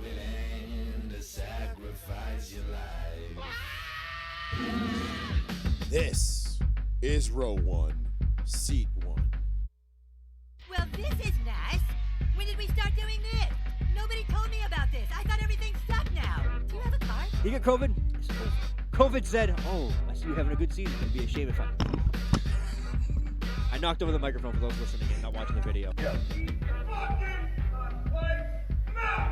willing to sacrifice your life. This is row 1, seat 1. Well, this is nice. When did we start doing this? Nobody told me about this. I thought everything sucked now. Do you have a card? You get COVID? It's over. COVID said, oh, I see you having a good season. It'd be a shame if I knocked over the microphone for those listening and not watching the video.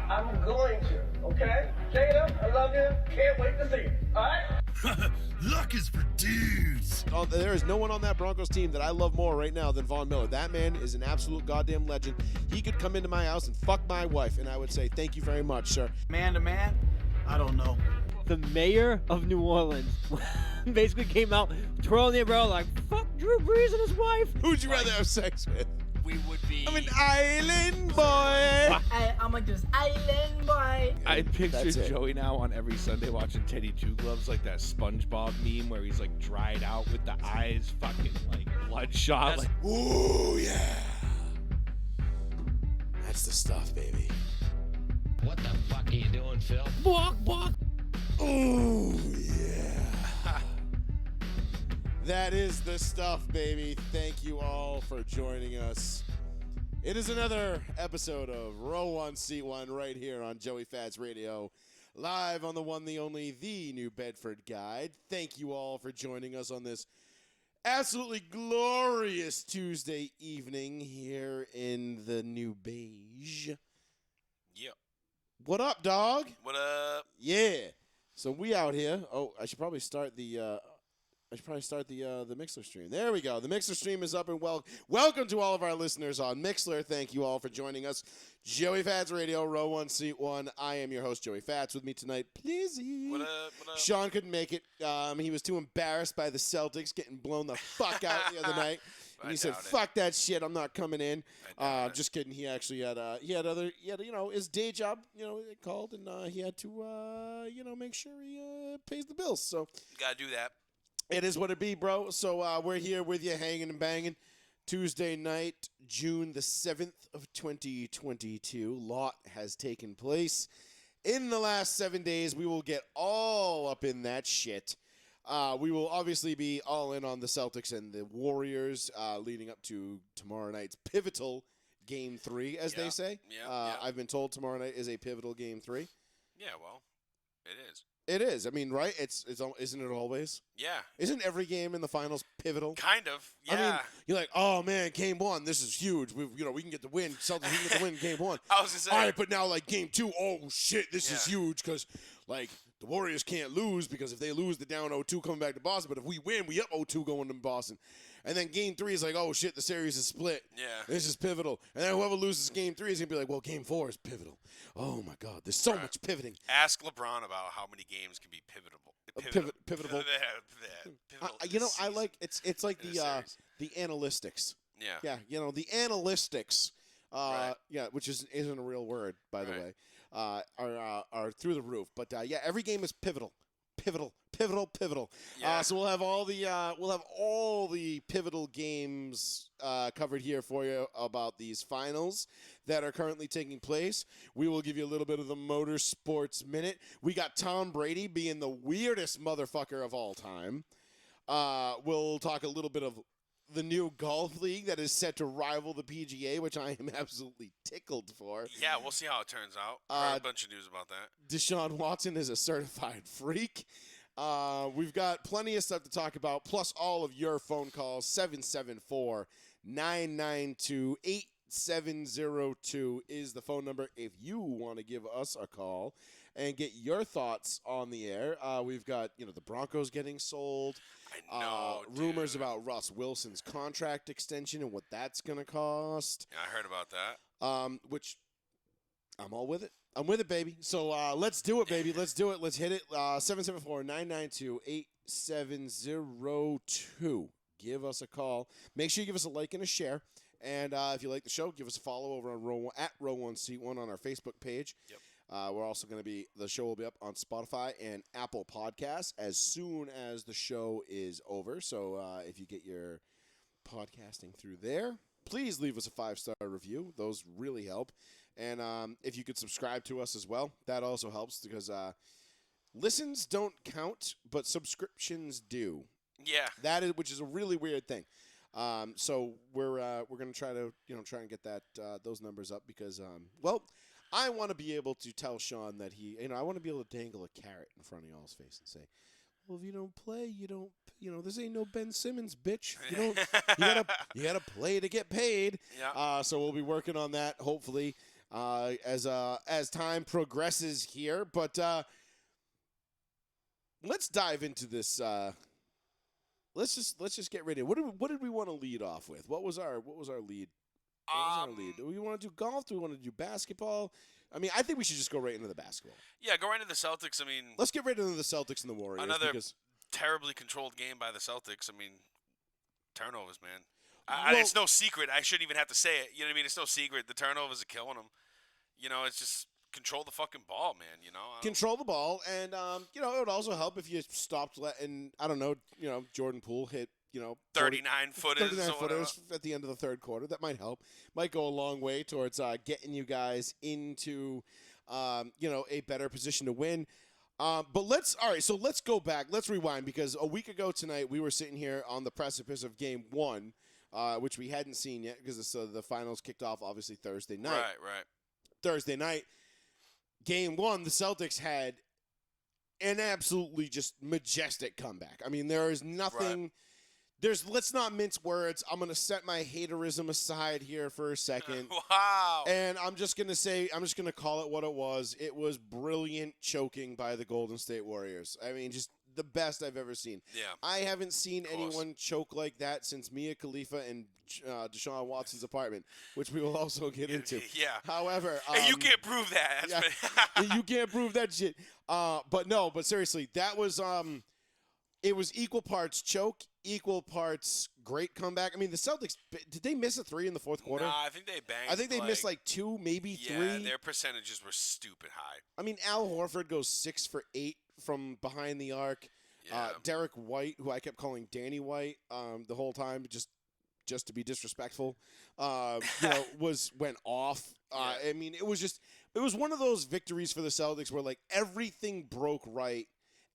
I'm going to, okay? Tatum, I love you. Can't wait to see you, all right? Luck is for dudes. Oh, there is no one on that Broncos team that I love more right now than Von Miller. That man is an absolute goddamn legend. He could come into my house and fuck my wife, and I would say, thank you very much, sir. Man to man, I don't know. The mayor of New Orleans basically came out twirling the umbrella like, fuck Drew Brees and his wife. Who'd you rather have sex with? We would be. I'm an island boy. I'm a just island boy. I picture That's it. Joey now on every Sunday watching Teddy Two Gloves, like that SpongeBob meme where he's like dried out with the eyes fucking like bloodshot. Like, Ooh, yeah. That's the stuff, baby. What the fuck are you doing, Phil? Walk, walk. Ooh, yeah. That is the stuff, baby. Thank you all for joining us. It is another episode of Row 1, Seat 1 right here on Joey Fats Radio, live on the one, the only, the New Bedford Guide. Thank you all for joining us on this absolutely glorious Tuesday evening here in the New Beige. Yep. What up, dog? What up? Yeah. So we out here. Oh, I should probably start the Mixler stream. There we go. The Mixler stream is up, and welcome to all of our listeners on Mixler. Thank you all for joining us. Joey Fats Radio, Row 1, Seat 1. I am your host, Joey Fats. With me tonight, please. What up? What up? Sean couldn't make it. He was too embarrassed by the Celtics getting blown the fuck out the other night. And he said, "Fuck that shit. I'm not coming in." Just kidding. He actually had his day job. It called, and he had to make sure he pays the bills. So Gotta do that. it is what it be, bro. So we're here with you, hanging and banging. Tuesday night, June the 7th of 2022. Lot has taken place in the last 7 days. We will get all up in that shit. We will obviously be all in on the Celtics and the Warriors leading up to tomorrow night's pivotal Game 3, as they say. Yeah. I've been told tomorrow night is a pivotal Game 3. Yeah, well, it is. It is. I mean, right? It's isn't it always? Yeah. Isn't every game in the finals pivotal? Kind of. Yeah. I mean, you're like, oh man, Game 1, this is huge. We can get the win. Celtics, we can get the win in Game 1. I was gonna say. All right, but now like Game 2, oh shit, this is Yeah. huge because like the Warriors can't lose because if they lose, they're down 0-2 coming back to Boston. But if we win, we up 0-2 going to Boston. And then Game 3 is like, oh shit, the series is split. Yeah. This is pivotal. And then whoever loses Game 3 is gonna be like, well, Game 4 is pivotal. Oh my God, there's so much pivoting. Ask LeBron about how many games can be pivotable. Pivotable. Pivotal. I like it's like in a the series. the analytics. Yeah. Yeah, the analytics. Right. Yeah, which isn't a real word, by the Right. way. Are through the roof. But yeah, every game is pivotal. Pivotal. Yeah. So we'll have all the pivotal games covered here for you about these finals that are currently taking place. We will give you a little bit of the motorsports minute. We got Tom Brady being the weirdest motherfucker of all time. We'll talk a little bit of the new golf league that is set to rival the PGA, which I am absolutely tickled for. Yeah, we'll see how it turns out. Heard a bunch of news about that. Deshaun Watson is a certified freak. We've got plenty of stuff to talk about, plus all of your phone calls. 774-992-8702 is the phone number if you want to give us a call and get your thoughts on the air. We've got, the Broncos getting sold. I know, rumors dude. about Russ Wilson's contract extension and what that's going to cost. Yeah, I heard about that. Which I'm all with it. I'm with it, baby. So let's do it, baby. Let's do it. Let's hit it. 774-992-8702. Give us a call. Make sure you give us a like and a share. And if you like the show, give us a follow over on Row 1 Seat 1 on our Facebook page. Yep. We're also going to the show will be up on Spotify and Apple Podcasts as soon as the show is over. So if you get your podcasting through there, please leave us a 5-star review. Those really help. And if you could subscribe to us as well, that also helps because listens don't count, but subscriptions do. Yeah. Which is a really weird thing. So we're gonna try to try and get those numbers up because I want to be able to tell Sean that I want to be able to dangle a carrot in front of y'all's face and say, well, if you don't play, you don't. This ain't no Ben Simmons, bitch. You gotta play to get paid. Yeah. So we'll be working on that hopefully as time progresses here. But let's dive into this. Let's just get ready. What did we want to lead off with? What was our lead? Do we want to do golf? Do we want to do basketball? I mean, I think we should just go right into the basketball. Yeah, go right into the Celtics. I mean, let's get right into the Celtics and the Warriors. Another terribly controlled game by the Celtics. I mean, turnovers, man. It's no secret. I shouldn't even have to say it. You know what I mean? It's no secret. The turnovers are killing them. It's just control the fucking ball, man. Control the ball, and it would also help if you stopped letting Jordan Poole hit 39-footers at the end of the third quarter. That might help. Might go a long way towards getting you guys into a better position to win. But let's go back. Let's rewind because a week ago tonight we were sitting here on the precipice of Game 1, which we hadn't seen yet because the finals kicked off obviously Thursday night. Right. Thursday night, Game 1, the Celtics had an absolutely just majestic comeback. I mean, there is nothing. Right. Let's not mince words. I'm going to set my haterism aside here for a second. Wow. And I'm just going to call it what it was. It was brilliant choking by the Golden State Warriors. I mean, just the best I've ever seen. Yeah. I haven't seen anyone choke like that since Mia Khalifa and Deshaun Watson's apartment, which we will also get into. Yeah. However, hey, you can't prove that. You can't prove that shit. But seriously, that was it was equal parts choke, equal parts great comeback. I mean, the Celtics, did they miss a 3 in the fourth quarter? No, I think they banged. I think they missed like 2, maybe 3. Yeah, their percentages were stupid high. I mean, Al Horford goes 6 for 8 from behind the arc. Yeah. Derek White, who I kept calling Danny White the whole time, just to be disrespectful, went off. I mean, it was one of those victories for the Celtics where like everything broke right,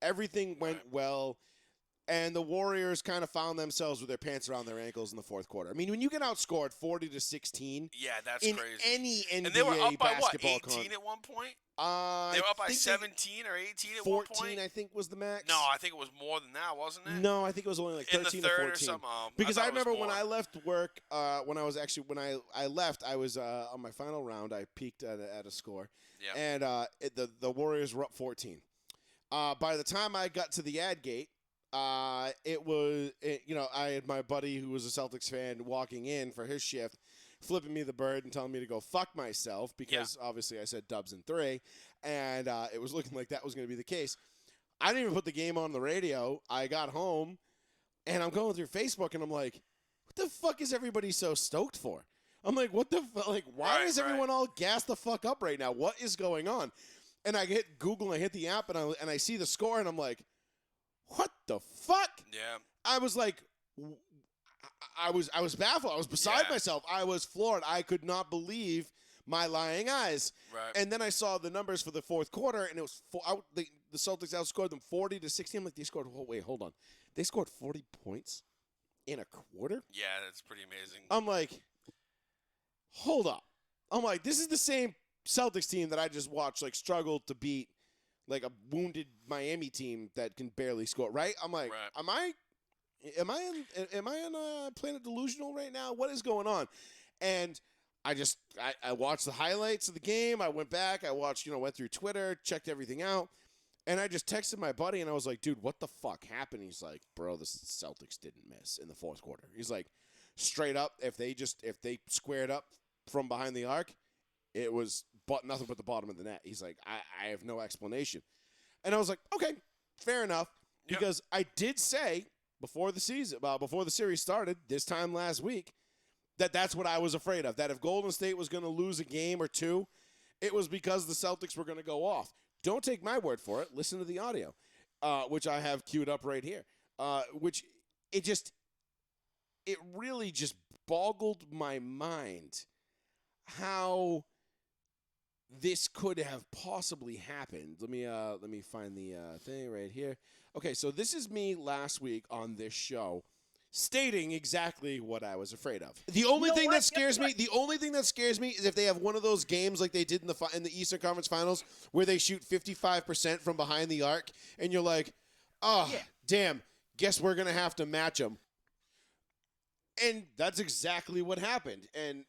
everything went well. And the Warriors kind of found themselves with their pants around their ankles in the fourth quarter. I mean, when you get outscored 40-16, yeah, that's in crazy. Any NBA and they were up by what, 18 con- at one point? They were up by 17 or 18 at one point? 14, I think, was the max. No, I think it was more than that, wasn't it? No, I think it was only like 13 in the third or 14. Or something. Because I remember when I left work, when I left, I was on my final round. I peaked at a score, and the Warriors were up 14. By the time I got to the ad gate, I had my buddy who was a Celtics fan walking in for his shift, flipping me the bird and telling me to go fuck myself because obviously I said Dubs in 3, and it was looking like that was going to be the case. I didn't even put the game on the radio. I got home, and I'm going through Facebook, and I'm like, what the fuck is everybody so stoked for? I'm like, what the fuck? Like, why is everyone all gassed the fuck up right now? What is going on? And I hit Google, and I hit the app, and I see the score, and I'm like, what the fuck? Yeah. I was like, I was baffled. I was beside myself. I was floored. I could not believe my lying eyes. Right. And then I saw the numbers for the fourth quarter, and it was the Celtics outscored them 40-16. I'm like, they scored. Oh, wait, hold on. They scored 40 points in a quarter? Yeah, that's pretty amazing. I'm like, hold up. I'm like, this is the same Celtics team that I just watched like struggle to beat like a wounded Miami team that can barely score, right? I'm like, am I on Planet Delusional right now? What is going on? And I watched the highlights of the game. I went back. I watched, went through Twitter, checked everything out. And I just texted my buddy, and I was like, dude, what the fuck happened? He's like, bro, the Celtics didn't miss in the fourth quarter. He's like, straight up, if they squared up from behind the arc, it was nothing but the bottom of the net. He's like, I have no explanation. And I was like, okay, fair enough. Because I did say before the series started, this time last week, that's what I was afraid of. That if Golden State was going to lose a game or two, it was because the Celtics were going to go off. Don't take my word for it. Listen to the audio, which I have queued up right here. Which it really just boggled my mind how this could have possibly happened. Let me find the thing right here. Okay, so this is me last week on this show stating exactly what I was afraid of. The only thing that scares me is if they have one of those games like they did in the Eastern Conference Finals where they shoot 55% from behind the arc and you're like, "Oh, damn, guess we're going to have to match them." And that's exactly what happened. And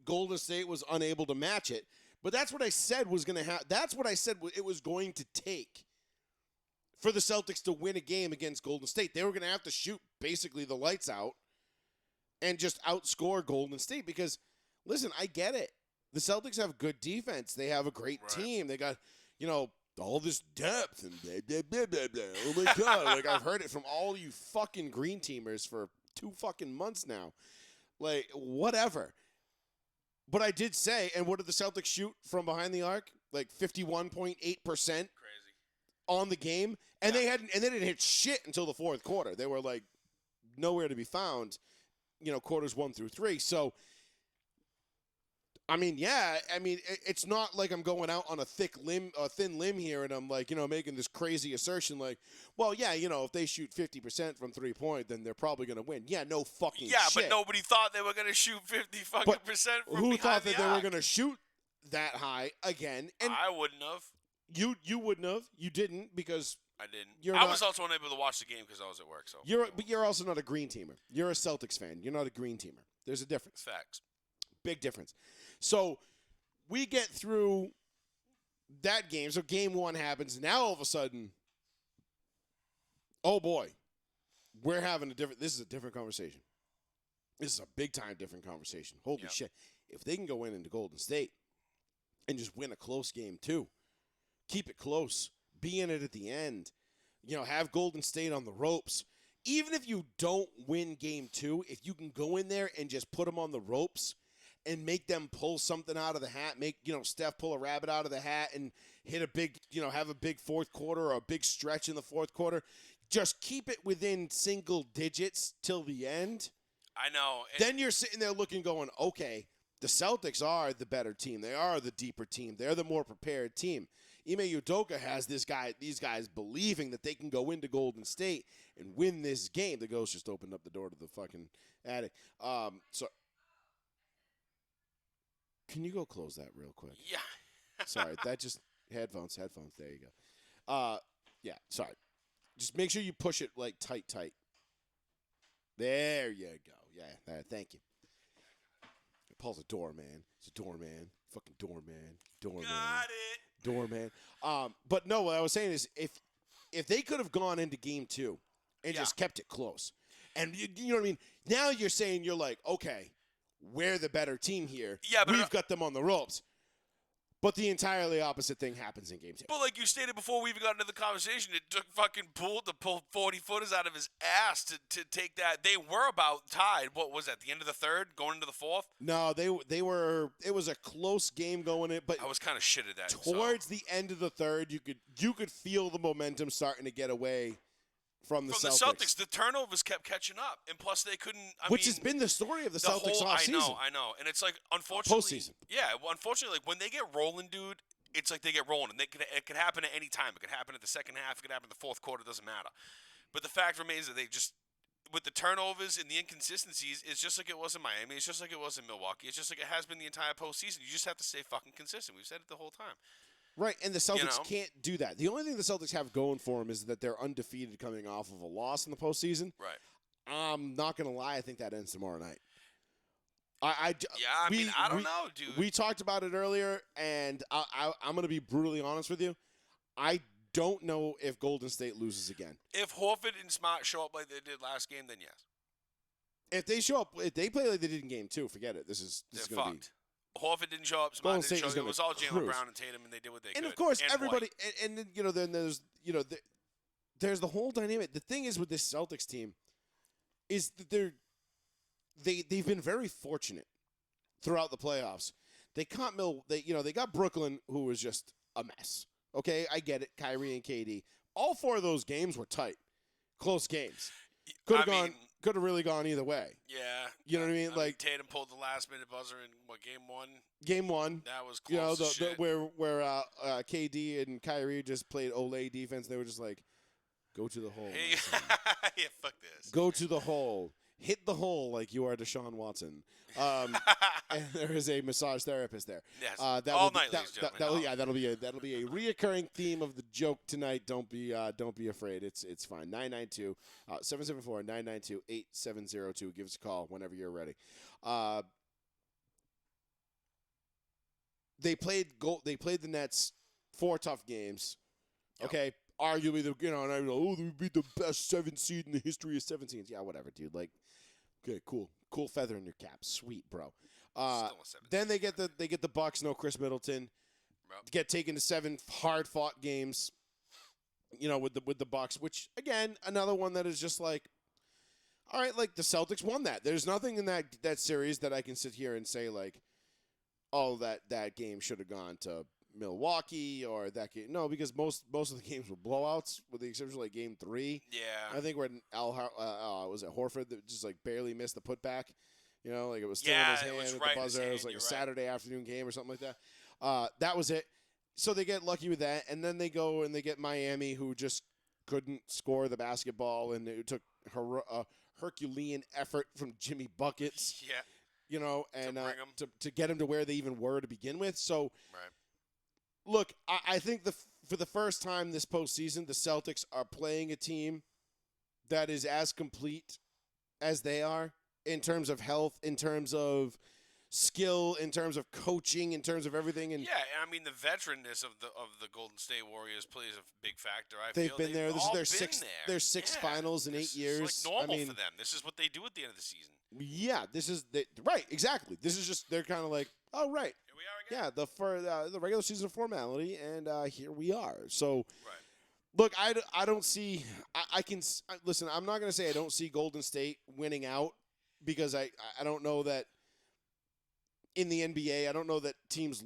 Golden State was unable to match it. But that's what I said was going to happen. That's what I said it was going to take for the Celtics to win a game against Golden State. They were going to have to shoot basically the lights out and just outscore Golden State because, listen, I get it. The Celtics have good defense. They have a great team. They got, all this depth and blah, blah, blah, blah, blah. Oh, my God. Like, I've heard it from all you fucking green teamers for 2 fucking months now. Like, whatever. But I did say, and what did the Celtics shoot from behind the arc? Like 51.8%. Crazy. On the game. And they didn't hit shit until the fourth quarter. They were like nowhere to be found, quarters 1 through 3. So, it's not like I'm going out on a thin limb here and I'm like, making this crazy assertion like, well, yeah, if they shoot 50% from 3-point, then they're probably going to win. Yeah, no fucking shit. But nobody thought they were going to shoot 50% from who behind thought that the they were arc? going to shoot that high again? And I wouldn't have. You wouldn't have. You didn't because I didn't. I was also unable to watch the game because I was at work. So but you're also not a green teamer. You're a Celtics fan. You're not a green teamer. There's a difference. Facts. Big difference. So we get through that game. So game 1 happens. Now all of a sudden, oh boy, we're having this is a different conversation. This is a big time different conversation. Holy shit. If they can go into Golden State and just win a close game too, keep it close, be in it at the end, have Golden State on the ropes. Even if you don't win game 2, if you can go in there and just put them on the ropes and make them pull something out of the hat, make, Steph pull a rabbit out of the hat and hit a big, have a big fourth quarter or a big stretch in the fourth quarter, just keep it within single digits till the end. I know. Then you're sitting there looking, going, okay, the Celtics are the better team. They are the deeper team. They're the more prepared team. Ime Udoka has these guys believing that they can go into Golden State and win this game. The ghost just opened up the door to the fucking attic. So can you go close that real quick? Yeah. Sorry, that just headphones. There you go. Yeah, sorry. Just make sure you push it like tight. There you go. Yeah, thank you. Paul's a doorman. He's a doorman. Fucking doorman. Doorman. Got it. Doorman. But no, what I was saying is if they could have gone into game 2 and just kept it close, and you know what I mean? Now you're saying you're like, okay, we're the better team here. Yeah, but we've got them on the ropes. But the entirely opposite thing happens in game 2. But like you stated before we even got into the conversation, it took fucking Poole to pull 40-footers out of his ass to take that. They were about tied. What was that, the end of the third, going into the fourth? No, they were. It was a close game going in, but I was kind of shit at that. Towards the end of the third, you could feel the momentum starting to get away from the Celtics. The turnovers kept catching up, and plus they couldn't. Which has been the story of the Celtics offseason. I know, and it's like unfortunately, postseason. Yeah, unfortunately, like when they get rolling, dude, it's like they get rolling, and it could happen at any time. It could happen at the second half. It could happen in the fourth quarter. It doesn't matter. But the fact remains that they just, with the turnovers and the inconsistencies, it's just like it was in Miami. It's just like it was in Milwaukee. It's just like it has been the entire postseason. You just have to stay fucking consistent. We've said it the whole time. Right, and the Celtics can't do that. The only thing the Celtics have going for them is that they're undefeated coming off of a loss in the postseason. Right. I'm not going to lie. I think that ends tomorrow night. I don't know, dude. We talked about it earlier, and I'm going to be brutally honest with you. I don't know if Golden State loses again. If Horford and Smart show up like they did last game, then yes. If they show up, if they play like they did in game 2, forget it. This is going to be. Horford didn't show up. Smart didn't show up. It was all Jaylen Brown and Tatum, and they did what they could. And of course, and everybody, and then then there's the whole dynamic. The thing is with this Celtics team, is that they've been very fortunate throughout the playoffs. They caught they got Brooklyn, who was just a mess. Okay, I get it. Kyrie and KD. All 4 of those games were tight, close games. Could could have really gone either way. Yeah. You know what I mean? Like Tatum pulled the last minute buzzer in game one. Game one. That was close. You know, as shit. where KD and Kyrie just played Olay defense. They were just like, go to the hole. Hey, yeah, fuck this. Go to the hole. Hit the hole like you are Deshaun Watson. And there is a massage therapist there. Yes. All night, ladies and gentlemen. That'll be a reoccurring theme of the joke tonight. Don't be afraid. It's fine. 774-992-8702. Give us a call whenever you're ready. They played the Nets 4 tough games. Yep. Okay. Arguably, they beat the best 7 seed in the history of 17s. Yeah, whatever, dude. Like, good, cool feather in your cap, sweet, bro. Then they get the Bucks. No Chris Middleton. Yep. Get taken to 7 hard fought games. You know, with the Bucks, which again, another one that is just like, all right, like the Celtics won that. There's nothing in that series that I can sit here and say like, oh, that game should have gone to Milwaukee or that game. No, because most of the games were blowouts, with the exception of like game 3. Yeah. I think when was it Horford that just like barely missed the putback. You know, like it was still in his hand with the buzzer. It was like a Saturday afternoon game or something like that. That was it. So they get lucky with that, and then they go and they get Miami, who just couldn't score the basketball, and it took a Herculean effort from Jimmy Buckets. Yeah. You know, and to get him to where they even were to begin with. So. Right. Look, I think for the first time this postseason, the Celtics are playing a team that is as complete as they are in terms of health, in terms of skill, in terms of coaching, in terms of everything. And yeah, I mean the veteranness of the Golden State Warriors plays a big factor. They've been there. This is their sixth finals in 8 years. It's like normal for them. This is what they do at the end of the season. Yeah, right, exactly. This is just they're kind of like, oh right. Here we are again. Yeah, the regular season formality, and here we are. So, right. Look, I don't see. Listen. I'm not going to say I don't see Golden State winning out because I don't know that in the NBA I don't know that teams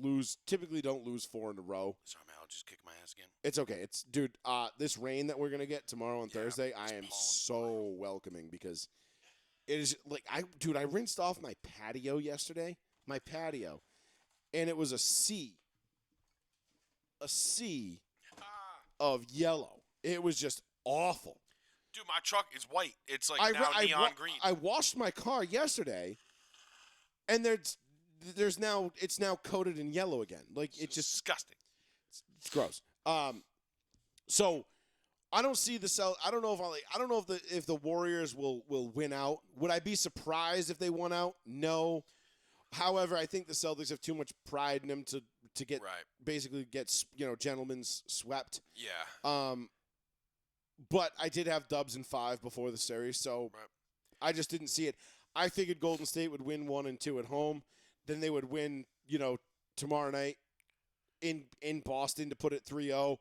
typically don't lose 4 in a row. Sorry, man, I'll just kick my ass again. It's okay. Dude. This rain that we're going to get tomorrow and Thursday, I am so welcoming because it is like I rinsed off my patio yesterday. My patio. And it was a sea of yellow. It was just awful. Dude, my truck is white. It's like neon green. I washed my car yesterday, and it's now coated in yellow again. Like it's just disgusting. It's gross. So I don't see I don't know if the Warriors will win out. Would I be surprised if they won out? No. However, I think the Celtics have too much pride in them to get basically get gentlemen's swept. Yeah. But I did have Dubs in 5 before the series, so I just didn't see it. I figured Golden State would win 1 and 2 at home, then they would win tomorrow night in Boston to put it 3-0.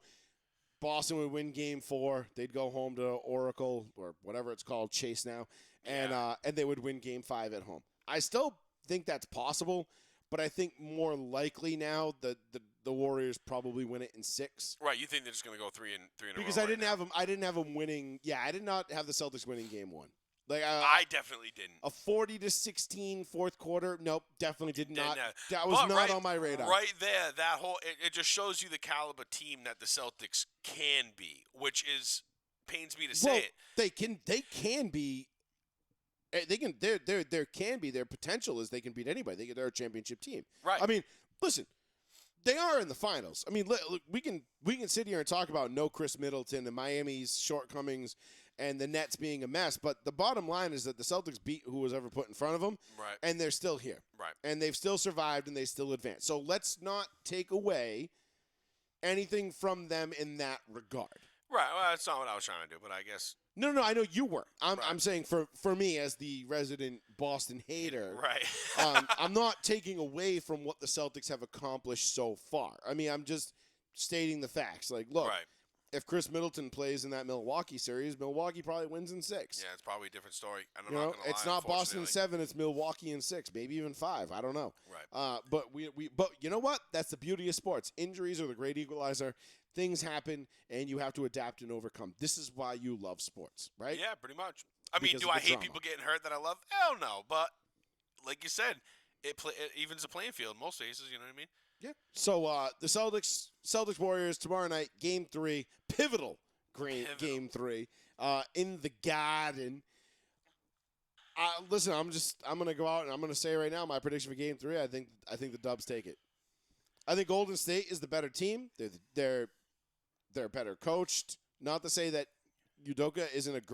Boston would win Game 4. They'd go home to Oracle or whatever it's called, Chase now, and they would win Game 5 at home. I still think that's possible, but I think more likely now the Warriors probably win it in 6. Right, you think they're just going to go 3 in a row? Because I didn't have them winning. Yeah, I did not have the Celtics winning Game 1. Like I definitely didn't. A 40-16 fourth quarter. Nope, definitely did not. That was not on my radar. Right there, that whole it just shows you the caliber team that the Celtics can be, which pains me to say it. They can be. There can be their potential is they can beat anybody. They're a championship team. Right. I mean, listen, they are in the finals. I mean, look, we can sit here and talk about no Chris Middleton and Miami's shortcomings and the Nets being a mess, but the bottom line is that the Celtics beat who was ever put in front of them, right? And they're still here, right? And they've still survived and they still advanced. So let's not take away anything from them in that regard. Right. Well, that's not what I was trying to do, but I guess. No, I know you were. I'm saying for me as the resident Boston hater, right? I'm not taking away from what the Celtics have accomplished so far. I mean, I'm just stating the facts. Like, look, if Chris Middleton plays in that Milwaukee series, Milwaukee probably wins in 6. Yeah, it's probably a different story. It's not Boston 7, it's Milwaukee in 6, maybe even 5. I don't know. Right. But but you know what? That's the beauty of sports. Injuries are the great equalizer. Things happen, and you have to adapt and overcome. This is why you love sports, right? Yeah, pretty much. I mean, because do of I the hate drama. people getting hurt that I love? Hell no. But like you said, it evens the playing field in most cases. You know what I mean? Yeah. So the Celtics Warriors tomorrow night, Game 3, pivotal. Game 3 in the Garden. Listen, I'm gonna go out and I'm gonna say right now my prediction for Game 3. I think the Dubs take it. I think Golden State is the better team. They're better coached. Not to say that Udoka isn't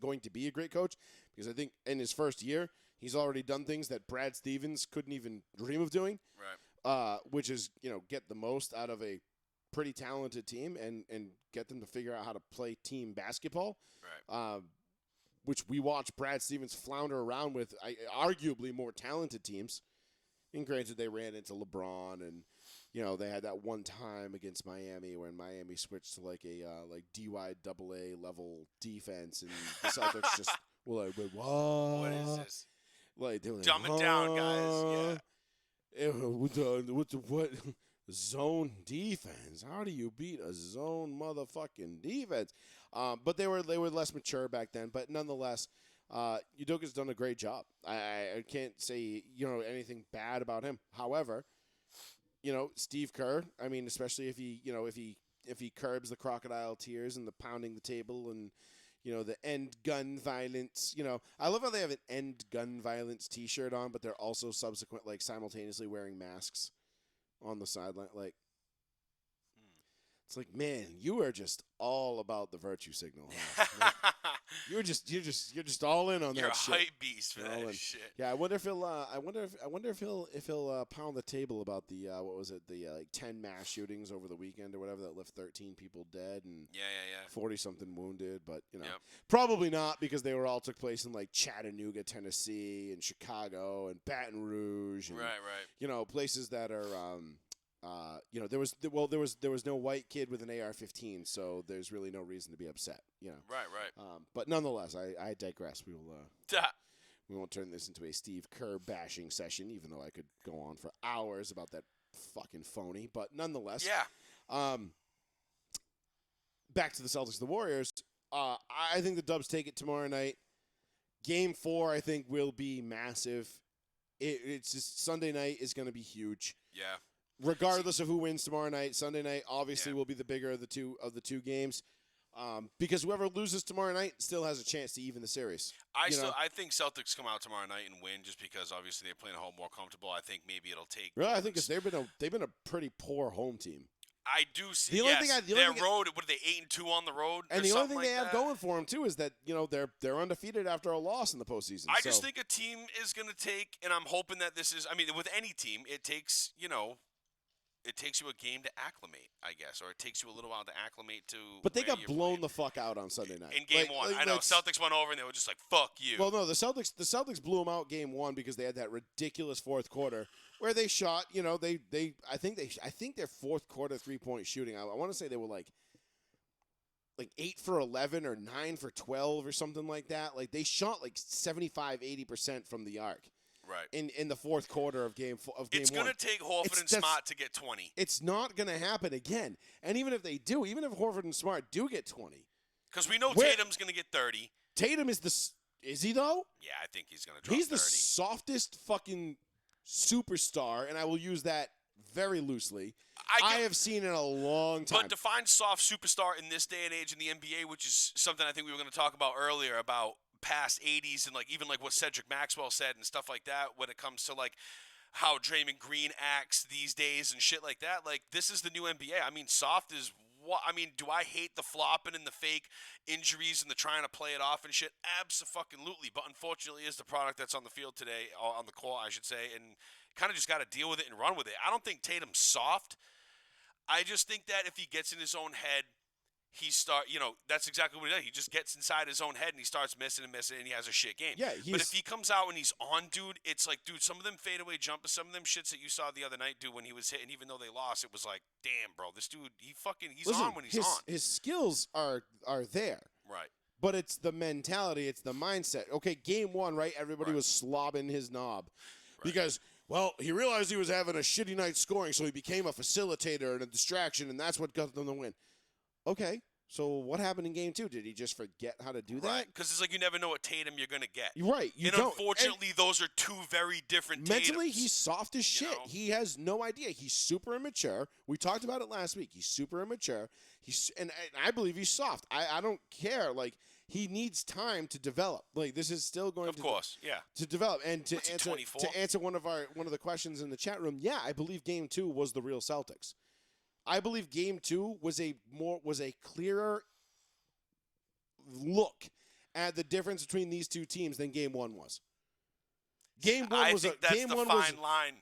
going to be a great coach, because I think in his first year he's already done things that Brad Stevens couldn't even dream of doing. Right. Which is get the most out of a pretty talented team and get them to figure out how to play team basketball. Right. Which we watched Brad Stevens flounder around with arguably more talented teams. And granted, they ran into LeBron, and they had that one time against Miami when Miami switched to like a DYAA level defense, and the Celtics just were like, "Wait, what? What is this? Like, they were like, Dumb it down, guys. Yeah. What zone defense? How do you beat a zone motherfucking defense? But they were less mature back then. But nonetheless, Udoka's done a great job. I can't say anything bad about him. However, Steve Kerr. I mean, especially if he curbs the crocodile tears and the pounding the table and the end gun violence. I love how they have an end gun violence T-shirt on, but they're also simultaneously wearing masks on the sideline. Like, it's like, man, you are just all about the virtue signal. Huh? You're just all in on You're that a shit. hype beast for that shit. Yeah, I wonder if he'll pound the table about the 10 mass shootings over the weekend or whatever that left 13 people dead and 40 something wounded, but probably not, because they all took place in like Chattanooga, Tennessee, and Chicago and Baton Rouge, and right. Places that are there was no white kid with an AR-15, so there's really no reason to be upset. Right. But nonetheless, I digress. We won't turn this into a Steve Kerr bashing session, even though I could go on for hours about that fucking phony. But nonetheless, back to the Celtics, the Warriors. I think the Dubs take it tomorrow night. Game 4, I think, will be massive. It's just Sunday night is going to be huge. Yeah. Regardless of who wins tomorrow night, Sunday night obviously will be the bigger of the two games, because whoever loses tomorrow night still has a chance to even the series. I think Celtics come out tomorrow night and win, just because obviously they're playing at home more comfortable. I think maybe it'll take. Really, I think they've been a pretty poor home team. I do see. Their road. What are they, 8-2 on the road? And the only thing they have going for them too is that they're undefeated after a loss in the postseason. I just think a team is going to take, and I'm hoping that this is. I mean, with any team, it takes It takes you a game to acclimate, I guess, or it takes you a little while to acclimate to. But they got blown the fuck out on Sunday night. In game 1. I know. Celtics went over and they were just like, fuck you. Well, no, the Celtics blew them out game 1 because they had that ridiculous fourth quarter where they shot, I think their fourth quarter 3-point shooting, I want to say they were like 8 for 11 or 9 for 12 or something like that. Like, they shot like 75-80% from the arc. Right. In the fourth quarter of game 1. It's going to take Horford and Smart to get 20. It's not going to happen again. And even if they do, even if Horford and Smart do get 20. Because we know Tatum's going to get 30. Tatum is he though? Yeah, I think he's going to drop 30. He's the softest fucking superstar, and I will use that very loosely, I have seen in a long time. But define soft superstar in this day and age in the NBA, which is something I think we were going to talk about earlier about past 80s and even what Cedric Maxwell said and stuff like that when it comes to how Draymond Green acts these days and shit like that. This is the new NBA. I mean, soft is what? I mean, do I hate the flopping and the fake injuries and the trying to play it off and shit? Abso-fucking-lutely. But unfortunately, is the product that's on the field today, or on the court, I should say, and kind of just got to deal with it and run with it. I don't think Tatum's soft. I just think that if he gets in his own head, that's exactly what he does. He just gets inside his own head and he starts missing and he has a shit game. Yeah, but if he comes out and he's on, dude, it's like, dude, some of them fadeaway jumpers, some of them shits that you saw the other night, dude, when he was hitting, even though they lost, it was like, damn, bro, this dude, he's on when he's on. His skills are there. Right. But it's the mentality, it's the mindset. Okay, game 1, right? Everybody was slobbing his knob because, well, he realized he was having a shitty night scoring, so he became a facilitator and a distraction, and that's what got them the win. Okay, So what happened in game 2? Did he just forget how to do that? Right, because it's like you never know what Tatum you're going to get. Right. You and don't. unfortunately, those are two very different Mentally, Tatums, he's soft as shit. know? He has no idea. He's super immature. We talked about it last week. He's super immature. And I believe he's soft. I don't care. Like, he needs time to develop. Like, this is still going to develop. And to answer one of the questions in the chat room, yeah, I believe game 2 was the real Celtics. I believe game 2 was a clearer look at the difference between these two teams than game 1 was. Game 1 was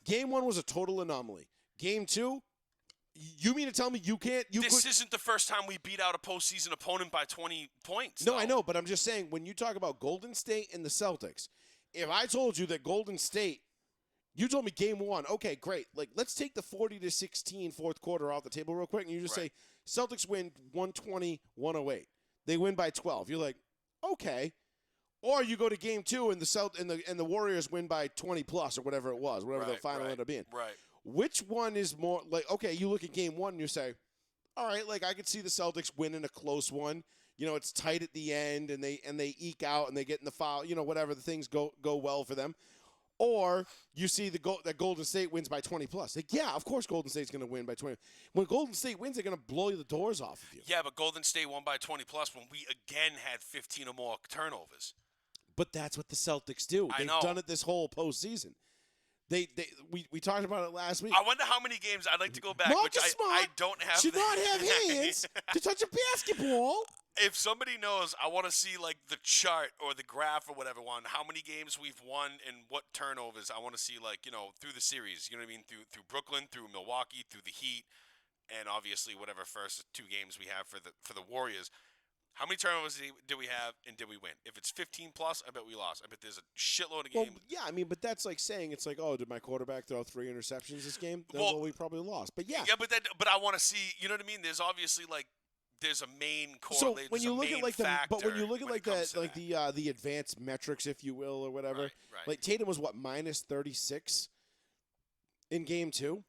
Game 1 was a total anomaly. Game 2, you mean to tell me This isn't the first time we beat out a postseason opponent by 20 points. No, I know, but I'm just saying, when you talk about Golden State and the Celtics, if I told you that Golden State, you told me game 1, okay, great. Like, let's take the 40-16 fourth quarter off the table real quick, and you just say Celtics win 120-108. They win by 12. You're like, okay. Or you go to game 2 and the Warriors win by 20 plus or whatever it was, whatever the final ended up being. Right. Which one is more like, okay, you look at game 1 and you say, all right, like, I could see the Celtics winning a close one. You know, it's tight at the end and they eke out and they get in the foul, you know, whatever, the things go well for them. Or you see that Golden State wins by 20 plus. Like, yeah, of course Golden State's going to win by 20. When Golden State wins, they're going to blow the doors off of you. Yeah, but Golden State won by 20 plus when we again had 15 or more turnovers. But that's what the Celtics do. They've done it this whole postseason. We talked about it last week. I wonder how many games. I'd like to go back, which I don't have. Should not have hands to touch a basketball. If somebody knows, I want to see like the chart or the graph or whatever on how many games we've won and what turnovers. I want to see, like, you know, through the series. You know what I mean? Through Brooklyn, through Milwaukee, through the Heat, and obviously whatever first 2 games we have for the Warriors. How many turnovers did we have and did we win? If it's 15 plus, I bet we lost. I bet there's a shitload of games. Well, yeah, I mean, but that's like saying, it's like, oh, did my quarterback throw 3 interceptions this game? Well, we probably lost. But yeah. Yeah, but I want to see, you know what I mean? There's obviously like there's a main correlation. So when you look at like the advanced metrics, if you will, or whatever, right. like Tatum was what, minus 36 in game 2?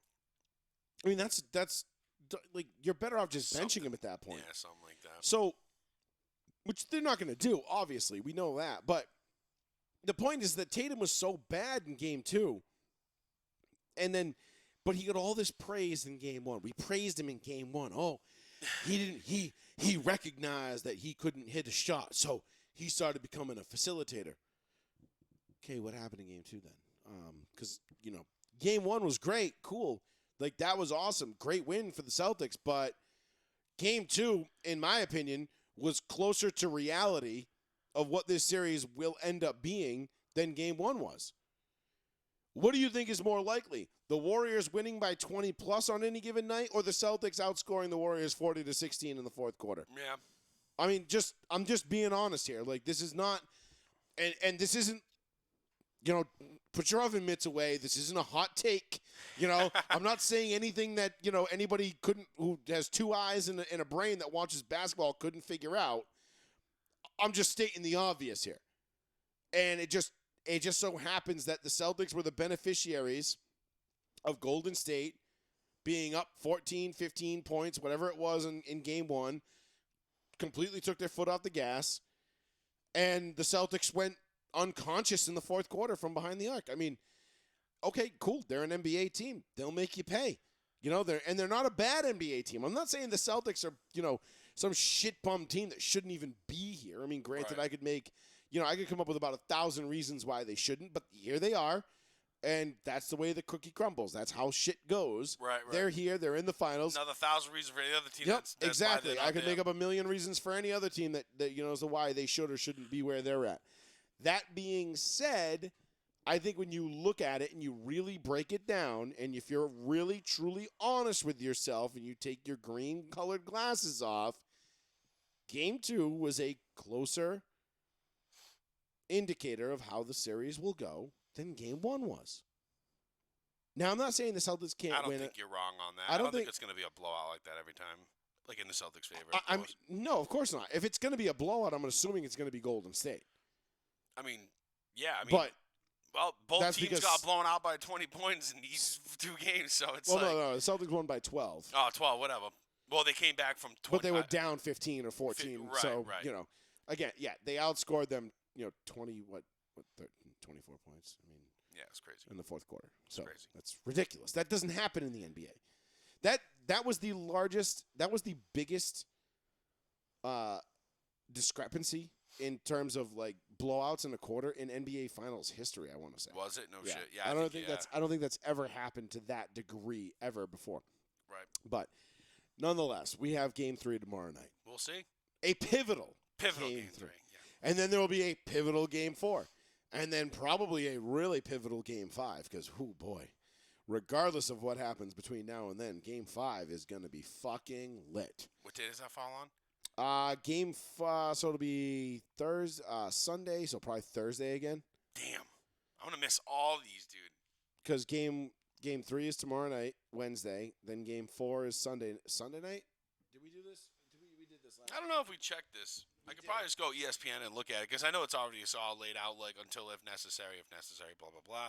I mean, that's like, you're better off just benching him at that point. Yeah, something like that. So, which they're not going to do, obviously. We know that. But the point is that Tatum was so bad in game 2. But he got all this praise in game 1. We praised him in game 1. Oh, he recognized that he couldn't hit a shot. So he started becoming a facilitator. Okay, what happened in game 2 then? Because, you know, game 1 was great. Cool. Like, that was awesome. Great win for the Celtics. But game 2, in my opinion, was closer to reality of what this series will end up being than game 1 was. What do you think is more likely? The Warriors winning by 20 plus on any given night, or the Celtics outscoring the Warriors 40-16 in the fourth quarter? Yeah. I mean, I'm just being honest here. Like, this is not, and this isn't, you know, put your oven mitts away. This isn't a hot take. You know, I'm not saying anything that, you know, anybody who has 2 eyes and a brain that watches basketball couldn't figure out. I'm just stating the obvious here. And it just so happens that the Celtics were the beneficiaries of Golden State being up 14, 15 points, whatever it was in game 1, completely took their foot off the gas, and the Celtics went unconscious in the fourth quarter from behind the arc. I mean, okay, cool. They're an NBA team. They'll make you pay. You know, they're not a bad NBA team. I'm not saying the Celtics are, you know, some shit bum team that shouldn't even be here. I mean, granted, right. I could come up with about 1,000 reasons why they shouldn't, but here they are. And that's the way the cookie crumbles. That's how shit goes. Right. They're here. They're in the finals. Another 1,000 reasons for any other team. Yep, that's exactly. I could make up a million reasons for any other team that you know, as to why they should or shouldn't be where they're at. That being said, I think when you look at it and you really break it down, and if you're really, truly honest with yourself and you take your green-colored glasses off, Game 2 was a closer indicator of how the series will go than Game 1 was. Now, I'm not saying the Celtics can't win it. I don't think you're wrong on that. I don't think it's going to be a blowout like that every time, like in the Celtics' favor. No, of course not. If it's going to be a blowout, I'm assuming it's going to be Golden State. I mean, yeah. Well, both teams got blown out by 20 points in these 2 games, so it's no, the Celtics won by 12. Oh, 12, whatever. Well, they came back from 20. But they were down 15 or 14. Right, so, right. you know, again, yeah, they outscored them, 24 points. I mean, yeah, it's crazy. in the fourth quarter. So crazy. that's ridiculous. That doesn't happen in the NBA. That was the biggest discrepancy in terms of like blowouts in a quarter in NBA Finals history. I want to say. Was it? No Yeah. shit. Yeah, I don't think that's ever happened to that degree ever before. Right. But nonetheless, we have Game 3 tomorrow night. We'll see. A pivotal Game 3. Yeah. And then there will be a pivotal Game 4. And then probably a really pivotal Game 5 because, oh boy, regardless of what happens between now and then, Game 5 is going to be fucking lit. What day does that fall on? So it'll be Sunday, so probably Thursday again. Damn. I'm going to miss all these, dude. Because Game 3 is tomorrow night, Wednesday. Then Game 4 is Sunday night? Did we do this? We did this last I don't know if we checked this. I could probably just go ESPN and look at it because I know it's already all laid out, like until if necessary, blah blah blah.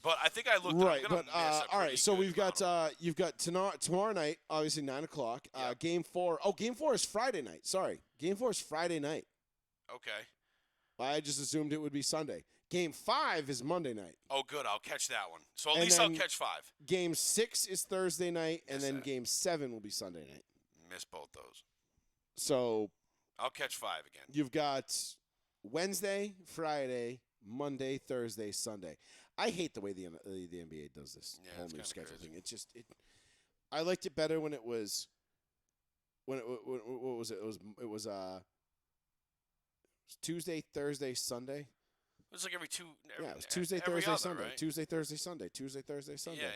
But I think I looked. Right, I'm but gonna miss a all right. pretty So good we've got amount. you've got tomorrow night, obviously 9:00. Yep. Game 4. Oh, Game 4 is Friday night. Sorry, Game 4 is Friday night. Okay. I just assumed it would be Sunday. Game 5 is Monday night. Oh, good. I'll catch that one. So at And least I'll then catch 5. Game 6 is Thursday night, and Yes, then sir. Game 7 will be Sunday night. Miss both those. So I'll catch 5 again. you've got Wednesday, Friday, Monday, Thursday, Sunday. I hate the way the NBA does this Yeah, whole it's new kinda schedule crazy. thing. It's just I liked it better when it was what was it? It was Tuesday, Thursday, Sunday. It was like every two. Yeah, it was Tuesday, every Thursday, other, Sunday. Right? Tuesday, Thursday, Sunday. Tuesday, Thursday, Sunday. Yeah.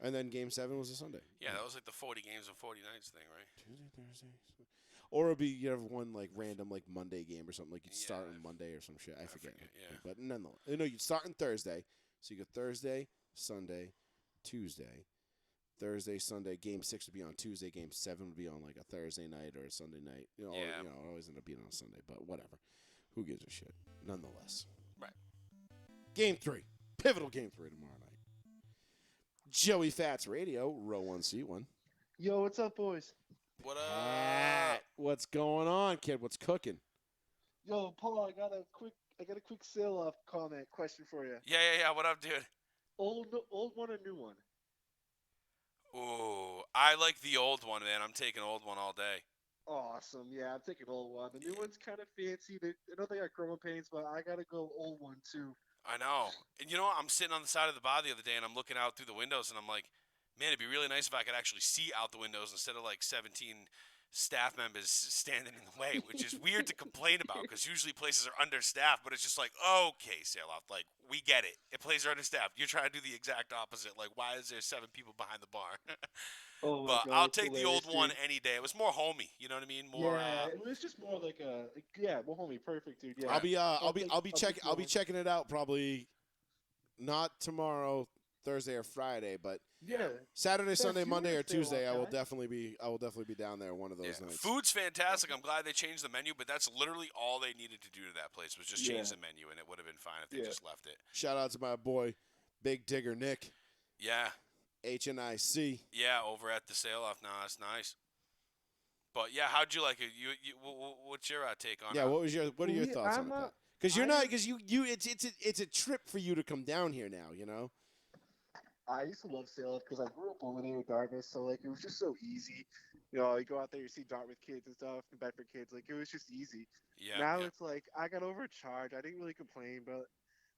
And then Game 7 was a Sunday. Yeah, that was like the 40 games and 40 nights thing, right? Tuesday, Thursday. Or it'll be you have one like random like Monday game or something like you'd start Yeah, on Monday or some shit. I forget. yeah. But nonetheless, you'd start on Thursday, so you go Thursday, Sunday, Tuesday, Thursday, Sunday. Game 6 would be on Tuesday. Game 7 would be on like a Thursday night or a Sunday night. Or, Yeah. it always end up being on a Sunday, but whatever. Who gives a shit? Nonetheless. Right. Game 3, pivotal Game 3 tomorrow night. Joey Fats Radio, row 1C1. Yo, what's up, boys? What up? What's going on, kid? What's cooking? Yo, Paul, I got a quick sale-off comment question for you. Yeah. What up, dude? Old one or new one? Ooh, I like the old one, man. I'm taking old one all day. Awesome. Yeah, I'm taking old one. The new one's kind of fancy. I know they got growing pains, but I gotta go old one too. I know. And you know what? I'm sitting on the side of the bar the other day, and I'm looking out through the windows, and I'm like, man, it'd be really nice if I could actually see out the windows instead of like 17 staff members standing in the way, which is weird to complain about because usually places are understaffed, but it's just like, okay, sail off. Like, we get it. If places are understaffed, you're trying to do the exact opposite. Like, why is there 7 people behind the bar? Oh my But God, I'll it's take the hilarious, old one dude. any day. It was more homey. You know what I mean? More. Yeah, it was just more like well, homie, perfect, dude. Yeah. I'll be checking it out probably not tomorrow, Thursday or Friday, but Yeah. Saturday, Sunday, you Monday, were or a sale-off Tuesday. I will guy. definitely be down there one of those Yeah. nights. Food's fantastic. I'm glad they changed the menu, but that's literally all they needed to do to that place was just change Yeah. the menu, and it would have been fine if they Yeah. just left it. Shout out to my boy, Big Digger Nick, Yeah. HNIC. Yeah, over at the sale off. No, that's nice. But yeah, how'd you like it? What's your take on Yeah, it? what are your Yeah, thoughts I'm on a- that? Because I- it's a trip for you to come down here now. You know. I used to love Salem because I grew up over there in Dartmouth, so like it was just so easy. You know, you go out there, you see Dartmouth kids and stuff, and Bedford kids, like it was just easy. Yeah. Now yeah. it's like I got overcharged. I didn't really complain, but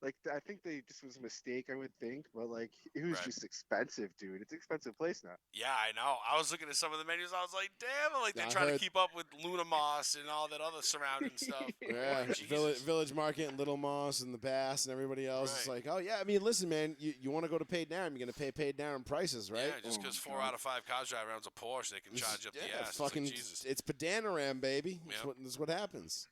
like I think they just was a mistake. I would think, but like it was Right. just expensive, dude. It's an expensive place now. Yeah, I know. I was looking at some of the menus. I was like, damn, like they're I trying heard- to keep up with Luna Moss and all that other surrounding stuff. Yeah, Jesus. Village Market and Little Moss and the Bass and everybody else. It's Right. like, oh yeah, I mean, listen, man, you want to go to Paid Down, you're gonna pay Paid Down prices, right? Yeah, just Oh because my 4 God. out of 5 cars drive around a Porsche, they can charge up the Yeah, ass. It's fucking, like, Jesus. it's Padanoram, baby. Yep. That's what happens.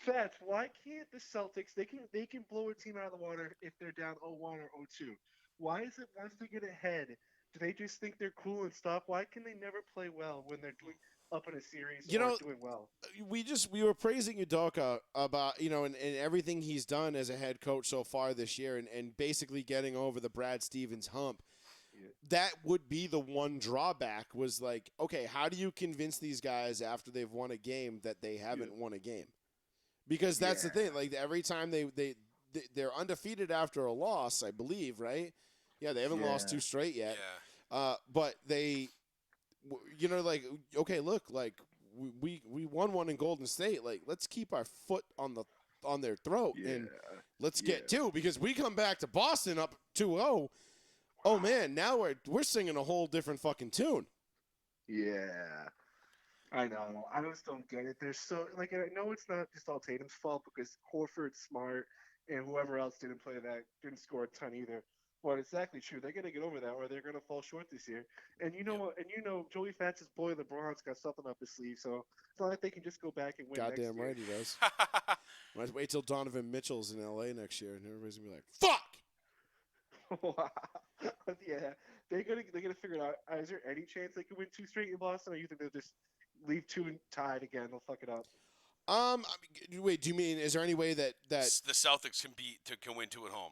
Fats, why can't the Celtics? They can blow a team out of the water if they're down 0-1 or 0-2. Why is it once they get ahead, do they just think they're cool and stuff? Why can they never play well when they're doing up in a series You or know, doing well? We were praising Udoka about and everything he's done as a head coach so far this year, and basically getting over the Brad Stevens hump. that would be the one drawback was like, okay, how do you convince these guys after they've won a game that they haven't won a game? Because that's the thing. Like every time they're undefeated after a loss, I believe, right? Yeah, they haven't lost 2 straight yet. Yeah. But they, like, okay, look, like we won one in Golden State. Like, let's keep our foot on their throat and let's get 2 because we come back to Boston up 2-0. Oh man, now we're singing a whole different fucking tune. Yeah. I know. I just don't get it. There's so I know it's not just all Tatum's fault because Horford's smart and whoever else didn't didn't score a ton either. But it's exactly true. They're gonna get over that or they're gonna fall short this year. And you know what? And Joey Fats's boy LeBron's got something up his sleeve, so it's not like they can just go back and win. Goddamn next year. right he does. Might wait till Donovan Mitchell's in LA next year and everybody's gonna be like, fuck! Wow. Yeah, they're gonna figure it out. Is there any chance they can win 2 straight in Boston, or you think they'll just leave 2 tied again? They'll fuck it up. Wait, do you mean is there any way that the Celtics can win 2 at home?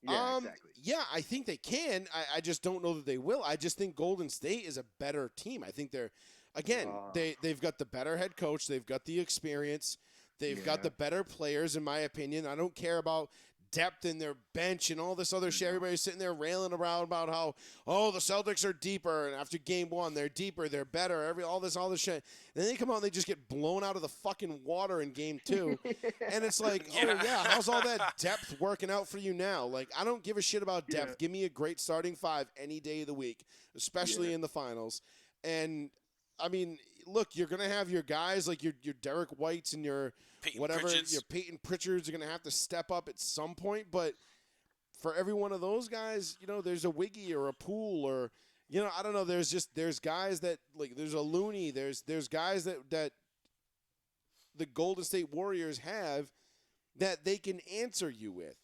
Yeah, exactly. Yeah, I think they can. I just don't know that they will. I just think Golden State is a better team. I think they've got the better head coach. They've got the experience. They've got the better players, in my opinion. I don't care about depth in their bench and all this other shit. Everybody's sitting there railing around about how, the Celtics are deeper, and after game 1, they're deeper, they're better, all this shit. And then they come out and they just get blown out of the fucking water in game 2. And it's like, how's all that depth working out for you now? Like, I don't give a shit about depth. Give me a great starting 5 any day of the week, especially in the finals. And, I mean, look, you're going to have your guys like your Derek Whites and your Peyton Pritchards are going to have to step up at some point. But for every one of those guys, there's a Wiggy or a Poole or, I don't know. There's guys that like there's a Looney. There's guys that the Golden State Warriors have that they can answer you with.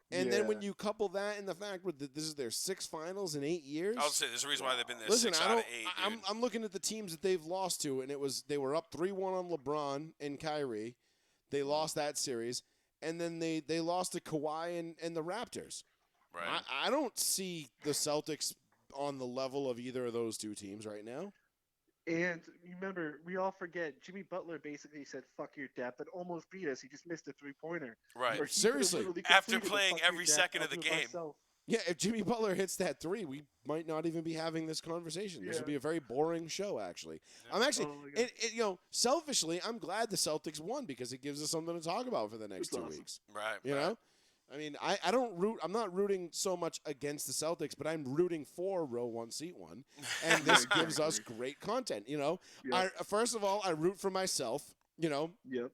And then when you couple that in the fact that this is their 6th finals in 8 years. I'll say there's a reason why they've been there 6 out of 8. I'm looking at the teams that they've lost to, and they were up 3-1 on LeBron and Kyrie. They lost that series, and then they lost to Kawhi and the Raptors. Right. I don't see the Celtics on the level of either of those 2 teams right now. And remember, we all forget Jimmy Butler basically said "fuck your depth" and almost beat us. He just missed a 3-pointer. Right. Seriously. After playing every second of the game. Yeah, if Jimmy Butler hits that 3, we might not even be having this conversation. This would be a very boring show, actually. Yeah. I'm actually, selfishly, I'm glad the Celtics won because it gives us something to talk about for the next 2 weeks. Right. You know? I mean, I'm not rooting so much against the Celtics, but I'm rooting for row 1, seat 1. And this gives us great content, First of all, I root for myself,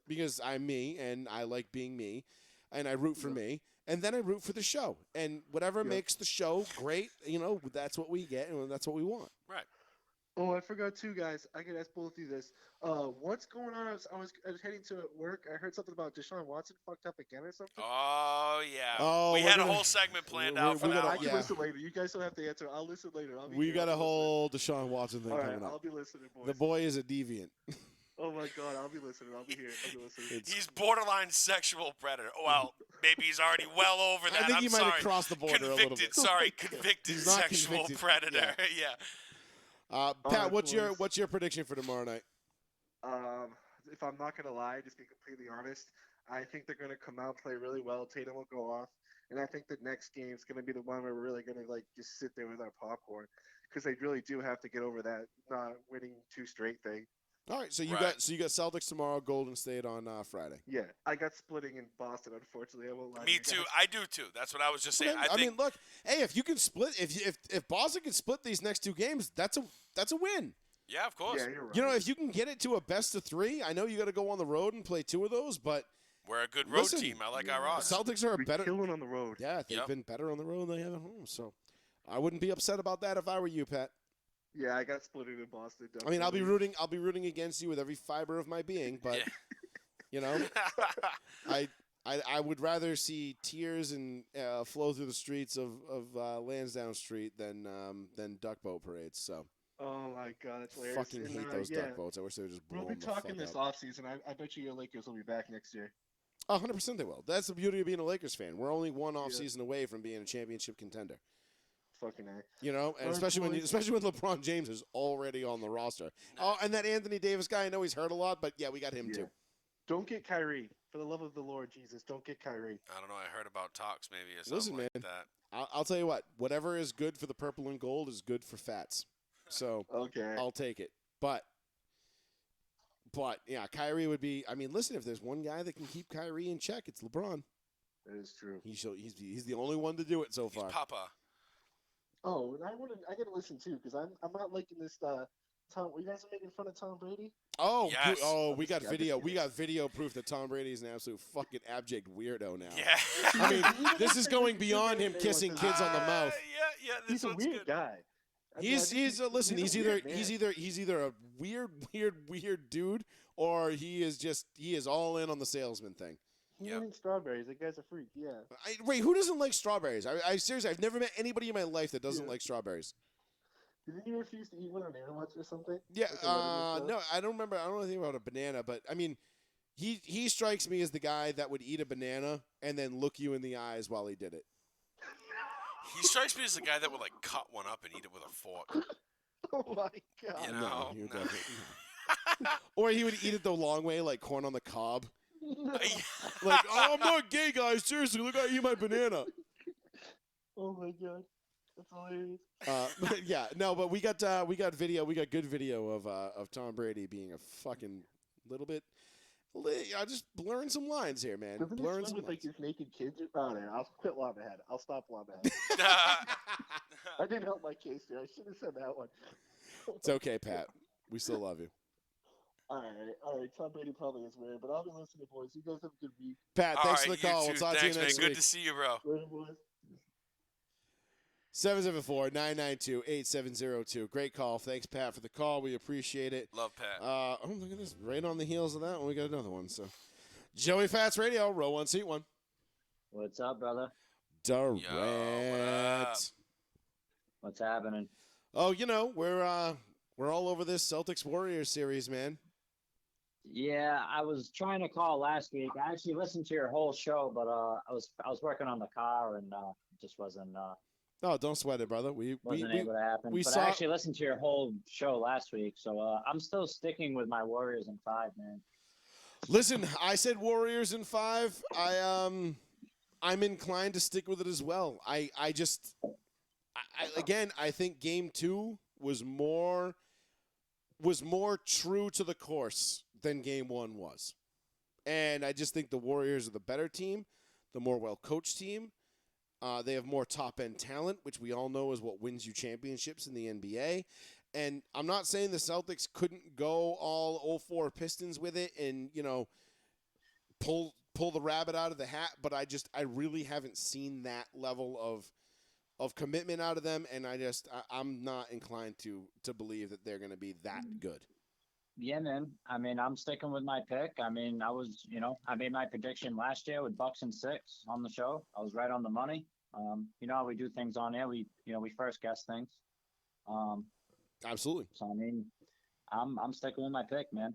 because I'm me and I like being me. And I root for me. And then I root for the show. And whatever makes the show great, that's what we get and that's what we want. Right. Oh, I forgot too, guys. I could ask both of you this. What's going on? I was heading to work. I heard something about Deshaun Watson fucked up again or something. Oh, yeah. We had a whole segment planned out for that. I can listen later. You guys don't have to answer. I'll listen later. We got a whole Deshaun Watson thing coming up. I'll be listening, boys. The boy is a deviant. Oh my God, I'll be listening. I'll be here. He's borderline sexual predator. Well, maybe he's already well over that. I think he might have crossed the border a little bit. Convicted sexual predator. Yeah. Pat, what's your prediction for tomorrow night? If I'm not gonna lie, just be completely honest, I think they're gonna come out, play really well. Tatum will go off, and I think the next game is gonna be the one where we're really gonna just sit there with our popcorn because they really do have to get over that not winning 2 straight thing. All right, so you got Celtics tomorrow, Golden State on Friday. Yeah, I got splitting in Boston. Unfortunately, I won't lie. Me too. I do too. That's what I was just saying. I mean, look, hey, if you can split, if Boston can split these next 2 games, that's a win. Yeah, of course. Yeah, you're right. If you can get it to a best of 3, I know you got to go on the road and play 2 of those, but we're a good road team. I like our odds. Celtics are better killing on the road. Yeah, they've been better on the road than they have at home. So I wouldn't be upset about that if I were you, Pat. Yeah, I got split in Boston. Definitely. I mean, I'll be rooting against you with every fiber of my being, but I would rather see tears and flow through the streets of Lansdowne Street than duck boat parades. So. Oh my God, that's hilarious. Fucking hate those duck boats. I wish they would just blow them the fuck up. We'll be talking this offseason. I bet you your Lakers will be back next year. 100% they will. That's the beauty of being a Lakers fan. We're only one off season away from being a championship contender. Fucking A. You know, and Our especially boys- when LeBron James is already on the roster. Oh, and that Anthony Davis guy, I know he's hurt a lot, but yeah, we got him Yeah. too. Don't get Kyrie. For the love of the Lord Jesus, don't get Kyrie. I don't know. I heard about talks maybe or something Listen, like man. that. I'll tell you what. Whatever is good for the purple and gold is good for Fats. So Okay. I'll take it. But yeah, Kyrie would be. I mean, listen, if there's one guy that can keep Kyrie in check, it's LeBron. That is true. He's the only one to do it so He's far. Papa. Oh, and I gotta listen too, because I'm not liking this. Tom, you guys are making fun of Tom Brady. Oh, Yes. we got Yeah, video. just We got video proof that Tom Brady is an absolute fucking abject weirdo now. Yeah. I mean, this is going beyond him kissing kids on the mouth. Yeah. This He's a one's weird good. guy. I mean, He's listen. He's a either weird man. he's either a weird dude, or he is all in on the salesman thing. He Yep. eats strawberries. That guy's a freak. Yeah. Wait, who doesn't like strawberries? I seriously, I've never met anybody in my life that doesn't Yeah. like strawberries. Didn't you refuse to eat one on Airwatch or something? Yeah, Like a lemon no, I don't remember. I don't know anything about a banana, but I mean, he strikes me as the guy that would eat a banana and then look you in the eyes while he did it. He strikes me as the guy that would like cut one up and eat it with a fork. Oh my god. You No, know? he would No. definitely- or he would eat it the long way, like corn on the cob. No. Like, oh, I'm not gay, guys. Seriously, look, I eat my banana. Oh my god. That's hilarious. But yeah, no, but we got video. We got good video of Tom Brady being a fucking little bit. Just blurring some lines here, man. Doesn't he Blurring swim some with like lines. these naked kids? Oh, no, I'll quit while I'm ahead. I'll stop while I'm ahead. I didn't help my case here. I should have said that one. It's okay, Pat. We still love you. All right. Tom Brady probably is weird, but I'll be listening, boys. You guys have a good week. Pat, All thanks right, for the call. you We'll too. talk Thanks, to you next man. week. Good to see you, bro. Later, boys. 774-992-8702. Great call. Thanks, Pat, for the call. We appreciate it. Love Pat. Oh, look at this. Right on the heels of that one, we got another one. So, Joey Fats Radio, row one, seat one. What's up, brother? Durant. Yo, what up? What's happening? Oh, you know, we're all over this Celtics Warriors series, man. Yeah, I was trying to call last week. I actually listened to your whole show, but I was working on the car and just wasn't Oh, don't sweat it, brother. wasn't able to happen. we But saw- I actually listened to your whole show last week, so I'm still sticking with my Warriors in 5, man. Listen, I said Warriors in 5. I'm inclined to stick with it as well. I think Game 2 was more true to the course than Game 1 was, and I just think the Warriors are the better team, the more well-coached team. They have more top-end talent, which we all know is what wins you championships in the NBA. And I'm not saying the Celtics couldn't go all 04 Pistons with it and, you know, pull the rabbit out of the hat, but I really haven't seen that level of commitment out of them, and I'm not inclined to believe that they're going to be that good. Yeah, man. I mean, I'm sticking with my pick. I mean, I made my prediction last year with Bucks and 6 on the show. I was right on the money. You know how we do things on air. We first guess things. Absolutely. So I mean, I'm sticking with my pick, man.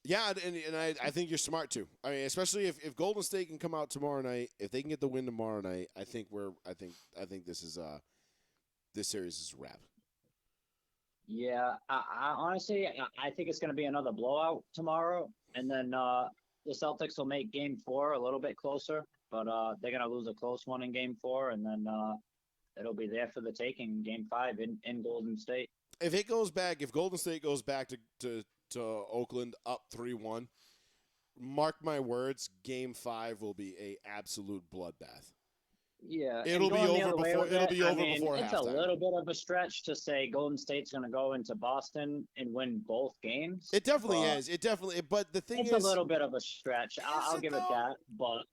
Yeah, and I think you're smart too. I mean, especially if Golden State can come out tomorrow night, if they can get the win tomorrow night, I think this series is a wrap. Yeah, I honestly, I think it's going to be another blowout tomorrow, and then the Celtics will make Game 4 a little bit closer, but they're going to lose a close one in Game 4, and then it'll be there for the taking in Game 5 in Golden State. If Golden State goes back to Oakland up 3-1, mark my words, Game 5 will be a absolute bloodbath. Yeah, It'll be over before it's halftime. a little bit of a stretch to say Golden State's going to go into Boston and win both games. It definitely is. But the thing it's is, a little bit of a stretch. I'll give it that. But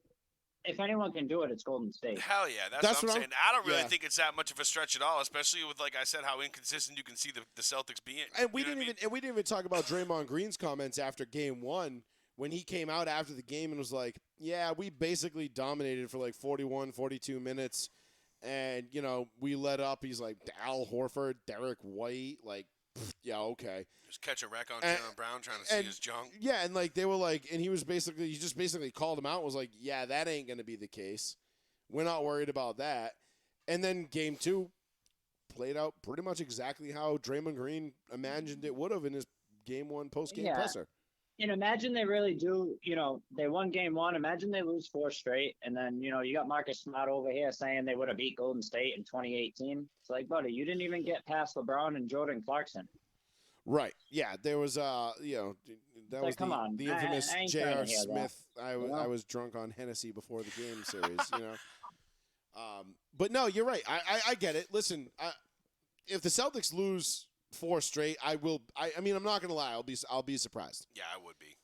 if anyone can do it, it's Golden State. Hell yeah, that's what I'm saying. I don't really think it's that much of a stretch at all, especially with, like I said, how inconsistent you can see the Celtics being. And we didn't even talk about Draymond Green's comments after Game 1 when he came out after the game and was like, "Yeah, we basically dominated for like 41, 42 minutes, and you know we let up." He's like, "Al Horford, Derek White, like, yeah, okay." Just catch a wreck on Jaylen Brown trying to see his junk. Yeah, and like they were like, and he just basically called him out. And was like, "Yeah, that ain't gonna be the case. We're not worried about that." And then Game 2, played out pretty much exactly how Draymond Green imagined it would have in his Game 1 post-game Yeah. presser. And imagine they really do, they won game 1. Imagine they lose 4 straight. And then, you got Marcus Smart over here saying they would have beat Golden State in 2018. It's like, buddy, you didn't even get past LeBron and Jordan Clarkson. Right. Yeah, there was, that Like, was come on. the infamous I ain't trying to J.R. hear that. Smith. I was drunk on Hennessy before the game series, But no, you're right. I get it. Listen, if the Celtics lose 4 straight, I'm not gonna lie. I'll be surprised. Yeah, I would be.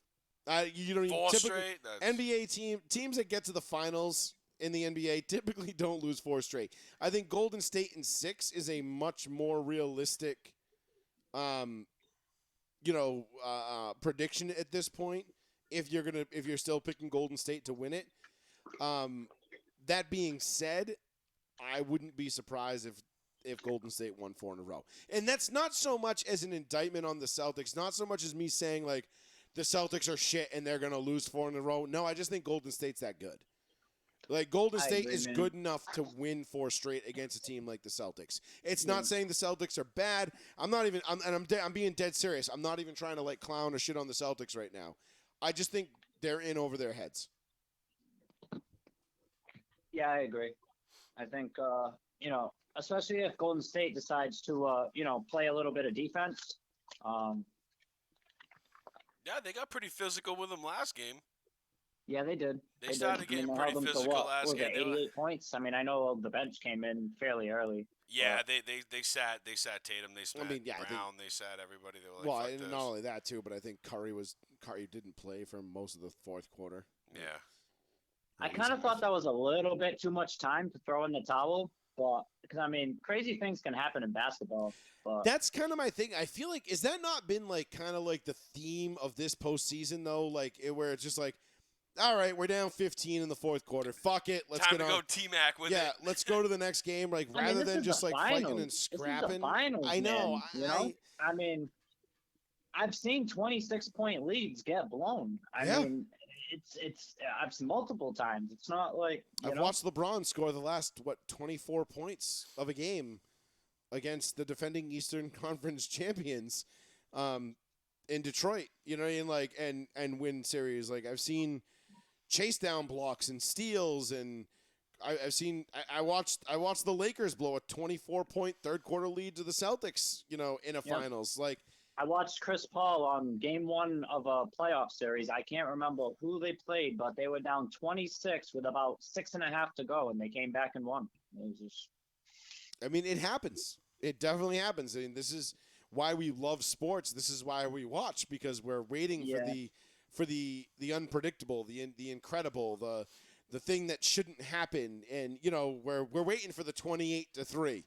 You don't even 4 typically straight. NBA teams that get to the finals in the NBA typically don't lose 4 straight. I think Golden State in 6 is a much more realistic, prediction at this point. If you're still picking Golden State to win it. That being said, I wouldn't be surprised if Golden State won 4 in a row. And that's not so much as an indictment on the Celtics, not so much as me saying, like, the Celtics are shit and they're going to lose 4 in a row. No, I just think Golden State's that good. Like, Golden State is good enough to win 4 straight against a team like the Celtics. It's not saying the Celtics are bad. I'm being dead serious. I'm not even trying to, like, clown or shit on the Celtics right now. I just think they're in over their heads. Yeah, I agree. I think, especially if Golden State decides to, play a little bit of defense. Yeah, they got pretty physical with them last game. Yeah, they did. They started getting held pretty them to physical what? last Was game. it 88 points? I mean, I know the bench came in fairly early. Yeah, they sat Tatum, they sat Brown, they sat everybody. They were like, well, and not only that too, but I think Curry didn't play for most of the fourth quarter. Yeah. I kind of thought that was a little bit too much time to throw in the towel, but because crazy things can happen in basketball. But that's kind of my thing. I feel like is that not been like kind of like the theme of this postseason though, like where it's just like, all right, we're down 15 in the fourth quarter. Fuck it, let's Time get to on. go T-Mac with it. Yeah, let's go to the next game. Like rather than just like fighting and scrapping. This is the finals, I know. Man, I've seen 26-point leads get blown. I mean, I've seen multiple times. It's not like I've watched LeBron score the last 24 points of a game against the defending Eastern Conference champions in Detroit. You know what I mean? Like and win series. Like I've seen chase down blocks and steals, and I watched the Lakers blow a 24-point third quarter lead to the Celtics. In a finals. Like I watched Chris Paul on game 1 of a playoff series. I can't remember who they played, but they were down 26 with about 6.5 to go, and they came back and won. It was just... I mean, it happens. It definitely happens. I mean, this is why we love sports. This is why we watch, because we're waiting for the unpredictable, the incredible, the thing that shouldn't happen, and we're waiting for the 28-3.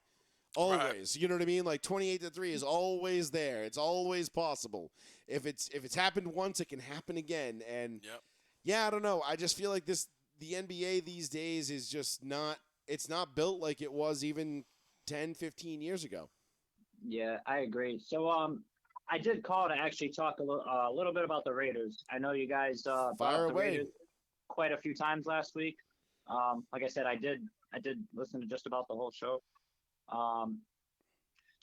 Always, right. You know what I mean? Like 28-3 is always there. It's always possible. If it's happened once, it can happen again. And I don't know. I just feel like the NBA these days is just not. It's not built like it was even 10, 15 years ago. Yeah, I agree. So I did call to actually talk a little bit about the Raiders. I know you guys brought up the Raiders quite a few times last week. Like I said, I did listen to just about the whole show.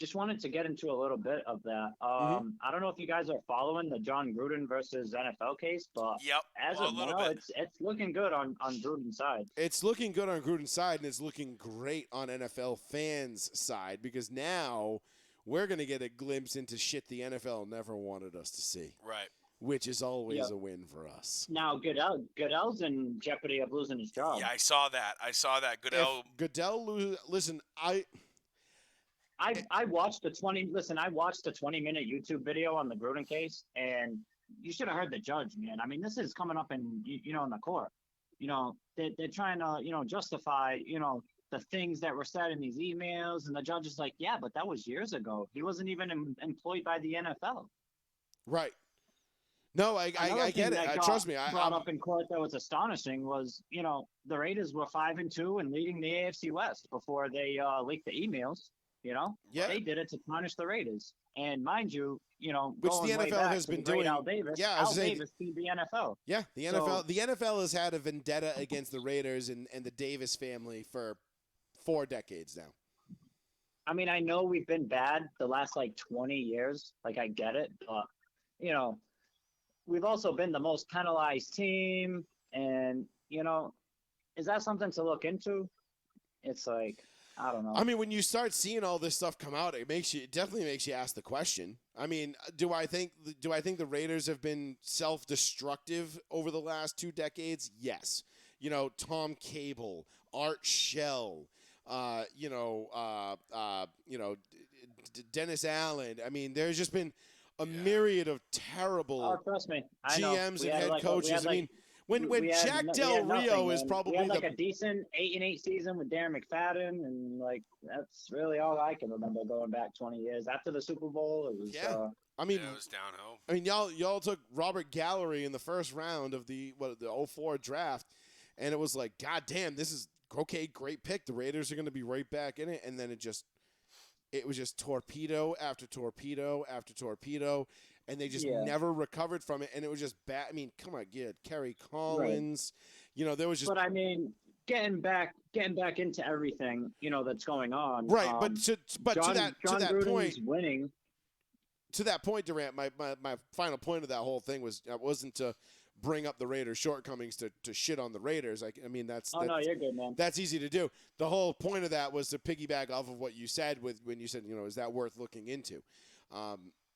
Just wanted to get into a little bit of that. I don't know if you guys are following the John Gruden versus NFL case, but as of now, it's looking good on Gruden's side. It's looking good on Gruden's side, and it's looking great on NFL fans' side, because now we're going to get a glimpse into shit the NFL never wanted us to see. Right. Which is always a win for us. Now, Goodell's in jeopardy of losing his job. Yeah, I saw that. Goodell listen, I watched the 20-minute YouTube video on the Gruden case, and you should have heard the judge, man. I mean, this is coming up in the court. They're trying to, justify, the things that were said in these emails, and the judge is like, yeah, but that was years ago. He wasn't even employed by the NFL. Right. No, I get it. Trust me. Brought up in court that was astonishing was, the Raiders were 5-2 and leading the AFC West before they leaked the emails. They did it to punish the Raiders. And mind you, which the NFL has been doing. Al Davis, Davis beat the NFL. Yeah, the NFL has had a vendetta against the Raiders and the Davis family for 4 decades now. I mean, I know we've been bad the last like 20 years. Like, I get it, but you know, we've also been the most penalized team, and is that something to look into? It's like, I don't know. I mean, when you start seeing all this stuff come out, it definitely makes you ask the question. I mean, do I think the Raiders have been self-destructive over the last 2 decades? Yes. Tom Cable, Art Shell, Dennis Allen. I mean, there's just been a myriad of terrible trust me, I know. GMs and head coaches. I mean, when Jack Del Rio is probably we had like a decent 8-8 season with Darren McFadden, and like that's really all I can remember going back 20 years. After the Super Bowl, it was I mean, it was downhill. I mean, y'all took Robert Gallery in the first round of the 04 draft, and it was like, God damn, this is okay, great pick. The Raiders are going to be right back in it, and then it was just torpedo after torpedo after torpedo, and they just never recovered from it, and it was just bad. I mean, come on, Kerry Collins, there was just. But I mean, getting back into everything, that's going on. Right, but to that Gruden's point, winning. To that point, Durant, my final point of that whole thing wasn't to bring up the Raiders' shortcomings to shit on the Raiders. I mean, that's no, you're good, man. That's easy to do. The whole point of that was to piggyback off of what you said when you said, is that worth looking into?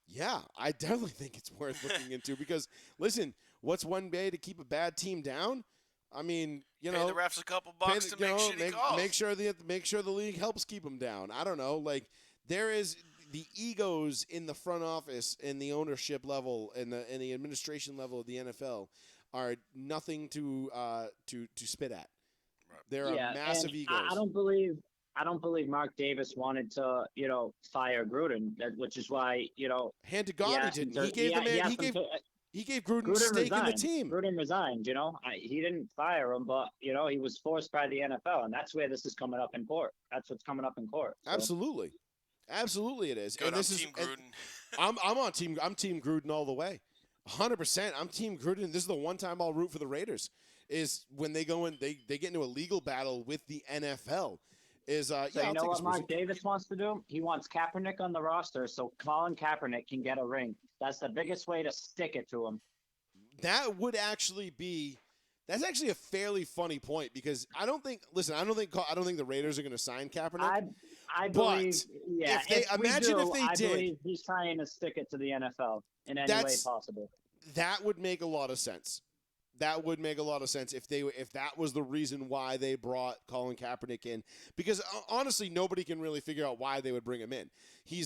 Yeah, I definitely think it's worth looking into because, listen, what's one way to keep a bad team down? I mean, pay the refs a couple bucks to make shitty calls. Make sure the league helps keep them down. I don't know. Like, there is the egos in the front office and the ownership level and the administration level of the NFL are nothing to spit at. Right. There are massive egos. I don't believe Mark Davis wanted to, fire Gruden, which is why, hand to God he didn't. He gave Gruden a stake in the team. Gruden resigned, he didn't fire him, but he was forced by the NFL, and that's where this is coming up in court. That's what's coming up in court. So. Absolutely, it is. Good, and this Team Gruden. I'm Team Gruden all the way, 100%. I'm Team Gruden. This is the one time I'll root for the Raiders is when they go in, they get into a legal battle with the NFL. So you know what Mark Davis wants to do? He wants Kaepernick on the roster so Colin Kaepernick can get a ring. That's the biggest way to stick it to him. That's actually a fairly funny point because I don't think the Raiders are going to sign Kaepernick. I believe, if they believe he's trying to stick it to the NFL in any way possible. That would make a lot of sense. That would make a lot of sense if that was the reason why they brought Colin Kaepernick in. Because honestly, nobody can really figure out why they would bring him in. He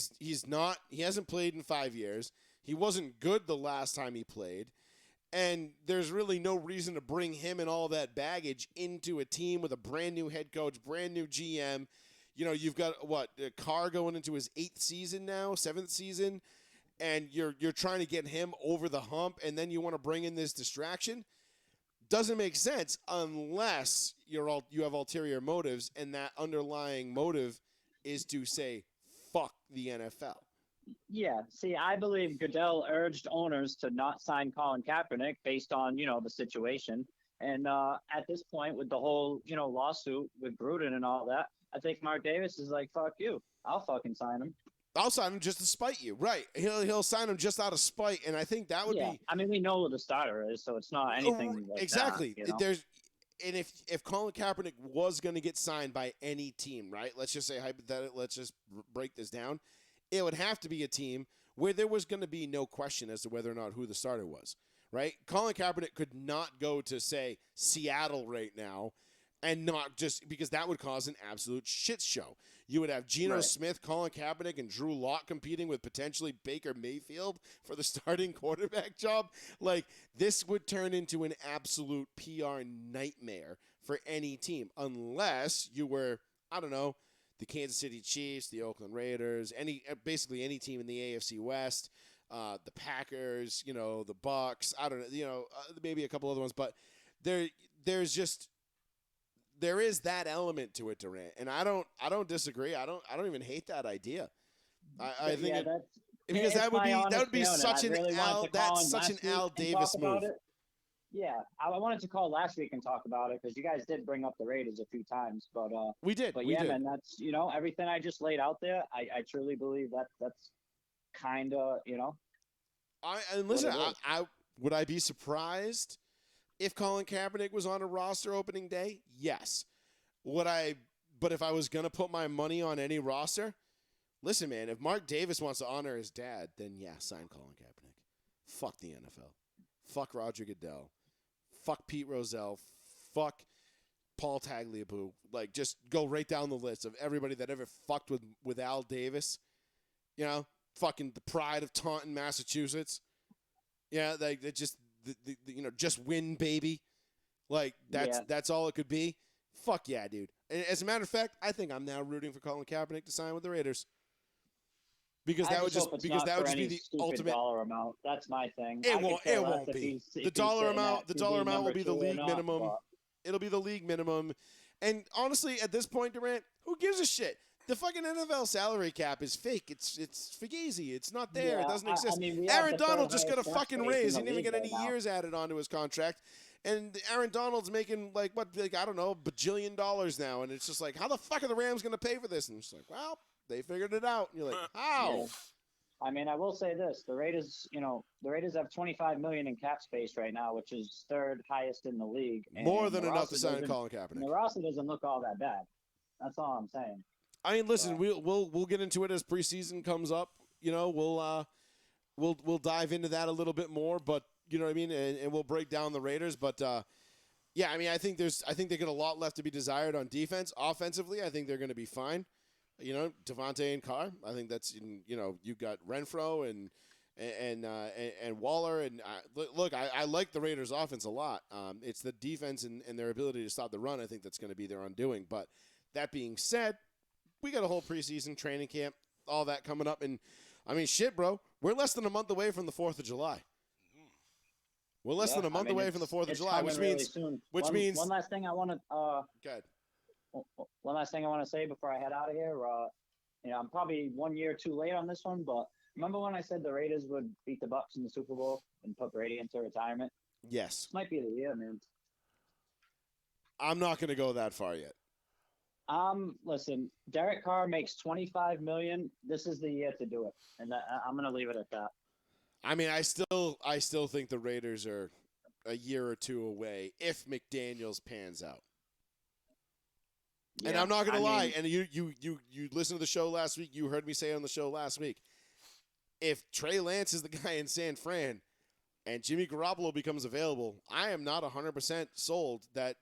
hasn't played in 5 years. He wasn't good the last time he played. And there's really no reason to bring him and all that baggage into a team with a brand new head coach, brand new GM. You've got Carr going into his 8th season now, 7th season, and you're trying to get him over the hump, and then you want to bring in this distraction. Doesn't make sense unless you have ulterior motives, and that underlying motive is to say fuck the NFL. Yeah, see, I believe Goodell urged owners to not sign Colin Kaepernick based on the situation, and at this point with the whole lawsuit with Gruden and all that, I think Mark Davis is like, fuck you, I'll fucking sign him. I'll sign him just to spite you. Right. He'll sign him just out of spite, and I think that would be. I mean, we know who the starter is, so it's not anything like exactly. that, And if Colin Kaepernick was going to get signed by any team, right? Let's just say hypothetically, let's just break this down. It would have to be a team where there was going to be no question as to whether or not who the starter was, right? Colin Kaepernick could not go to, say, Seattle right now and not just because that would cause an absolute shit show. You would have Geno Smith, Colin Kaepernick, and Drew Lock competing with potentially Baker Mayfield for the starting quarterback job. Like, this would turn into an absolute PR nightmare for any team unless you were, I don't know, the Kansas City Chiefs, the Oakland Raiders, basically any team in the AFC West, the Packers, the Bucks. I don't know, maybe a couple other ones, but there is that element to it, Durant, and I don't disagree. I don't even hate that idea. I think because that would be such an Al Davis move. Yeah, I wanted to call last week and talk about it because you guys did bring up the Raiders a few times, but we did. But we yeah, did. man, that's everything I just laid out there. I truly believe that's kind of And listen, what it is. I would I be surprised if Colin Kaepernick was on a roster opening day? Yes. But if I was gonna put my money on any roster, listen, man, if Mark Davis wants to honor his dad, then yeah, sign Colin Kaepernick. Fuck the NFL. Fuck Roger Goodell. Fuck Pete Rozelle. Fuck Paul Tagliabue. Like, just go right down the list of everybody that ever fucked with Al Davis. You know, fucking the pride of Taunton, Massachusetts. Yeah, like they just just win, baby. Like that's all it could be. Fuck yeah, dude. And as a matter of fact, I think I'm now rooting for Colin Kaepernick to sign with the Raiders. Because that would just be the ultimate dollar amount. That's my thing. It won't be. The dollar amount will be the league minimum. It'll be the league minimum. And honestly, at this point, Durant, who gives a shit? The fucking NFL salary cap is fake. It's fugazi. It's not there. Yeah, it doesn't exist. Aaron Donald just got a fucking raise. He didn't even get any years added onto his contract. And Aaron Donald's making I don't know, $1 bajillion now. And it's just like, how the fuck are the Rams going to pay for this? And it's like, well, they figured it out. And you're like, how? Yeah. I mean, I will say this: the Raiders have $25 million in cap space right now, which is third highest in the league. More than enough to sign Colin Kaepernick. The roster doesn't look all that bad. That's all I'm saying. I mean, listen, we'll get into it as preseason comes up. You know, we'll dive into that a little bit more, but you know what I mean, and we'll break down the Raiders. But yeah, I mean, I think they got a lot left to be desired on defense. Offensively, I think they're going to be fine. You know, Devontae and Carr. I think that's you've got Renfro and Waller. And look, I like the Raiders' offense a lot. It's the defense and their ability to stop the run. I think that's going to be their undoing. But that being said, we got a whole preseason training camp, all that coming up. And, I mean, shit, bro. We're less than a month away from the 4th of July. We're less than a month away from the 4th of July, which means one last thing I want to go ahead. One last thing I want to say before I head out of here. I'm probably 1 year too late on this one, but remember when I said the Raiders would beat the Bucs in the Super Bowl and put Brady into retirement? Yes. This might be the year, man. I'm not going to go that far yet. Listen, Derek Carr makes $25 million. This is the year to do it, and I'm going to leave it at that. I mean, I still think the Raiders are a year or two away if McDaniels pans out. Yeah, and I'm not going to lie. And you listened to the show last week. You heard me say on the show last week. If Trey Lance is the guy in San Fran and Jimmy Garoppolo becomes available, I am not 100% sold that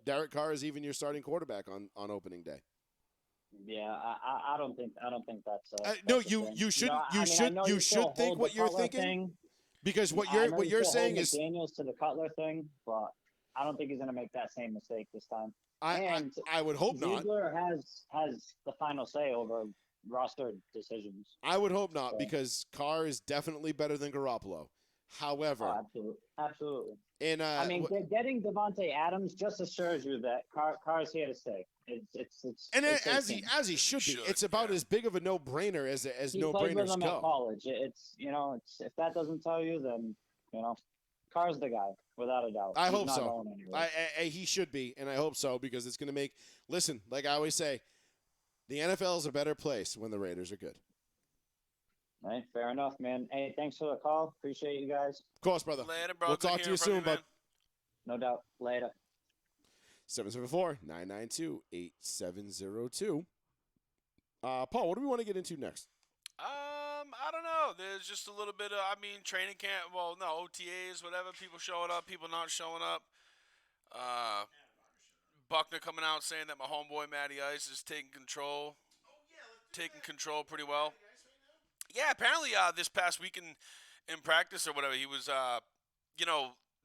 Derek Carr is even your starting quarterback on opening day. Yeah, I don't think that's. No, you should think what you're thinking. Because what you're saying is Daniels to the Cutler thing, but I don't think he's going to make that same mistake this time. I would hope not. Ziegler has the final say over roster decisions. I would hope not, because Carr is definitely better than Garoppolo. However, absolutely. And I mean, getting Devontae Adams just assures you that Carr's here to stay. As he should be. It's about as big of a no-brainer as no-brainers go. He played with him at college. It's if that doesn't tell you, then Carr's the guy, without a doubt. I hope so. He should be, and I hope so, because it's going to make – listen, like I always say, the NFL is a better place when the Raiders are good. All right, fair enough, man. Hey, thanks for the call. Appreciate you guys. Of course, brother. Later, bro. We'll talk to you soon, bud. No doubt. Later. 774-992-8702. Paul, what do we want to get into next? I don't know. There's just a little bit of, training camp. Well, no, OTAs, whatever. People showing up, people not showing up. Buckner coming out saying that my homeboy Matty Ice is taking control. Taking control pretty well. Yeah, apparently this past week in practice or whatever, he was,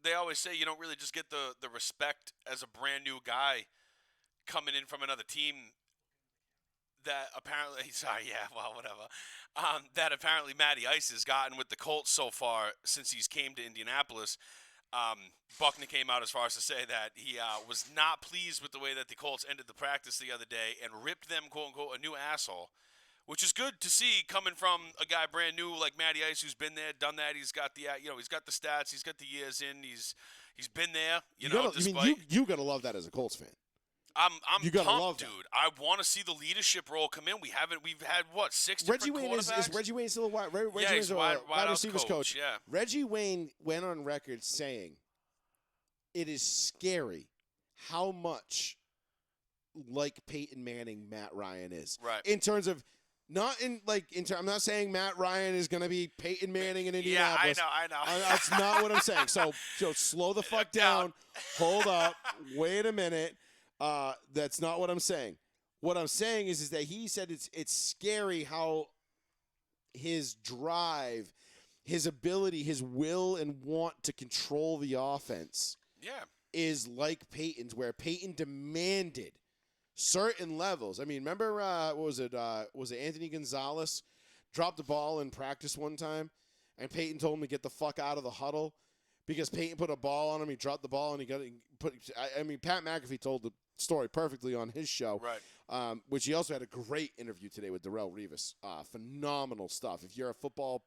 they always say you don't really just get the respect as a brand new guy coming in from another team that apparently, that apparently Matty Ice has gotten with the Colts so far since he's came to Indianapolis. Buckner came out as far as to say that he was not pleased with the way that the Colts ended the practice the other day and ripped them, quote-unquote, a new asshole, which is good to see coming from a guy brand new like Matty Ice, who's been there, done that. He's got the he's got the stats, he's got the years in, he's been there. You gotta love that as a Colts fan. I'm gotta love pumped, that. dude. I want to see the leadership role come in. We've had what 6 Reggie different Wayne quarterbacks? is Reggie Wayne still a wide? Reggie he's Wayne's a wide receivers coach. Yeah. Reggie Wayne went on record saying, "It is scary how much like Peyton Manning Matt Ryan is." Right. In terms of I'm not saying Matt Ryan is going to be Peyton Manning in Indianapolis. Yeah, I know. That's not what I'm saying. So slow the fuck down. Hold up. Wait a minute. That's not what I'm saying. What I'm saying is that he said it's scary how his drive, his ability, his will and want to control the offense is like Peyton's, where Peyton demanded certain levels. I mean, remember what was it? Was it Anthony Gonzalez dropped the ball in practice one time, and Peyton told him to get the fuck out of the huddle because Peyton put a ball on him. He dropped the ball and Pat McAfee told the story perfectly on his show, right? Which he also had a great interview today with Darrelle Revis. Phenomenal stuff. If you're a football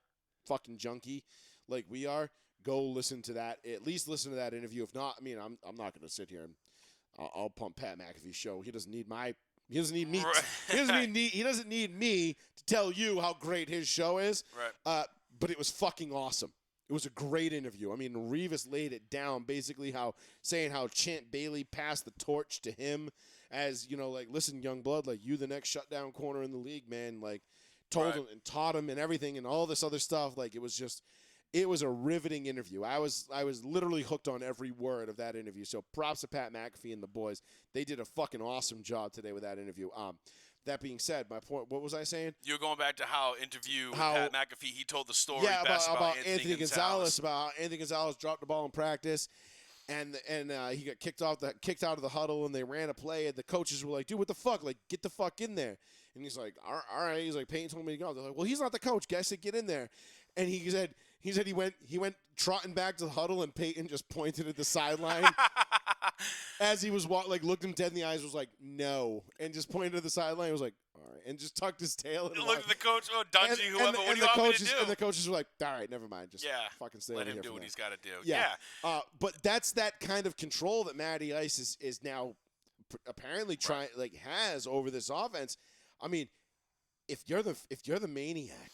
fucking junkie like we are, go listen to that. At least listen to that interview. If not, I mean, I'm not going to sit here and I'll pump Pat McAfee's show. He doesn't need me. He doesn't need me to tell you how great his show is. Right. But it was fucking awesome. It was a great interview. I mean, Revis laid it down, basically saying how Champ Bailey passed the torch to him as, like, listen, young blood, like, you the next shutdown corner in the league, man. Like, told him and taught him and everything and all this other stuff. Like, it was a riveting interview. I was literally hooked on every word of that interview. So props to Pat McAfee and the boys. They did a fucking awesome job today with that interview. That being said, my point, what was I saying? You were going back to Pat McAfee, he told the story about Anthony Gonzalez, about how Anthony Gonzalez dropped the ball in practice, and he got kicked out of the huddle, and they ran a play, and the coaches were like, dude, what the fuck? Like, get the fuck in there. And he's like, all right. He's like, Peyton told me to go. They're like, well, he's not the coach. Guy said, get in there. And he said he went trotting back to the huddle, and Peyton just pointed at the sideline. As he was looked him dead in the eyes, was like, no, and just pointed to the sideline. Was like, all right, and just tucked his tail. And looked at the coach, Dungy, whoever. What do you want me to do? And the coaches were like, all right, never mind, just fucking stay. Let him here do what he's got to do. Yeah. But that's that kind of control that Matty Ice is now apparently has over this offense. I mean, if you're the maniac.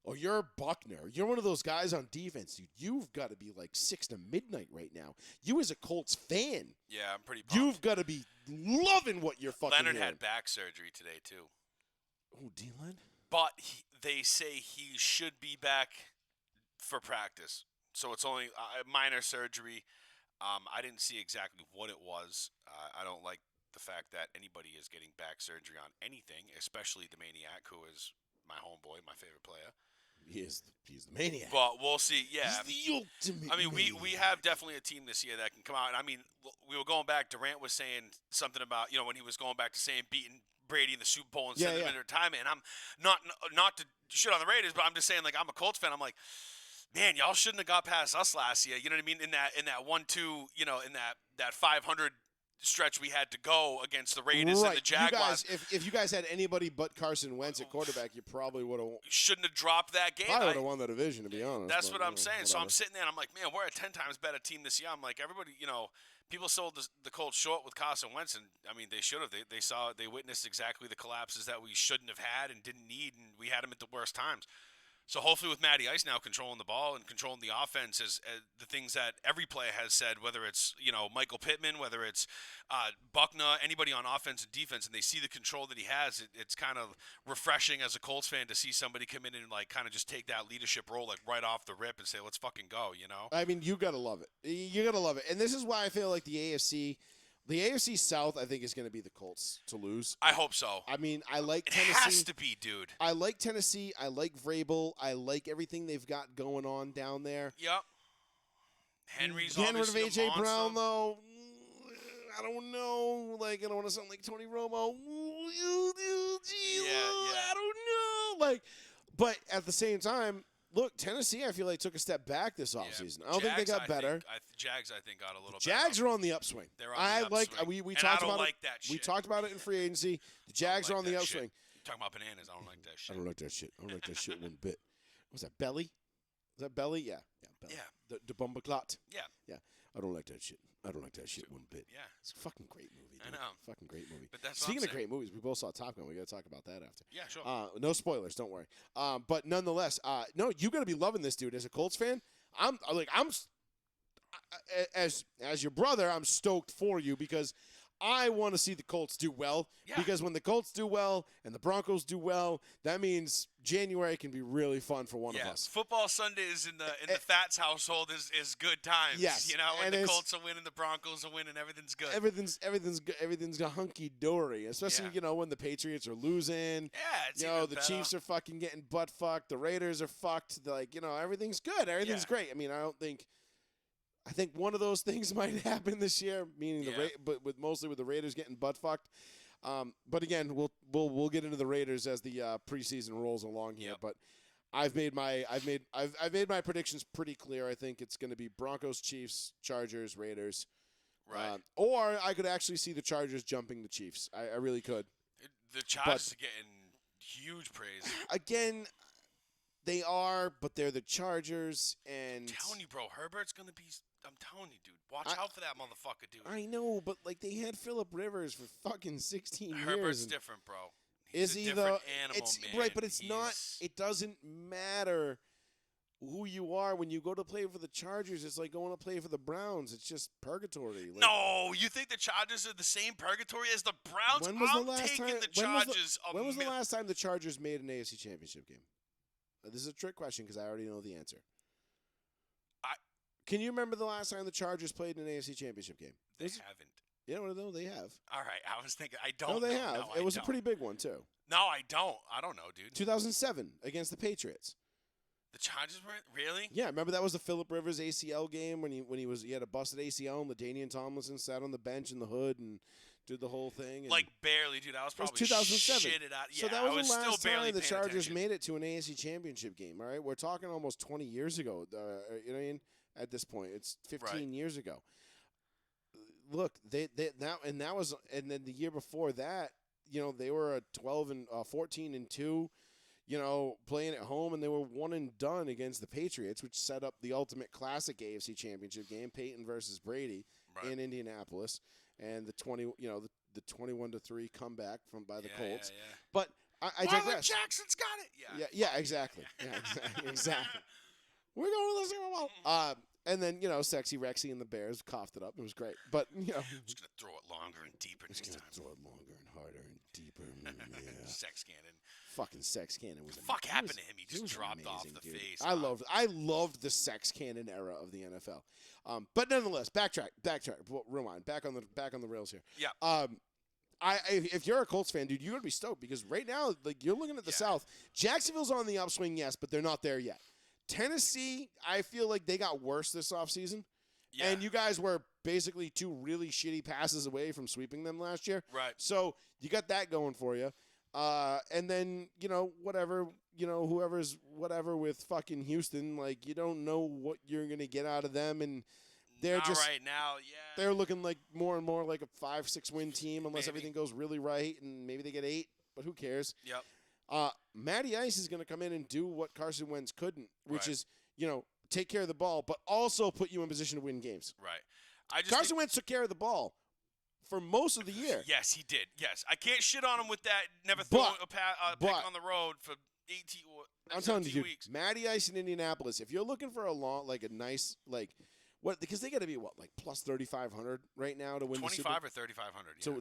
Or you're Buckner. You're one of those guys on defense, dude. You've got to be like 6 to midnight right now. You as a Colts fan. Yeah, I'm pretty pumped. You've got to be loving what you're fucking Leonard hearing. had back surgery today, too. Oh, D-Len? But they say he should be back for practice. So it's only a minor surgery. I didn't see exactly what it was. I don't like the fact that anybody is getting back surgery on anything, especially the Maniac, who is my homeboy, my favorite player. He's the maniac. But we'll see. Yeah, he's the ultimate. I mean, maniac. we have definitely a team this year that can come out. And I mean, we were going back. Durant was saying something about when he was going back to saying beating Brady in the Super Bowl and sending him into retirement. And I'm not to shit on the Raiders, but I'm just saying, like, I'm a Colts fan. I'm like, man, y'all shouldn't have got past us last year. You know what I mean? In that 1-2, in that 500 stretch we had to go against the Raiders and the Jaguars. If you guys had anybody but Carson Wentz at quarterback, you probably would have. Shouldn't have dropped that game. Probably would have won the division, to be honest. That's what I'm saying. So I'm sitting there and I'm like, man, we're a 10 times better team this year. I'm like, everybody, people sold the Colts short with Carson Wentz, and I mean, they should have. They witnessed exactly the collapses that we shouldn't have had and didn't need, and we had them at the worst times. So hopefully with Matty Ice now controlling the ball and controlling the offense is the things that every player has said, whether it's, Michael Pittman, whether it's Buckner, anybody on offense and defense, and they see the control that he has, it's kind of refreshing as a Colts fan to see somebody come in and kind of just take that leadership role right off the rip and say, let's fucking go, I mean, you got to love it. You got to love it. And this is why I feel like the AFC South, I think, is going to be the Colts to lose. I hope so. I mean, I like it Tennessee. It has to be, dude. I like Tennessee. I like Vrabel. I like everything they've got going on down there. Yep. Henry's getting rid of obviously A.J. Brown, though. I don't know. I don't want to sound like Tony Romo. I don't know. But at the same time, look, Tennessee, I feel like took a step back this offseason. I don't think they got better. Jags, I think, got a little better. Jags are on the upswing. They're on the upswing. We talked about like it. that shit. We talked about it in free agency. The Jags are on the upswing. Talking about bananas, I don't like that shit. I don't like that shit. I don't like that shit one bit. Was that Belly? Is that Belly? Yeah. Belly. Yeah. The Bumbleclot. Yeah. Yeah. I don't like that shit. I don't like that shit one bit. Yeah. It's a fucking great movie. I Dude. know. Fucking great movie. But that's Speaking what of I'm great movies, we both saw Top Gun. We got to talk about that after. Yeah, sure. No spoilers. Don't worry. But nonetheless, no, you got to be loving this, dude. As a Colts fan, as your brother, I'm stoked for you because I want to see the Colts do well. Yeah. Because when the Colts do well and the Broncos do well, that means January can be really fun for one of us. Football Sundays in the Fats household is good times. Yes, You know, when and the Colts are winning, the Broncos are winning, everything's good. Everything's good. Everything's hunky dory, especially when the Patriots are losing. Yeah, it's the even better. Chiefs are fucking getting butt fucked. The Raiders are fucked. Everything's good. Everything's great. I mean, I think one of those things might happen this year, meaning but mostly with the Raiders getting butt fucked. But again, we'll get into the Raiders as the preseason rolls along here. Yep. But I've made my predictions pretty clear. I think it's going to be Broncos, Chiefs, Chargers, Raiders. Right. Or I could actually see the Chargers jumping the Chiefs. I really could. The Chargers are getting huge praise. Again, they are, but they're the Chargers, and I'm telling you, bro, Herbert's gonna be. I'm telling you, dude. Watch out for that motherfucker, dude. I know, but they had Phillip Rivers for fucking 16 years. Herbert's different, bro. He's is a he different though? Animal, man. Right, but it's not. It doesn't matter who you are when you go to play for the Chargers. It's like going to play for the Browns. It's just purgatory. No, you think the Chargers are the same purgatory as the Browns? When was I'm the last taking time? the Chargers. When was the last time the Chargers made an AFC Championship game? This is a trick question because I already know the answer. Can you remember the last time the Chargers played in an AFC Championship game? They haven't. Yeah, no, they have. All right, I was thinking. I don't. No, they know. have. No, It was I a pretty big one too. No, I don't. I don't know, dude. 2007 against the Patriots. The Chargers were really? Yeah, remember that was the Phillip Rivers ACL game when he had a busted ACL and LaDainian Tomlinson sat on the bench in the hood and did the whole thing. And Like barely, dude. I was probably 2007. shitted out. Yeah, So that I was the last still barely time the paying Chargers attention. made it to an AFC Championship game. All right, we're talking almost 20 years ago. You know what I mean? At this point, it's 15 years ago. Look, and then the year before that, they were a 14-2. Playing at home, and they were one and done against the Patriots, which set up the ultimate classic AFC Championship game, Peyton versus Brady in Indianapolis, and the 21-3 comeback by the Colts. Yeah. But I digress. Jackson's got it. Yeah, exactly. Yeah, exactly. We're going to the Super Bowl. And then, Sexy Rexy and the Bears coughed it up. It was great. But, I'm just going to throw it longer and deeper next time. Throw it longer and harder and deeper. Yeah. Sex cannon. Fucking Sex Cannon was Fuck happened to him? He just dropped off the dude. face. I loved the Sex Cannon era of the NFL. But nonetheless, backtrack, rewind, back on the rails here. Yeah. If you're a Colts fan, dude, you're gonna be stoked because right now, you're looking at the South. Jacksonville's on the upswing, yes, but they're not there yet. Tennessee, I feel like they got worse this offseason. Yeah. And you guys were basically 2 really shitty passes away from sweeping them last year. Right. So you got that going for you. And then, whoever's whatever with fucking Houston, you don't know what you're going to get out of them. And they're Not just right now, yeah. They're looking like more and more like a 5-6 win team unless Maybe. everything goes really right. And maybe they get 8, but who cares? Yep. Matty Ice is going to come in and do what Carson Wentz couldn't, which Right. is, take care of the ball, but also put you in position to win games. Right. Carson Wentz took care of the ball for most of the year. Yes, he did. Yes. I can't shit on him with that never throwing a pick on the road for 18 or I'm telling you, 17 dude, weeks. Matty Ice in Indianapolis, if you're looking for a nice, because they got to be plus 3,500 right now to win the Super 25 or 3,500. Yeah.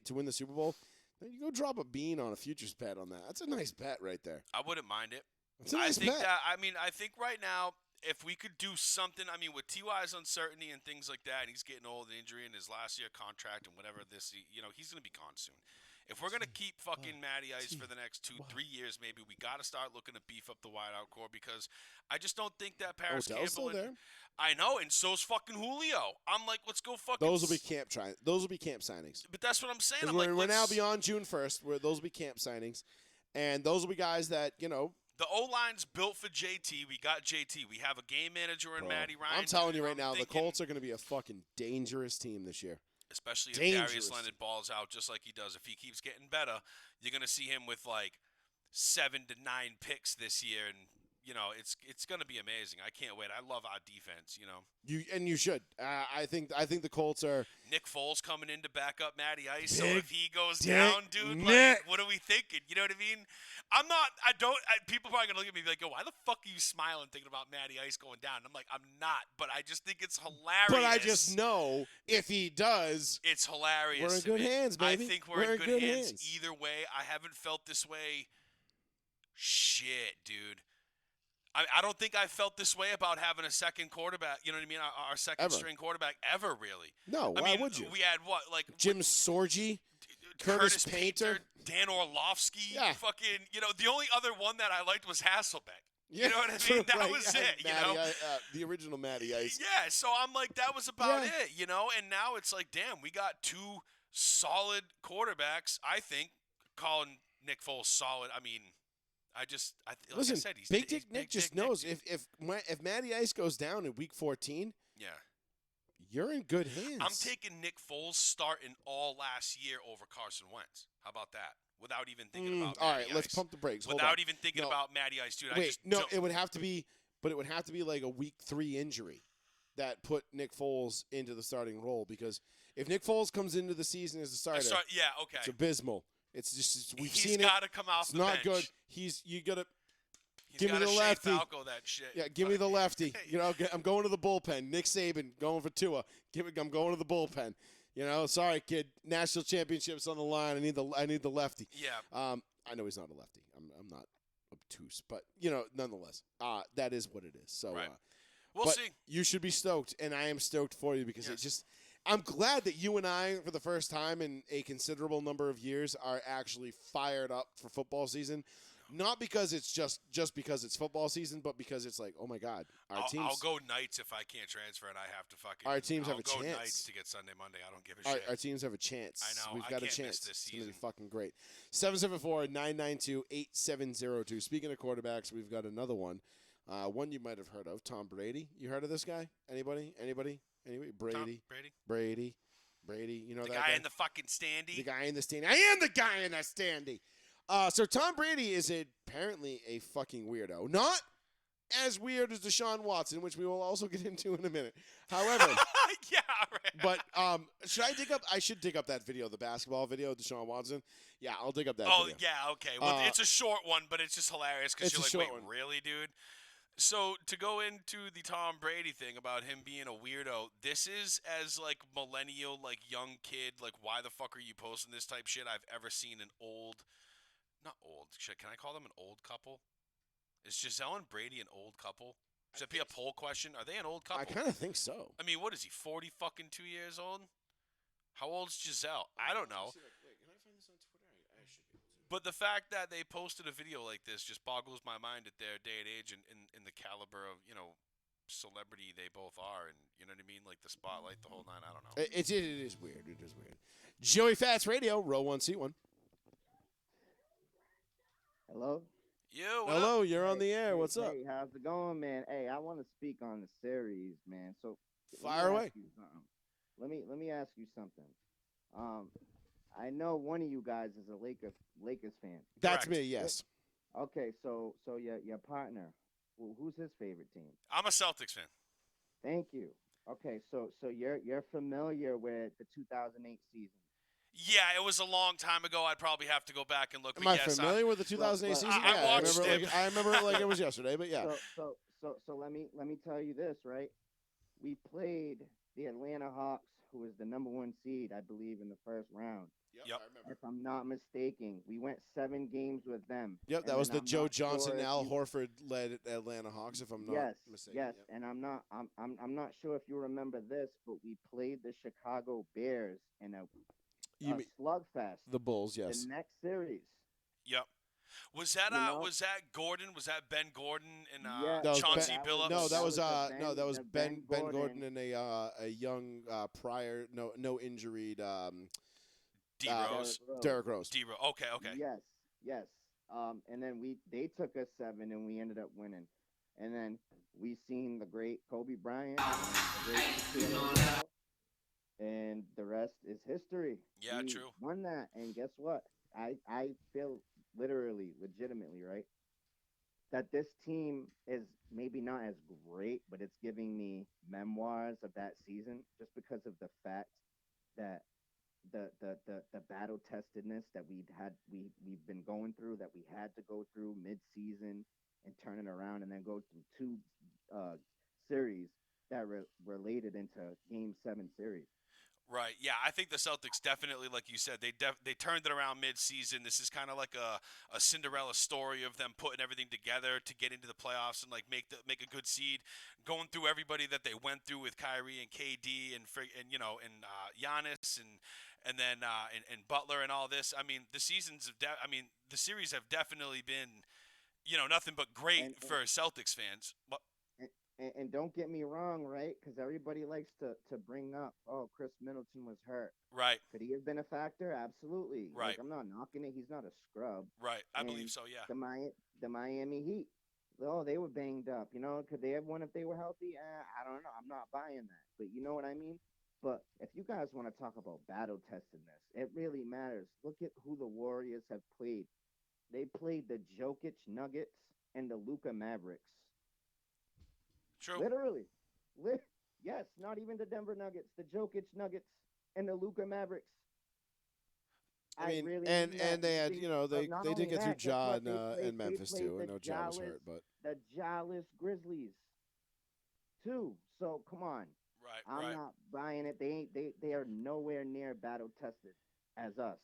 to win the Super Bowl. Then you go drop a bean on a futures bet on that. That's a nice bet right there. I wouldn't mind it. It's a nice bet. I think right now, if we could do something, with T.Y.'s uncertainty and things like that, and he's getting old, injury in his last year contract and whatever he's going to be gone soon. If we're going to keep fucking Matty Ice for the next 2-3 years, maybe we got to start looking to beef up the wideout core because I just don't think that Paris Odell's Campbell. still there. I know, and so's fucking Julio. I'm like, let's go fucking. Those will be camp signings. But that's what I'm saying. I'm we're like, now beyond June 1st, where those will be camp signings, and those will be guys that The O-line's built for JT. We got JT. We have a game manager in Matty Ryan. I'm telling you right now, the Colts are going to be a fucking dangerous team this year. especially if Dangerous. Darius Leonard balls out just like he does. If he keeps getting better, you're going to see him with like 7 to 9 picks this year, and it's going to be amazing. I can't wait. I love our defense. You should. I think the Colts are. Nick Foles coming in to back up Matty Ice. So Big if he goes Dick down, dude, Nick. like, what are we thinking? You know what I mean? People probably gonna look at me like, yo, why the fuck are you smiling thinking about Matty Ice going down? I'm like, I'm not, but I just think it's hilarious. But I just know if he does, it's hilarious. we're in good hands, baby. I think we're in good hands either way. I haven't felt this way. Shit, dude. I don't think I felt this way about having a second quarterback. You know what I mean? Our second string quarterback ever, really. No, I why mean, would you? We had what, like Jim Sorgi, Curtis Painter, Dan Orlovsky. Yeah. Fucking. The only other one that I liked was Hasselbeck. Yeah, You know what I true, mean? That right. was it. Matty, the original Matty Ice. Yeah. So I'm like, that was about Yeah. it. And now it's like, damn, we got 2 solid quarterbacks. I think calling Nick Foles solid. I mean. Listen, I said, he's Big Dick he's Nick Big just Dick knows Nick. if Matty Ice goes down in Week 14, Yeah. you're in good hands. I'm taking Nick Foles starting all last year over Carson Wentz. How about that? Without even thinking about all Matty right, let's Ice. pump the brakes. Hold Without on. even thinking No. about Matty Ice, dude. Wait, it would have to be, but it would have to be like a Week 3 injury that put Nick Foles into the starting role, because if Nick Foles comes into the season as a starter, yeah, okay. it's abysmal. It's just we've He's seen it. got to come off It's the not bench. good. You gotta. He's Give me gotta the Shea lefty. Falco that shit. Yeah, give me the lefty. I'm going to the bullpen. Nick Saban going for Tua. I'm going to the bullpen. Sorry, kid. National championships on the line. I need the lefty. Yeah. I know he's not a lefty. I'm not obtuse, but nonetheless, that is what it is. So, Right. We'll but see. You should be stoked, and I am stoked for you because Yes. I'm glad that you and I, for the first time in a considerable number of years, are actually fired up for football season. Not because it's just because it's football season, but because it's like, oh my God, our teams. I'll go nights if I can't transfer and I have to fucking. Our teams have a I'll go chance. nights to get Sunday, Monday. I don't give a shit. Our teams have a chance. I know. We've I got can't a miss chance. this It's going to be season. fucking great. 774-992-8702. Speaking of quarterbacks, we've got another one. One you might have heard of, Tom Brady. You heard of this guy? Anybody? Brady. Tom Brady. Brady. You know The that guy in the fucking standee. The guy in the standee. I am the guy in the standee. So Tom Brady is apparently a fucking weirdo. Not as weird as Deshaun Watson, which we will also get into in a minute. However, yeah, right. but should I dig up? I should dig up that video, the basketball video, of Deshaun Watson. Yeah, I'll dig up that. Oh, video. yeah, okay. Well, it's a short one, but it's just hilarious because It's you're a like, short wait, one. really, dude? So to go into the Tom Brady thing about him being a weirdo, this is as like millennial, like young kid, like why the fuck are you posting this type shit? I've ever seen an not old shit. Can I call them an old couple? Is Giselle and Brady an old couple? Should that be a poll question? Are they an old couple? I kind of think so. I mean, what is he? 40 fucking 2 years old? How old's Giselle? I don't know. Wait, can I find this on Twitter? I should be able to. But the fact that they posted a video like this just boggles my mind at their day and age and the caliber of, celebrity they both are. And, you know what I mean? Like the spotlight, the whole nine. I don't know. It is weird. It is weird. Joey Fats Radio, row 1C1. Hello? Hello, you're on the air. What's up? Hey, how's it going, man? Hey, I want to speak on the series, man. So Fire away. Let me ask you something. I know one of you guys is a Lakers fan. That's me, yes. Okay, so your partner, who's his favorite team? I'm a Celtics fan. Thank you. Okay, so you're familiar with the 2008 season. Yeah, it was a long time ago. I'd probably have to go back and look. Am but I yes, familiar with the 2008 season? I watched it. I remember it like it was yesterday, but yeah. So let me tell you this, right? We played the Atlanta Hawks, who was the #1 seed, I believe, in the first round. Yep. I remember. If I'm not mistaken, we went 7 games with them. Yep, that And was then the I'm Joe not Johnson, sure if Al you- Horford led Atlanta Hawks, if I'm not mistaken. Yes, Yep. and I'm not sure if you remember this, but we played the Chicago Bears in a slugfest. The Bulls, yes. The next series. Yep. Was that You know? was that Gordon? Was that Ben Gordon and Yeah, That was Chauncey Ben- Billups? No, that was the Ben Ben Gordon and a young prior no injuried D Rose. Derrick Rose. D Rose. Okay. Yes. And then they took us 7, and we ended up winning. And then we seen the great Kobe Bryant, and the rest is history. Yeah, We true. won that, and guess what? I feel literally, legitimately, right, that this team is maybe not as great, but it's giving me memoirs of that season just because of the fact that the battle testedness that we've been going through, that we had to go through mid season and turn it around, and then go through two series that related into Game 7 series. Right. Yeah, I think the Celtics definitely, like you said, they turned it around mid-season. This is kind of like a Cinderella story of them putting everything together to get into the playoffs and like make a good seed, going through everybody that they went through with Kyrie and KD and Giannis and then Butler and all this. I mean, the series have definitely been, nothing but great for Celtics fans. But And don't get me wrong, right? Because everybody likes to bring up, oh, Chris Middleton was hurt. Right. Could he have been a factor? Absolutely. Right. Like, I'm not knocking it. He's not a scrub. Right. I believe so, yeah. The Miami Heat, oh, they were banged up. Could they have won if they were healthy? I don't know. I'm not buying that. But you know what I mean? But if you guys want to talk about battle testedness, it really matters. Look at who the Warriors have played. They played the Jokic Nuggets and the Luka Mavericks. True. Literally. Yes, not even the Denver Nuggets, the Jokic Nuggets and the Luka Mavericks. I mean, really and they had, not they only did get through that, guess what? Ja They and Memphis played too. I the know Ja was Dallas- hurt, but The Dallas Grizzlies, too. So come on. Right. I'm not buying it. They are nowhere near battle tested as us,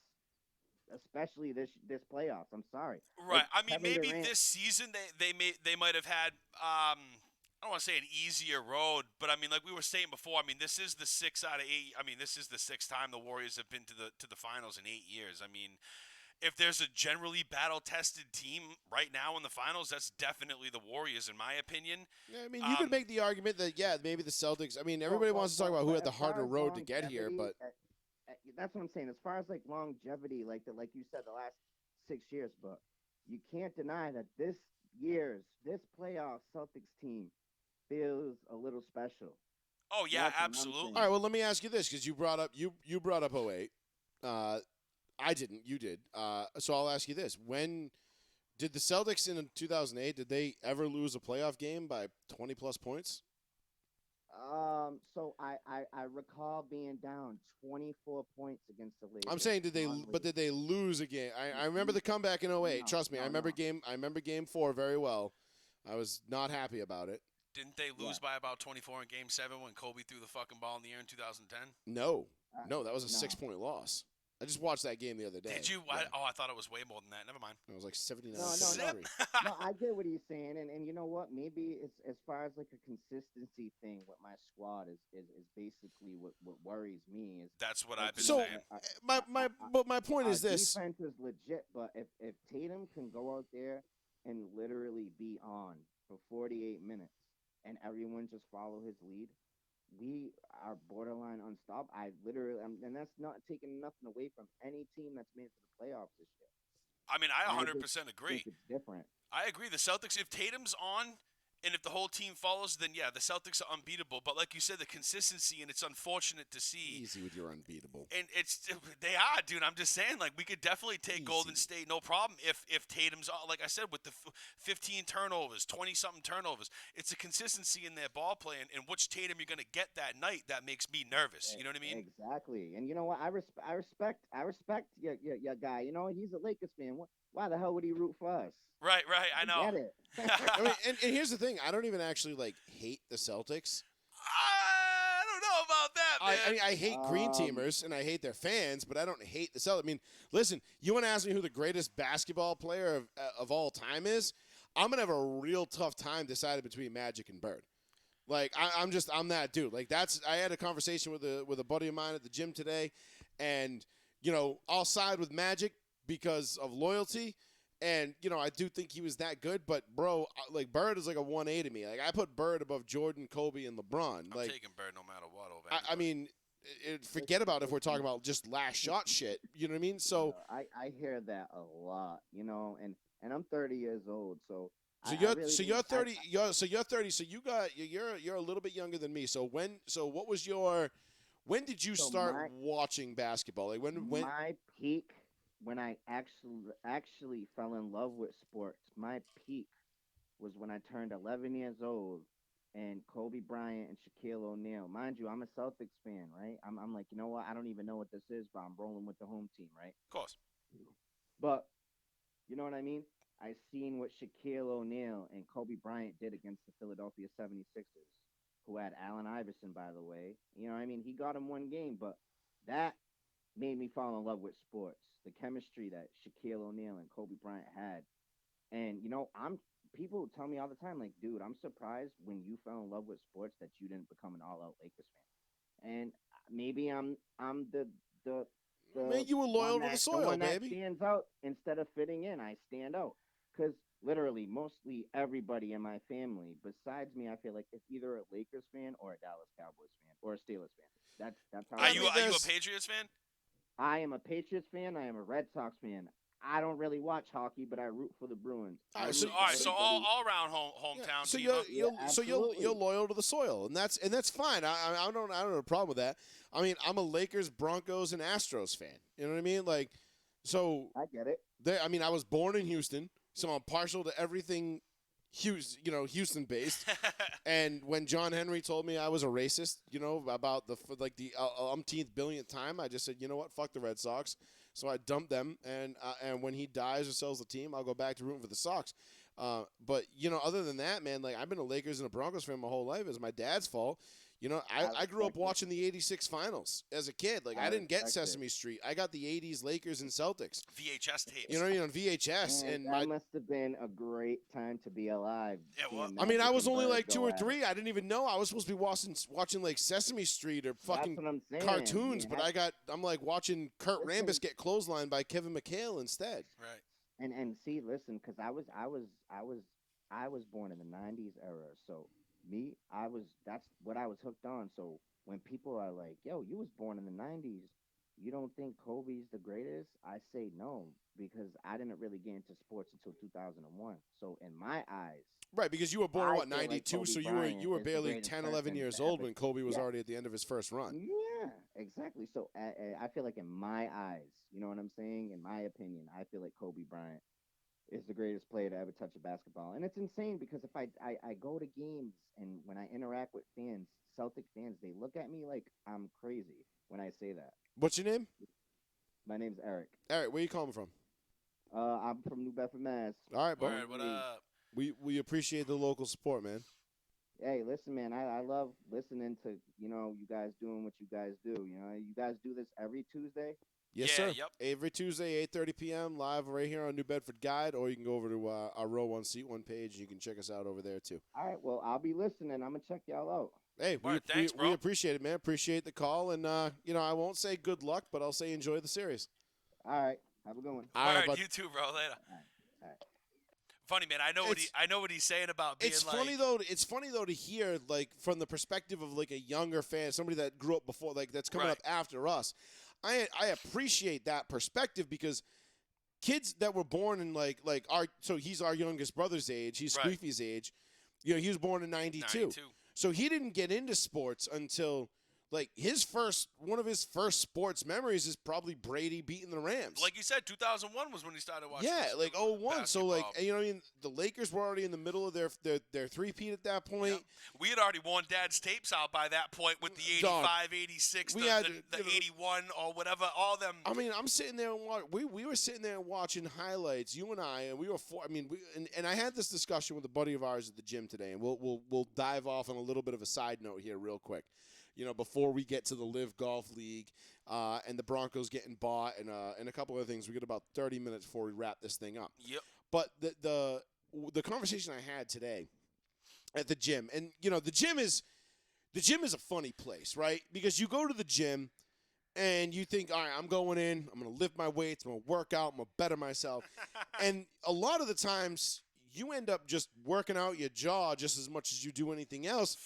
especially this playoffs. I'm sorry. Right. Like, I mean, Kevin maybe Durant- this season they might have had I don't want to say an easier road, but I mean, like we were saying before, I mean, this is the 6 out of 8. I mean, this is the 6th time the Warriors have been to the finals in 8 years. I mean, if there's a generally battle-tested team right now in the finals, that's definitely the Warriors, in my opinion. yeah, I mean, you could make the argument that maybe the Celtics. I mean, everybody wants to talk about who had the harder road to get here, but that's what I'm saying. As far as like longevity, like you said, the last 6 years, but you can't deny that this playoff Celtics team feels a little special. Oh yeah, That's what I'm absolutely. saying. all right. Well, let me ask you this, because you brought up 08. I didn't. You did. So I'll ask you this: when did the Celtics in 2008? Did they ever lose a playoff game by 20 plus points? So I recall being down 24 points against the Lakers. I'm saying did they lose a game? I remember the comeback in 08. No, Trust me, I remember no. game 4 very well. I was not happy about it. Didn't they lose by about 24 in Game 7 when Kobe threw the fucking ball in the air in 2010? No, that was a no. 6-point loss. I just watched that game the other day. Did you? Yeah. I thought it was way more than that. Never mind. It was like 79. No. No, I get what he's saying, and you know what? Maybe it's as far as like a consistency thing with my squad is basically what worries me is. That's what I've been So saying. my point is this: defense is legit, but if Tatum can go out there and literally be on for 48 minutes and everyone just follow his lead, we are borderline unstoppable. And that's not taking nothing away from any team that's made it to the playoffs this year. I mean, I 100% agree. Think it's different. I agree. The Celtics, if Tatum's on and if the whole team follows, then yeah, the Celtics are unbeatable. But like you said, the consistency, and it's unfortunate to see. Easy with your unbeatable. And they are, dude. I'm just saying, like, we could definitely take Golden State, no problem. If Tatum's on, like I said, with the 15 turnovers, 20-something turnovers, it's a consistency in their ball play, and which Tatum you're gonna get that night that makes me nervous. You know what I mean? Exactly. And you know what? I respect your guy. You know, he's a Lakers fan. Why the hell would he root for us? Right. I know. Get it. I mean, and here's the thing: I don't even actually hate the Celtics. I don't know about that, man. I mean, I hate green teamers and I hate their fans, but I don't hate the Celtics. I mean, listen, you want to ask me who the greatest basketball player of all time is? I'm gonna have a real tough time deciding between Magic and Bird. Like, I'm that dude. Like, I had a conversation with a buddy of mine at the gym today, and I'll side with Magic because of loyalty. And, I do think he was that good. But, bro, like, Bird is like a 1A to me. Like, I put Bird above Jordan, Kobe, and LeBron. I'm taking Bird no matter what over I mean, forget about if we're talking about just last shot shit. You know what I mean? So I hear that a lot, and I'm 30 years old, so you're 30. You're 30. So you're a little bit younger than me. So what was your When did you start watching basketball? Like when my peak, when I actually fell in love with sports, my peak was when I turned 11 years old and Kobe Bryant and Shaquille O'Neal. Mind you, I'm a Celtics fan, right? I'm like, you know what? I don't even know what this is, but I'm rolling with the home team, right? Of course. But you know what I mean? I seen what Shaquille O'Neal and Kobe Bryant did against the Philadelphia 76ers, who had Allen Iverson, by the way. You know what I mean? He got him one game, but that made me fall in love with sports. The chemistry that Shaquille O'Neal and Kobe Bryant had. And, you know, people tell me all the time, like, dude, I'm surprised when you fell in love with sports that you didn't become an all-out Lakers fan. And maybe I'm the man, you were loyal to the soil, the one baby. that stands out instead of fitting in. I stand out because literally mostly everybody in my family, besides me, I feel like it's either a Lakers fan or a Dallas Cowboys fan or a Steelers fan. That's how. Are you a Patriots fan? I am a Patriots fan. I am a Red Sox fan. I don't really watch hockey, but I root for the Bruins. All right, so all around hometown. Yeah, so you're loyal to the soil, and that's fine. I don't have a problem with that. I mean, I'm a Lakers, Broncos, and Astros fan. You know what I mean? Like, so I get it. I mean, I was born in Houston, so I'm partial to everything Houston based. And when John Henry told me I was a racist, about the umpteenth billionth time, I just said, you know what, fuck the Red Sox. So I dumped them, and when he dies or sells the team, I'll go back to rooting for the Sox. But other than that, man, like I've been a Lakers and a Broncos fan my whole life. It's my dad's fault. I grew up watching the '86 finals as a kid. Like I didn't get Sesame Street. I got the '80s Lakers and Celtics. VHS tapes. You know, on VHS, and that must have been a great time to be alive. Yeah, well, I mean, I was only like 2 or 3. I didn't even know I was supposed to be watching like Sesame Street or fucking cartoons. But I'm like watching Kurt Rambis get clotheslined by Kevin McHale instead. Right. And see, listen, because I was born in the '90s era, so. That's what I was hooked on. So when people are like, yo, you was born in the 90s, you don't think Kobe's the greatest? I say no, because I didn't really get into sports until 2001. So in my eyes. Right, because you were born, 92, like so you were barely 10, 11 years old when Kobe was already at the end of his first run. Yeah, exactly. So I feel like in my eyes, you know what I'm saying? In my opinion, I feel like Kobe Bryant is the greatest player to ever touch a basketball. And it's insane because if I go to games and when I interact with fans, Celtic fans, they look at me like I'm crazy when I say that. What's your name? My name's Eric. Eric, where you calling from? I'm from New Bedford, Mass. All right, bro. All right, what up? We appreciate the local support, man. Hey, listen, man, I love listening to, you guys doing what you guys do. You guys do this every Tuesday? Yes, sir. Yep. Every Tuesday, 8:30 p.m., live right here on New Bedford Guide, or you can go over to our Row 1 Seat 1 page, and you can check us out over there, too. All right, well, I'll be listening. I'm going to check y'all out. Hey, thanks, bro. We appreciate it, man. Appreciate the call, and, I won't say good luck, but I'll say enjoy the series. All right. Have a good one. All right, you too, bro. Later. All right. Funny, man. I know what he's saying about being It's funny though to hear like from the perspective of like a younger fan, somebody that grew up before, like that's coming up after us. I appreciate that perspective because kids that were born in so he's our youngest brother's age, he's Squeefy's age. He was born in 92. So he didn't get into sports until like one of his first sports memories is probably Brady beating the Rams. Like you said, 2001 was when he started watching. Yeah, like 01. Basketball. So like the Lakers were already in the middle of their three-peat at that point. Yep. We had already worn Dad's tapes out by that point with the 85, 86, the 81 or whatever, all them. I mean, I'm sitting there and we were sitting there watching highlights, you and I, and we were and I had this discussion with a buddy of ours at the gym today, and we'll dive off on a little bit of a side note here real quick. Before we get to the LIV Golf League and the Broncos getting bought and a couple other things, we got about 30 minutes before we wrap this thing up. Yep. But the conversation I had today at the gym, and the gym is a funny place, right? Because you go to the gym and you think, all right, I'm going in, I'm going to lift my weights, I'm going to work out, I'm going to better myself. And a lot of the times you end up just working out your jaw just as much as you do anything else.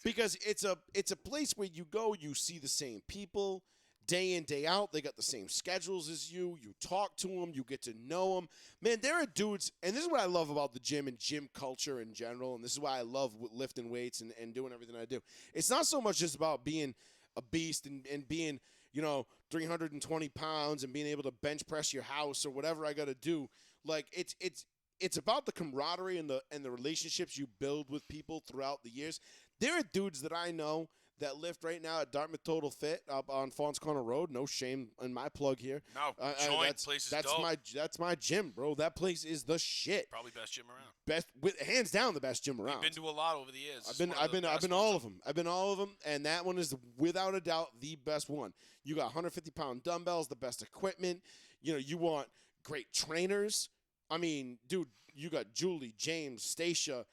Because it's a place where you go, you see the same people day in, day out. They got the same schedules as you. You talk to them. You get to know them. Man, there are dudes, and this is what I love about the gym and gym culture in general, and this is why I love lifting weights and doing everything I do. It's not so much just about being a beast and being, 320 pounds and being able to bench press your house or whatever I got to do. Like it's about the camaraderie and the relationships you build with people throughout the years. There are dudes that I know that lift right now at Dartmouth Total Fit up on Fawns Corner Road. No shame in my plug here. No, joint place is dope. That's my gym, bro. That place is the shit. Probably best gym around. Hands down the best gym around. I've been to a lot over the years. I've been all of them. I've been all of them, and that one is without a doubt the best one. You got 150-pound dumbbells, the best equipment. You want great trainers. I mean, dude, you got Julie, James, Stacia.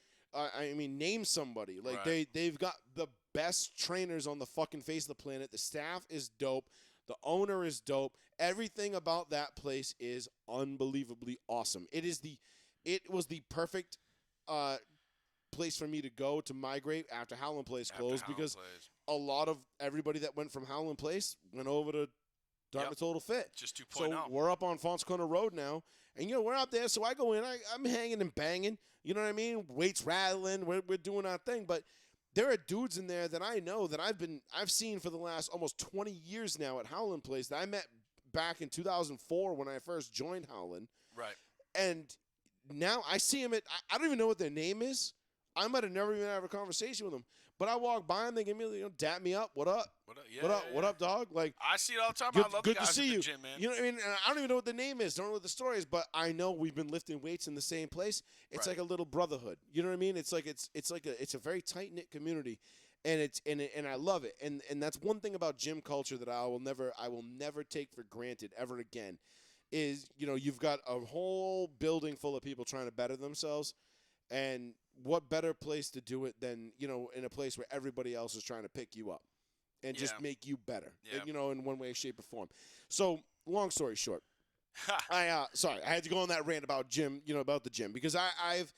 Name somebody. Like they've got the best trainers on the fucking face of the planet. The staff is dope. The owner is dope. Everything about that place is unbelievably awesome. It was the perfect place for me to go to migrate after Howland Place closed because a lot of everybody that went from Howland Place went over to Dartmouth Total Fit. Just 2.0. So we're up on Fawns Corner Road now. And, we're out there. So I go in. I'm hanging and banging. You know what I mean? Weights rattling. We're doing our thing. But there are dudes in there that I know that I've seen for the last almost 20 years now at Howland Place that I met back in 2004 when I first joined Howland. Right. And now I see them I don't even know what their name is. I might have never even had a conversation with them. But I walk by them, they give me, dap me up. What up? What up? Yeah, what up, dog? Like I see it all the time. Good, I love good the guys to see at you. the gym, man. You know what I mean? And I don't even know what the name is. Don't know what the story is, but I know we've been lifting weights in the same place. It's like a little brotherhood. You know what I mean? It's like it's a very tight knit community, and I love it. And that's one thing about gym culture that I will never take for granted ever again. Is you've got a whole building full of people trying to better themselves, and what better place to do it than in a place where everybody else is trying to pick you up and just make you better, in one way, shape, or form. So, long story short, I had to go on that rant about about the gym because I've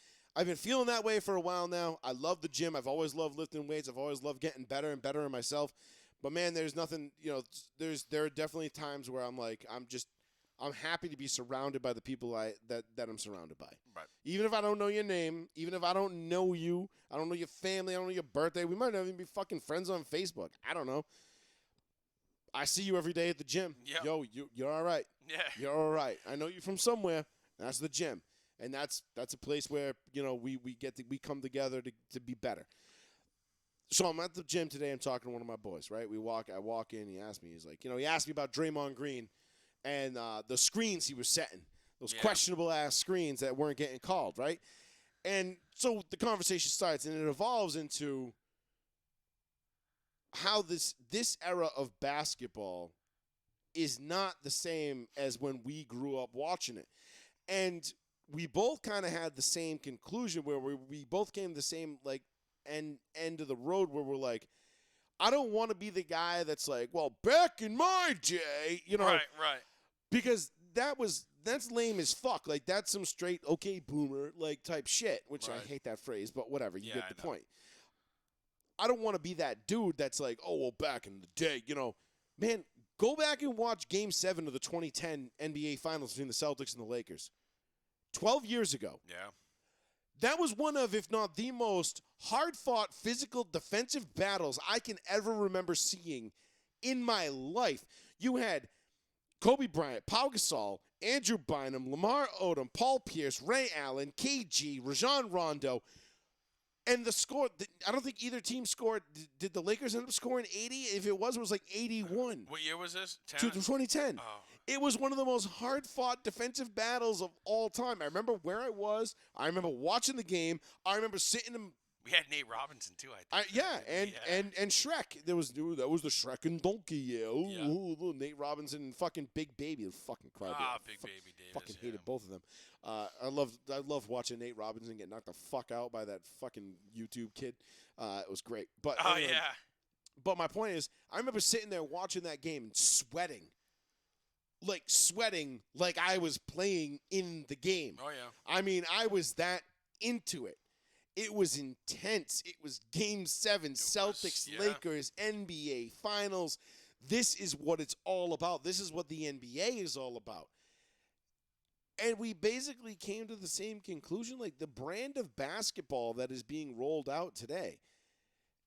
been feeling that way for a while now. I love the gym. I've always loved lifting weights. I've always loved getting better and better in myself. But man, there's nothing. There are definitely times where I'm like, I'm happy to be surrounded by the people that I'm surrounded by. Right. Even if I don't know your name, even if I don't know you, I don't know your family, I don't know your birthday, we might not even be fucking friends on Facebook. I don't know. I see you every day at the gym. Yep. Yo, you're all right. Yeah. You're all right. I know you from somewhere. That's the gym. And that's a place where, we come together to be better. So I'm at the gym today. I'm talking to one of my boys, right? I walk in. He asked me. He's like, he asked me about Draymond Green and the screens he was setting, those questionable-ass screens that weren't getting called, right? And so the conversation starts, and it evolves into how this era of basketball is not the same as when we grew up watching it. And we both kind of had the same conclusion where we both came to the same, end of the road where we're like, I don't want to be the guy that's like, well, back in my day, Right. Because that's lame as fuck. Like, that's some straight, okay, boomer, type shit, which I hate that phrase, but whatever. You get the point. I don't want to be that dude that's like, oh, well, back in the day, Man, go back and watch Game 7 of the 2010 NBA Finals between the Celtics and the Lakers. 12 years ago. Yeah. That was one of, if not the most hard-fought physical defensive battles I can ever remember seeing in my life. You had Kobe Bryant, Pau Gasol, Andrew Bynum, Lamar Odom, Paul Pierce, Ray Allen, KG, Rajon Rondo. And the score, I don't think either team scored. Did the Lakers end up scoring 80? If it was like 81. What year was this? 2010. Oh. It was one of the most hard-fought defensive battles of all time. I remember where I was. I remember watching the game. I remember sitting in. We had Nate Robinson too, I think. And Shrek. That was the Shrek and Donkey. Yeah. Ooh, Nate Robinson and fucking Big Baby. The fucking crybaby. Big Baby Davis. Fucking hated both of them. I love watching Nate Robinson get knocked the fuck out by that fucking YouTube kid. It was great. But anyway, But my point is, I remember sitting there watching that game and sweating like I was playing in the game. Oh yeah. I mean, I was that into it. It was intense. It was Game 7, Celtics, Lakers, NBA Finals. This is what it's all about. This is what the NBA is all about. And we basically came to the same conclusion. Like, the brand of basketball that is being rolled out today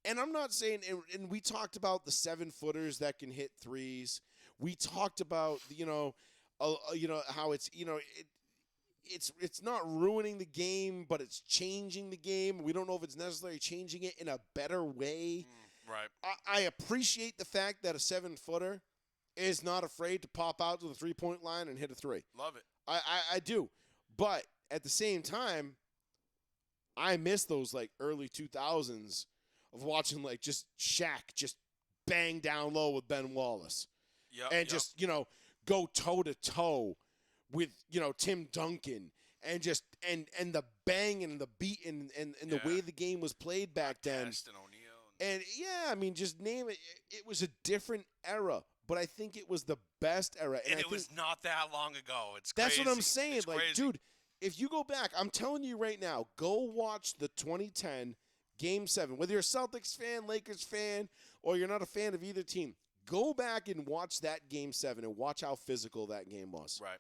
And I'm not saying, and we talked about the 7-footers that can hit threes. We talked about, how it's, it's not ruining the game, but it's changing the game. We don't know if it's necessarily changing it in a better way. Right. I appreciate the fact that a 7-footer is not afraid to pop out to the 3-point line and hit a 3. Love it. I do. But at the same time, I miss those like early 2000s of watching like just Shaq just bang down low with Ben Wallace. Just, go toe to toe with, Tim Duncan and just and the bang and the beat and the way the game was played back then. And just name it. It was a different era, but I think it was the best era. And it was not that long ago. It's that's crazy. What I'm saying. It's like, crazy. dude, if you go back, I'm telling you right now, go watch the 2010 Game 7. Whether you're a Celtics fan, Lakers fan, or you're not a fan of either team, go back and watch that Game 7 and watch how physical that game was. Right.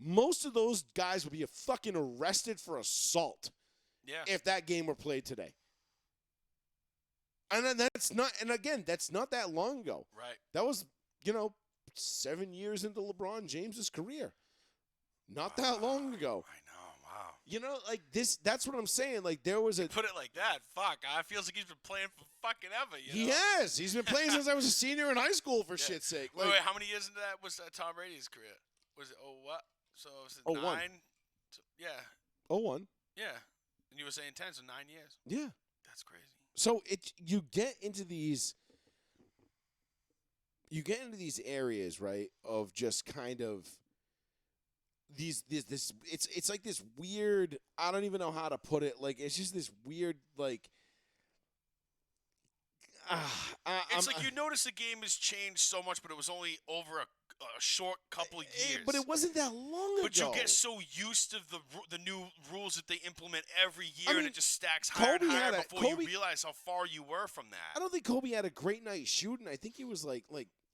Most of those guys would be fucking arrested for assault if that game were played today. And that's not that long ago. Right. That was, 7 years into LeBron James's career. Not that long ago. I know. Wow. Like this, that's what I'm saying. Like there was Put it like that. Fuck. I feels like he's been playing for fucking ever. He has. He's been playing since I was a senior in high school, for shit's sake. Wait, how many years into that was Tom Brady's career? Was it, what? So was it 9? 01. Yeah. 01. Yeah. And you were saying 10, so 9 years. Yeah. That's crazy. So you get into these areas, right, of just kind of this it's like this weird, I don't even know how to put it, like it's just this weird like it's like you notice the game has changed so much, but it was only over a short couple of years. But it wasn't that long ago. But you get so used to the new rules that they implement every year, and it just stacks higher and higher before you realize how far you were from that. I don't think Kobe had a great night shooting. I think he was like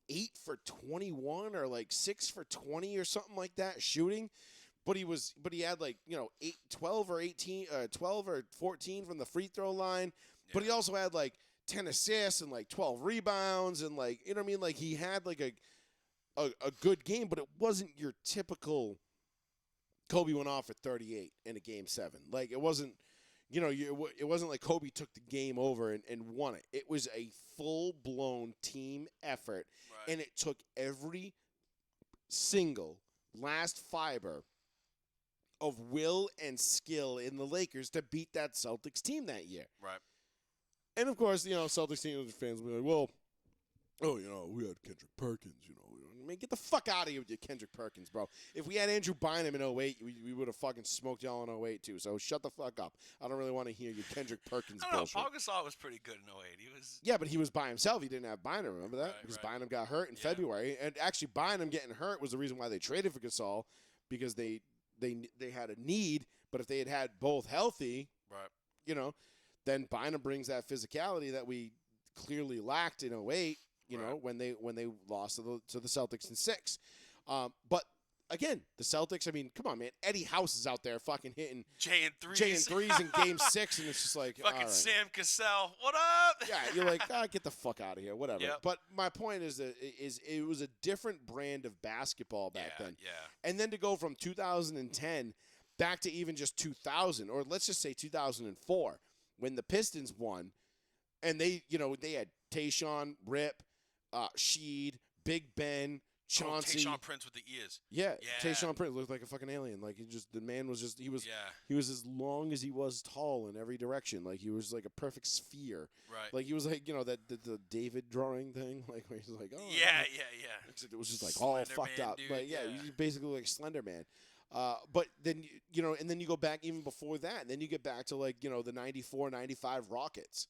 8 for 21 or like 6 for 20 or something like that shooting. But he had like 12 or 18, 12 or 14 from the free throw line. Yeah. But he also had like 10 assists and like 12 rebounds and like, you know what I mean? Like he had like a good game, but it wasn't your typical Kobe went off for 38 in a Game 7. Like it wasn't, it wasn't like Kobe took the game over and won it. It was a full-blown team effort, and it took every single last fiber of will and skill in the Lakers to beat that Celtics team that year. Right. And, of course, Celtics team fans will be like, well, we had Kendrick Perkins, I mean, get the fuck out of here with your Kendrick Perkins, bro. If we had Andrew Bynum in 08, we would have fucking smoked y'all in 08, too. So shut the fuck up. I don't really want to hear your Kendrick Perkins bullshit. Paul Gasol was pretty good in 08. Yeah, but he was by himself. He didn't have Bynum, remember that? Because Bynum got hurt in February. And actually, Bynum getting hurt was the reason why they traded for Gasol, because they had a need. But if they had both healthy, then Bynum brings that physicality that we clearly lacked in 08. When they lost to the Celtics in 6. But again, the Celtics, I mean, come on, man. Eddie House is out there fucking hitting J and threes in Game 6, and it's just like, fucking all right. Sam Cassell, what up? Yeah, you're like, get the fuck out of here, whatever. Yep. But my point is that it was a different brand of basketball back then. Yeah. And then to go from 2010 back to even just 2000, or let's just say 2004, when the Pistons won, and they had Tayshaun, Rip, Sheed, Big Ben, Chauncey. Tayshaun Prince with the ears. Yeah. Tayshaun Prince looked like a fucking alien. Like the man was just he was as long as he was tall in every direction. Like he was like a perfect sphere. Right. Like he was like the David drawing thing. Like where he's like, oh yeah. It was just like Slender all fucked Man, up. dude, But he's basically like Slender Man. But then and then you go back even before that, and then you get back to like the 94-95 Rockets.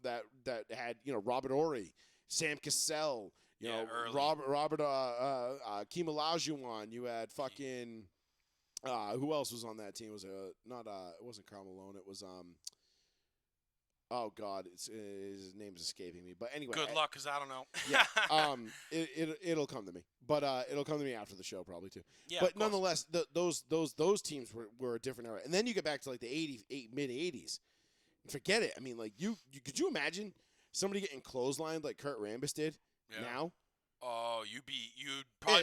That had Robert Horry, Sam Cassell, Robert Keem Olajuwon. You had fucking who else was on that team? It was it wasn't Karl Malone. It was oh God, his name's escaping me. But anyway, good luck, cause I don't know. Yeah, it'll come to me. But it'll come to me after the show probably too. Yeah, but nonetheless, those teams were a different era. And then you get back to like the mid 80s. Forget it. I mean, like, you could you imagine somebody getting clotheslined like Kurt Rambis did now? Oh, you'd probably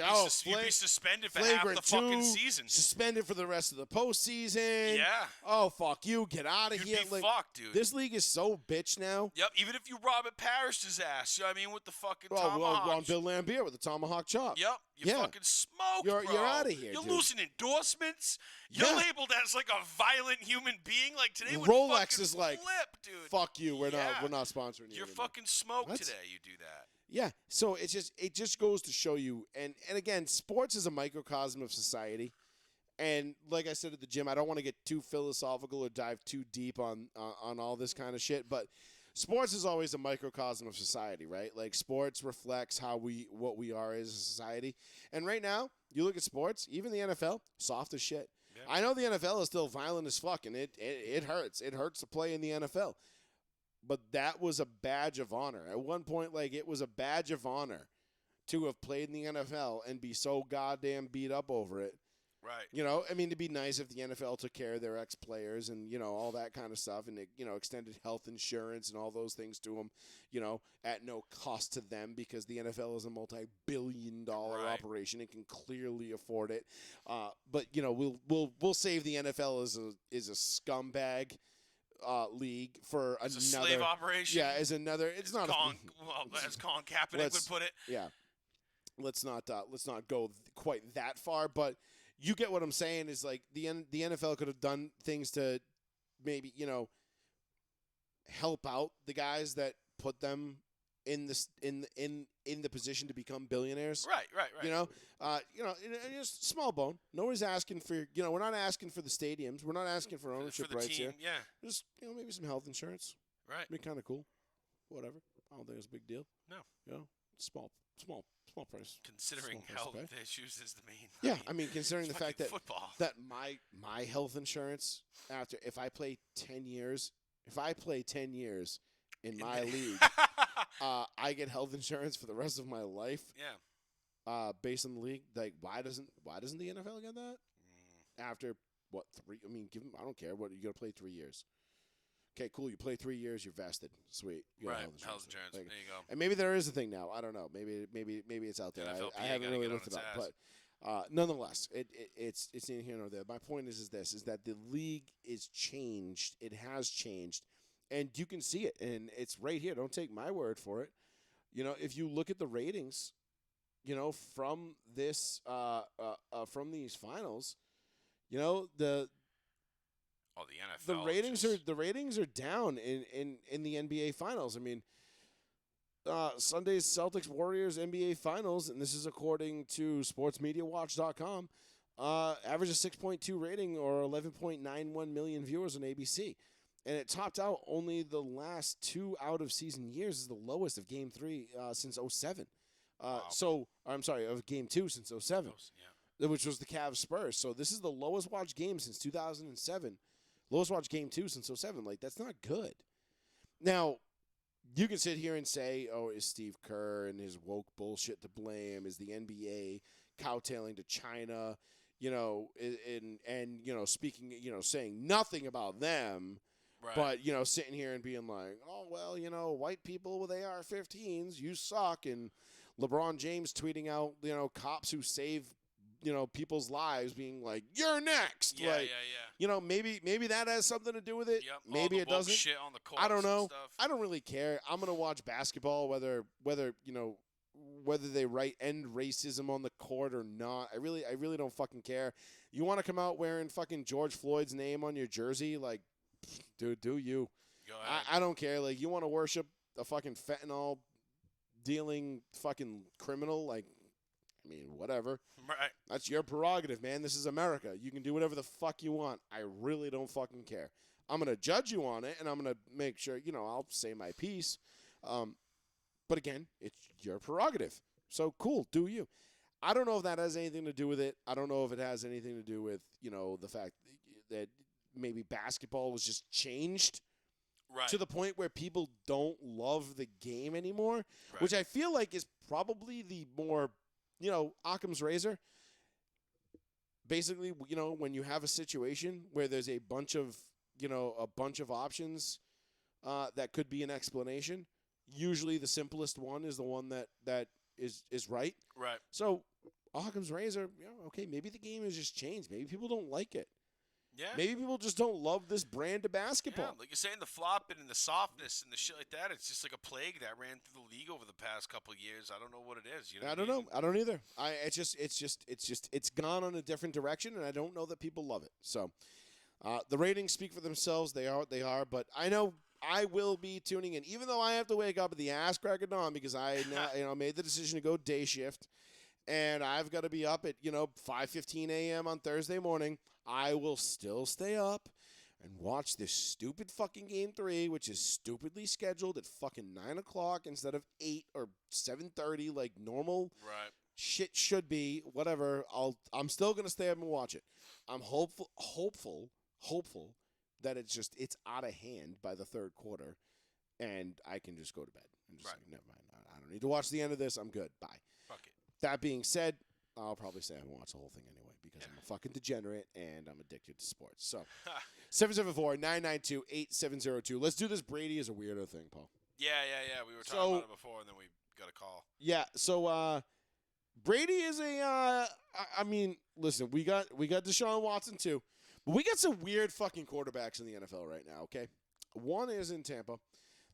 be suspended for half the fucking season. Suspended for the rest of the postseason. Yeah. Oh, fuck you. Get out of here. You'd be fucked, dude. This league is so bitch now. Yep, even if you Robert Parrish's ass, you know what I mean, with the fucking tomahawk. Well, Bill Lambier with the tomahawk chop. Yep, you fucking smoked, You're bro. out of here, You're dude. losing endorsements. You're labeled as like a violent human being. Like today would Rolex fucking is like, flip, dude. Fuck you. We're not sponsoring you. You're anymore. fucking smoked What? today. You do that. Yeah, so it just goes to show you, and again, sports is a microcosm of society, and like I said at the gym, I don't want to get too philosophical or dive too deep on all this kind of shit, but sports is always a microcosm of society, right? Like sports reflects what we are as a society, and right now, you look at sports, even the NFL, soft as shit. Yeah. I know the NFL is still violent as fuck, and it hurts. It hurts to play in the NFL. But that was a badge of honor. At one point, like, it was a badge of honor to have played in the NFL and be so goddamn beat up over it. Right. You know, I mean, it'd be nice if the NFL took care of their ex-players and, you know, all that kind of stuff and, you know, extended health insurance and all those things to them, you know, at no cost to them because the NFL is a multi-billion-dollar operation and can clearly afford it. But, you know, we'll save the NFL as a scumbag league for It's another a slave operation. Yeah, as another. It's not as Colin Kaepernick would put it. Yeah, let's not go quite that far, but you get what I'm saying. Is like the NFL could have done things to maybe, you know, help out the guys that put them in the position to become billionaires. Right. You know, and just small bone. Nobody's asking for, you know, we're not asking for the stadiums. We're not asking for ownership for the rights team, here. Yeah. Just, you know, maybe some health insurance. Right. Be kind of cool. Whatever. I don't think it's a big deal. No. You know, small price. Considering small price health to pay. issues is the main. Yeah, I mean, considering the fact that football. that my health insurance after if I play 10 years in my league, I get health insurance for the rest of my life. Yeah. Based on the league, like why doesn't the NFL get that? After what 3? I mean, give them. I don't care. What you got to play 3 years. Okay, cool. You play 3 years, you're vested. Sweet. You got Right. Health insurance. There you go. And maybe there is a thing now. I don't know. Maybe it's out there. I haven't really looked it up, but nonetheless, it's neither here nor there. My point is that the league is changed. It has changed, and you can see it, and it's right here. Don't take my word for it. You know, if you look at the ratings, you know, from this from these finals, you know, the NFL. The ratings are down in the NBA finals. I mean, Sunday's Celtics Warriors NBA finals, and this is according to sportsmediawatch.com, average a 6.2 rating or 11.91 million viewers on ABC. And it topped out only the last 2 out of season years is the lowest of Game 3 since 07. So, I'm sorry, of Game 2 since 07, which was the Cavs Spurs. So this is the lowest watched game since 2007. Lowest watched Game 2 since 07. Like, that's not good. Now, you can sit here and say, oh, is Steve Kerr and his woke bullshit to blame? Is the NBA cowtailing to China? You know, and you know, speaking, you know, saying nothing about them. Right. But, you know, sitting here and being like, oh, well, you know, white people with AR-15s, you suck. And LeBron James tweeting out, you know, cops who save, you know, people's lives being like, you're next. Yeah. You know, maybe that has something to do with it. Yep. Maybe all it the woke doesn't. Shit on the courts I don't know. And stuff. I don't really care. I'm going to watch basketball whether you know, whether they write end racism on the court or not. I really don't fucking care. You want to come out wearing fucking George Floyd's name on your jersey? Like, dude, do you? Go ahead. I don't care. Like, you want to worship a fucking fentanyl dealing fucking criminal? Like, I mean, whatever. Right. That's your prerogative, man. This is America. You can do whatever the fuck you want. I really don't fucking care. I'm going to judge you on it, and I'm going to make sure, you know, I'll say my piece. But again, it's your prerogative. So, cool. Do you. I don't know if that has anything to do with it. I don't know if it has anything to do with, you know, the fact that maybe basketball was just changed to the point where people don't love the game anymore, which I feel like is probably the more, you know, Occam's razor. Basically, you know, when you have a situation where there's a bunch of options that could be an explanation. Usually the simplest one is the one that is right. Right. So Occam's razor, okay, maybe the game has just changed. Maybe people don't like it. Yeah. Maybe people just don't love this brand of basketball. Yeah, like you're saying, the flopping and the softness and the shit like that, it's just like a plague that ran through the league over the past couple of years. I don't know what it is. You know I don't know. I don't either. It's gone on a different direction, and I don't know that people love it. So the ratings speak for themselves. They are what they are. But I know I will be tuning in, even though I have to wake up at the ass crack of dawn because I now made the decision to go day shift, and I've got to be up at 5:15 a.m. on Thursday morning. I will still stay up and watch this stupid fucking Game 3, which is stupidly scheduled at fucking 9 o'clock instead of 8 or 7:30 like normal. Right. Shit should be. Whatever. I'm still gonna stay up and watch it. I'm hopeful that it's out of hand by the third quarter, and I can just go to bed and just like, never mind. I don't need to watch the end of this. I'm good. Bye. Fuck it. That being said, I'll probably say I haven't watched the whole thing anyway because I'm a fucking degenerate and I'm addicted to sports. So, 774-992-8702. Let's do this Brady is a weirdo thing, Paul. Yeah. We were talking about it before, and then we got a call. Yeah, so Brady is I mean, listen, we got Deshaun Watson too, but we got some weird fucking quarterbacks in the NFL right now, okay? One is in Tampa.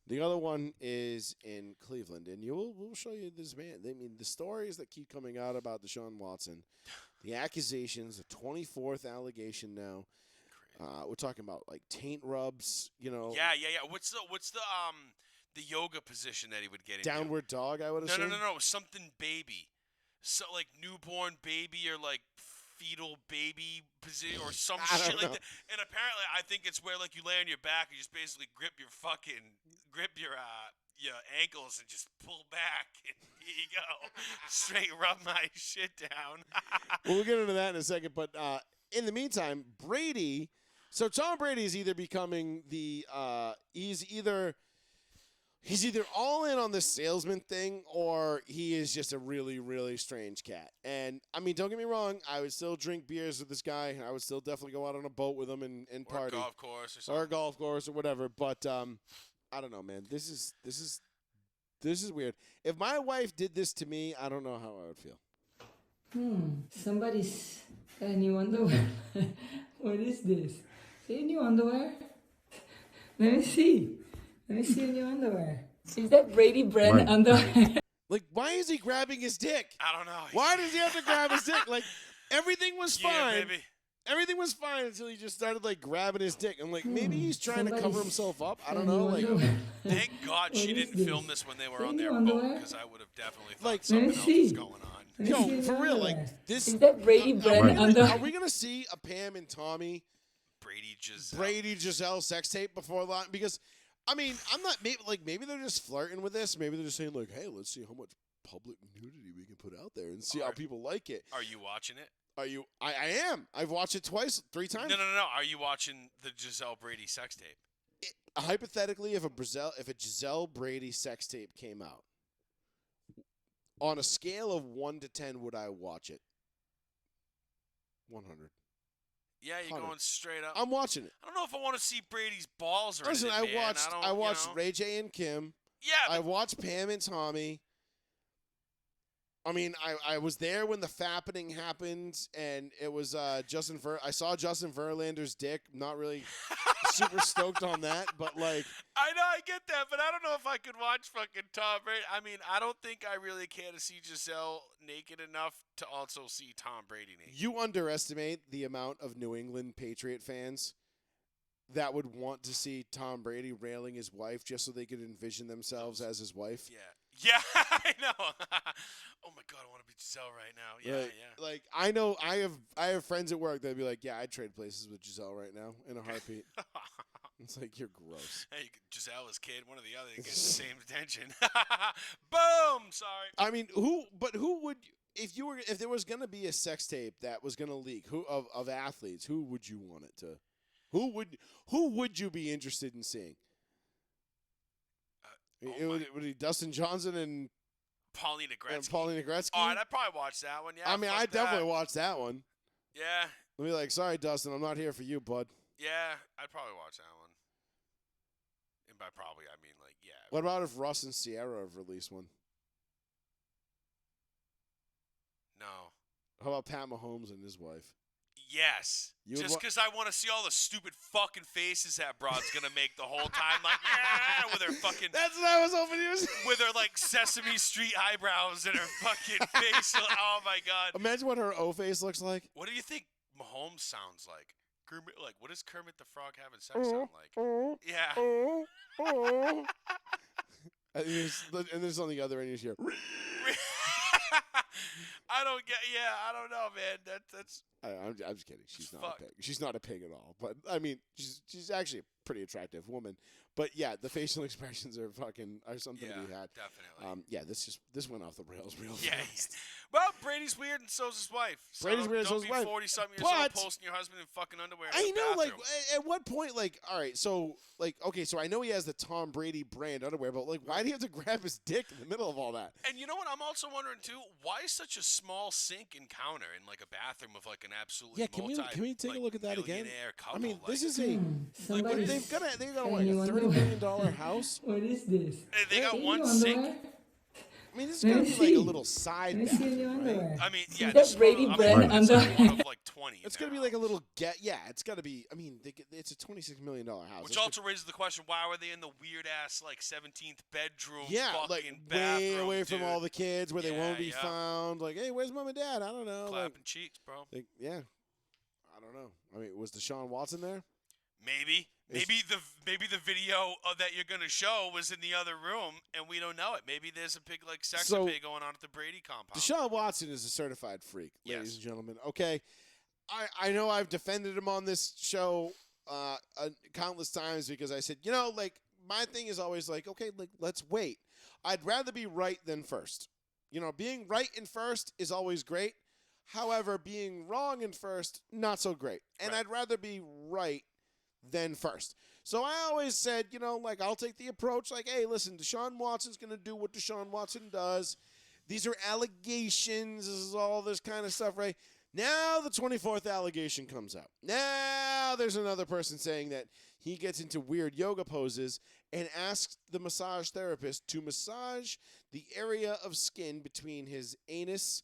The other one is in Cleveland, and we'll show you this man. I mean, the stories that keep coming out about Deshaun Watson, the accusations, the 24th allegation now. We're talking about like taint rubs, Yeah. What's the yoga position that he would get into? Downward dog, I would assume. No, something baby, so like newborn baby or like fetal baby position or some shit like that. And apparently, I think it's where like you lay on your back and just basically grip your ankles and just pull back, and here you go, straight rub my shit down. Well, we'll get into that in a second, but in the meantime, Brady. So Tom Brady is either becoming he's either all in on this salesman thing, or he is just a really, really strange cat. And, I mean, don't get me wrong. I would still drink beers with this guy. I would still definitely go out on a boat with him and party. Or a golf course or something. Or a golf course or whatever. But, I don't know, man. This is weird. If my wife did this to me, I don't know how I would feel. Somebody's got a new underwear. What is this? Is it a new underwear? Let me see a new underwear. Is that Brady brand underwear? Like, why is he grabbing his dick? I don't know. Why does he have to grab his dick? Like, everything was fine. Yeah, baby. Everything was fine until he just started, like, grabbing his dick. I'm like, maybe he's trying to cover himself up. I don't know. Like, thank God she didn't film this when they were on their boat, because I would have definitely thought something else was going on. Yo, for real, like, this. Is that Brady brand underwear? Are we going to see a Pam and Tommy Brady Giselle sex tape before long? Because, I mean, I'm not, maybe they're just flirting with this. Maybe they're just saying, like, hey, let's see how much public nudity we can put out there and see how people like it. Are you watching it? Are you? I am. I've watched it 3 times. No. Are you watching the Giselle Brady sex tape? Hypothetically, if a Giselle Brady sex tape came out, on a scale of 1 to 10, would I watch it? 100. Yeah, you're 100. going straight up. I'm watching it. I don't know if I want to see Brady's balls or Listen, anything, man. I watched Ray J and Kim. Yeah. I watched Pam and Tommy. I mean, I was there when the fappening happened, and it was I saw Justin Verlander's dick. Not really super stoked on that, but like. I know, I get that, but I don't know if I could watch fucking Tom Brady. I mean, I don't think I really care to see Giselle naked enough to also see Tom Brady naked. You underestimate the amount of New England Patriot fans that would want to see Tom Brady railing his wife just so they could envision themselves as his wife. Yeah, I know. Oh my God, I want to be Giselle right now. Yeah, Like, yeah. Like, I know I have friends at work that'd be like, yeah, I'd trade places with Giselle right now in a heartbeat. It's like, you're gross. Hey, Giselle is kid, one or the other, you get the same attention. Boom. Sorry. I mean, who would, if there was gonna be a sex tape that was gonna leak, who of athletes, who would you want it to? Who would you be interested in seeing? Would it be Dustin Johnson and Paulina Gretzky? All right, I'd probably watch that one. Yeah. I mean, I'd definitely watch that one. Yeah. I'd be like, sorry, Dustin, I'm not here for you, bud. Yeah, I'd probably watch that one. And by probably, I mean, like, yeah. What about if Russ and Sierra have released one? No. How about Pat Mahomes and his wife? Yes. You Just would because I want to see all the stupid fucking faces that broad's going to make the whole time. Like, yeah, with her fucking... That's what I was hoping he was... With her, like, Sesame Street eyebrows and her fucking face. Oh, my God. Imagine what her O-face looks like. What do you think Mahomes sounds like? Kermit, like, what does Kermit the Frog having sex sound like? Yeah. And there's on the other end, you hear... I don't know, man. That's. I'm just kidding. She's not a pig. She's not a pig at all. But I mean, she's actually a pretty attractive woman. But yeah, the facial expressions are something to be had. Definitely. This went off the rails real Yeah. fast. Well, Brady's weird and so's his wife. So Brady's weird and so's his wife. Don't be 40-something years old posting your husband in fucking underwear. I know, bathroom. at what point, all right, so, okay, so I know he has the Tom Brady brand underwear, but, why do you have to grab his dick in the middle of all that? And you know what? I'm also wondering, too, why such a small sink encounter in, an bathroom of, an absolutely Can we take a look at that again? Couple, I mean, this is a... Somebody's they've got a $30 million house. What is this? They got one new sink. underwear? I mean, this is going to be a little side Let me see your bathroom, right? underwear. I mean, See yeah, that Brady brand underwear? one of 20. It's going to be a little it's got to be. I mean, it's a $26 million house. Which also raises the question: why were they in the weird ass 17th bedroom? Yeah, fucking way bathroom, away from dude. all the kids where they won't be yeah. found. Hey, where's mom and dad? I don't know. Clapping cheeks, bro. Yeah, I don't know. I mean, was Deshaun Watson there? Maybe. Maybe the video that you're gonna show was in the other room and we don't know it. Maybe there's a big sexapade going on at the Brady compound. Deshaun Watson is a certified freak, ladies and gentlemen. Okay, I know I've defended him on this show countless times because I said, my thing is always okay, let's wait. I'd rather be right than first. Being right in first is always great. However, being wrong in first, not so great. And I'd rather be right than first. So I always said, I'll take the approach hey, listen, Deshaun Watson's going to do what Deshaun Watson does. These are allegations. This is all this kind of stuff, right? Now the 24th allegation comes out. Now there's another person saying that he gets into weird yoga poses and asks the massage therapist to massage the area of skin between his anus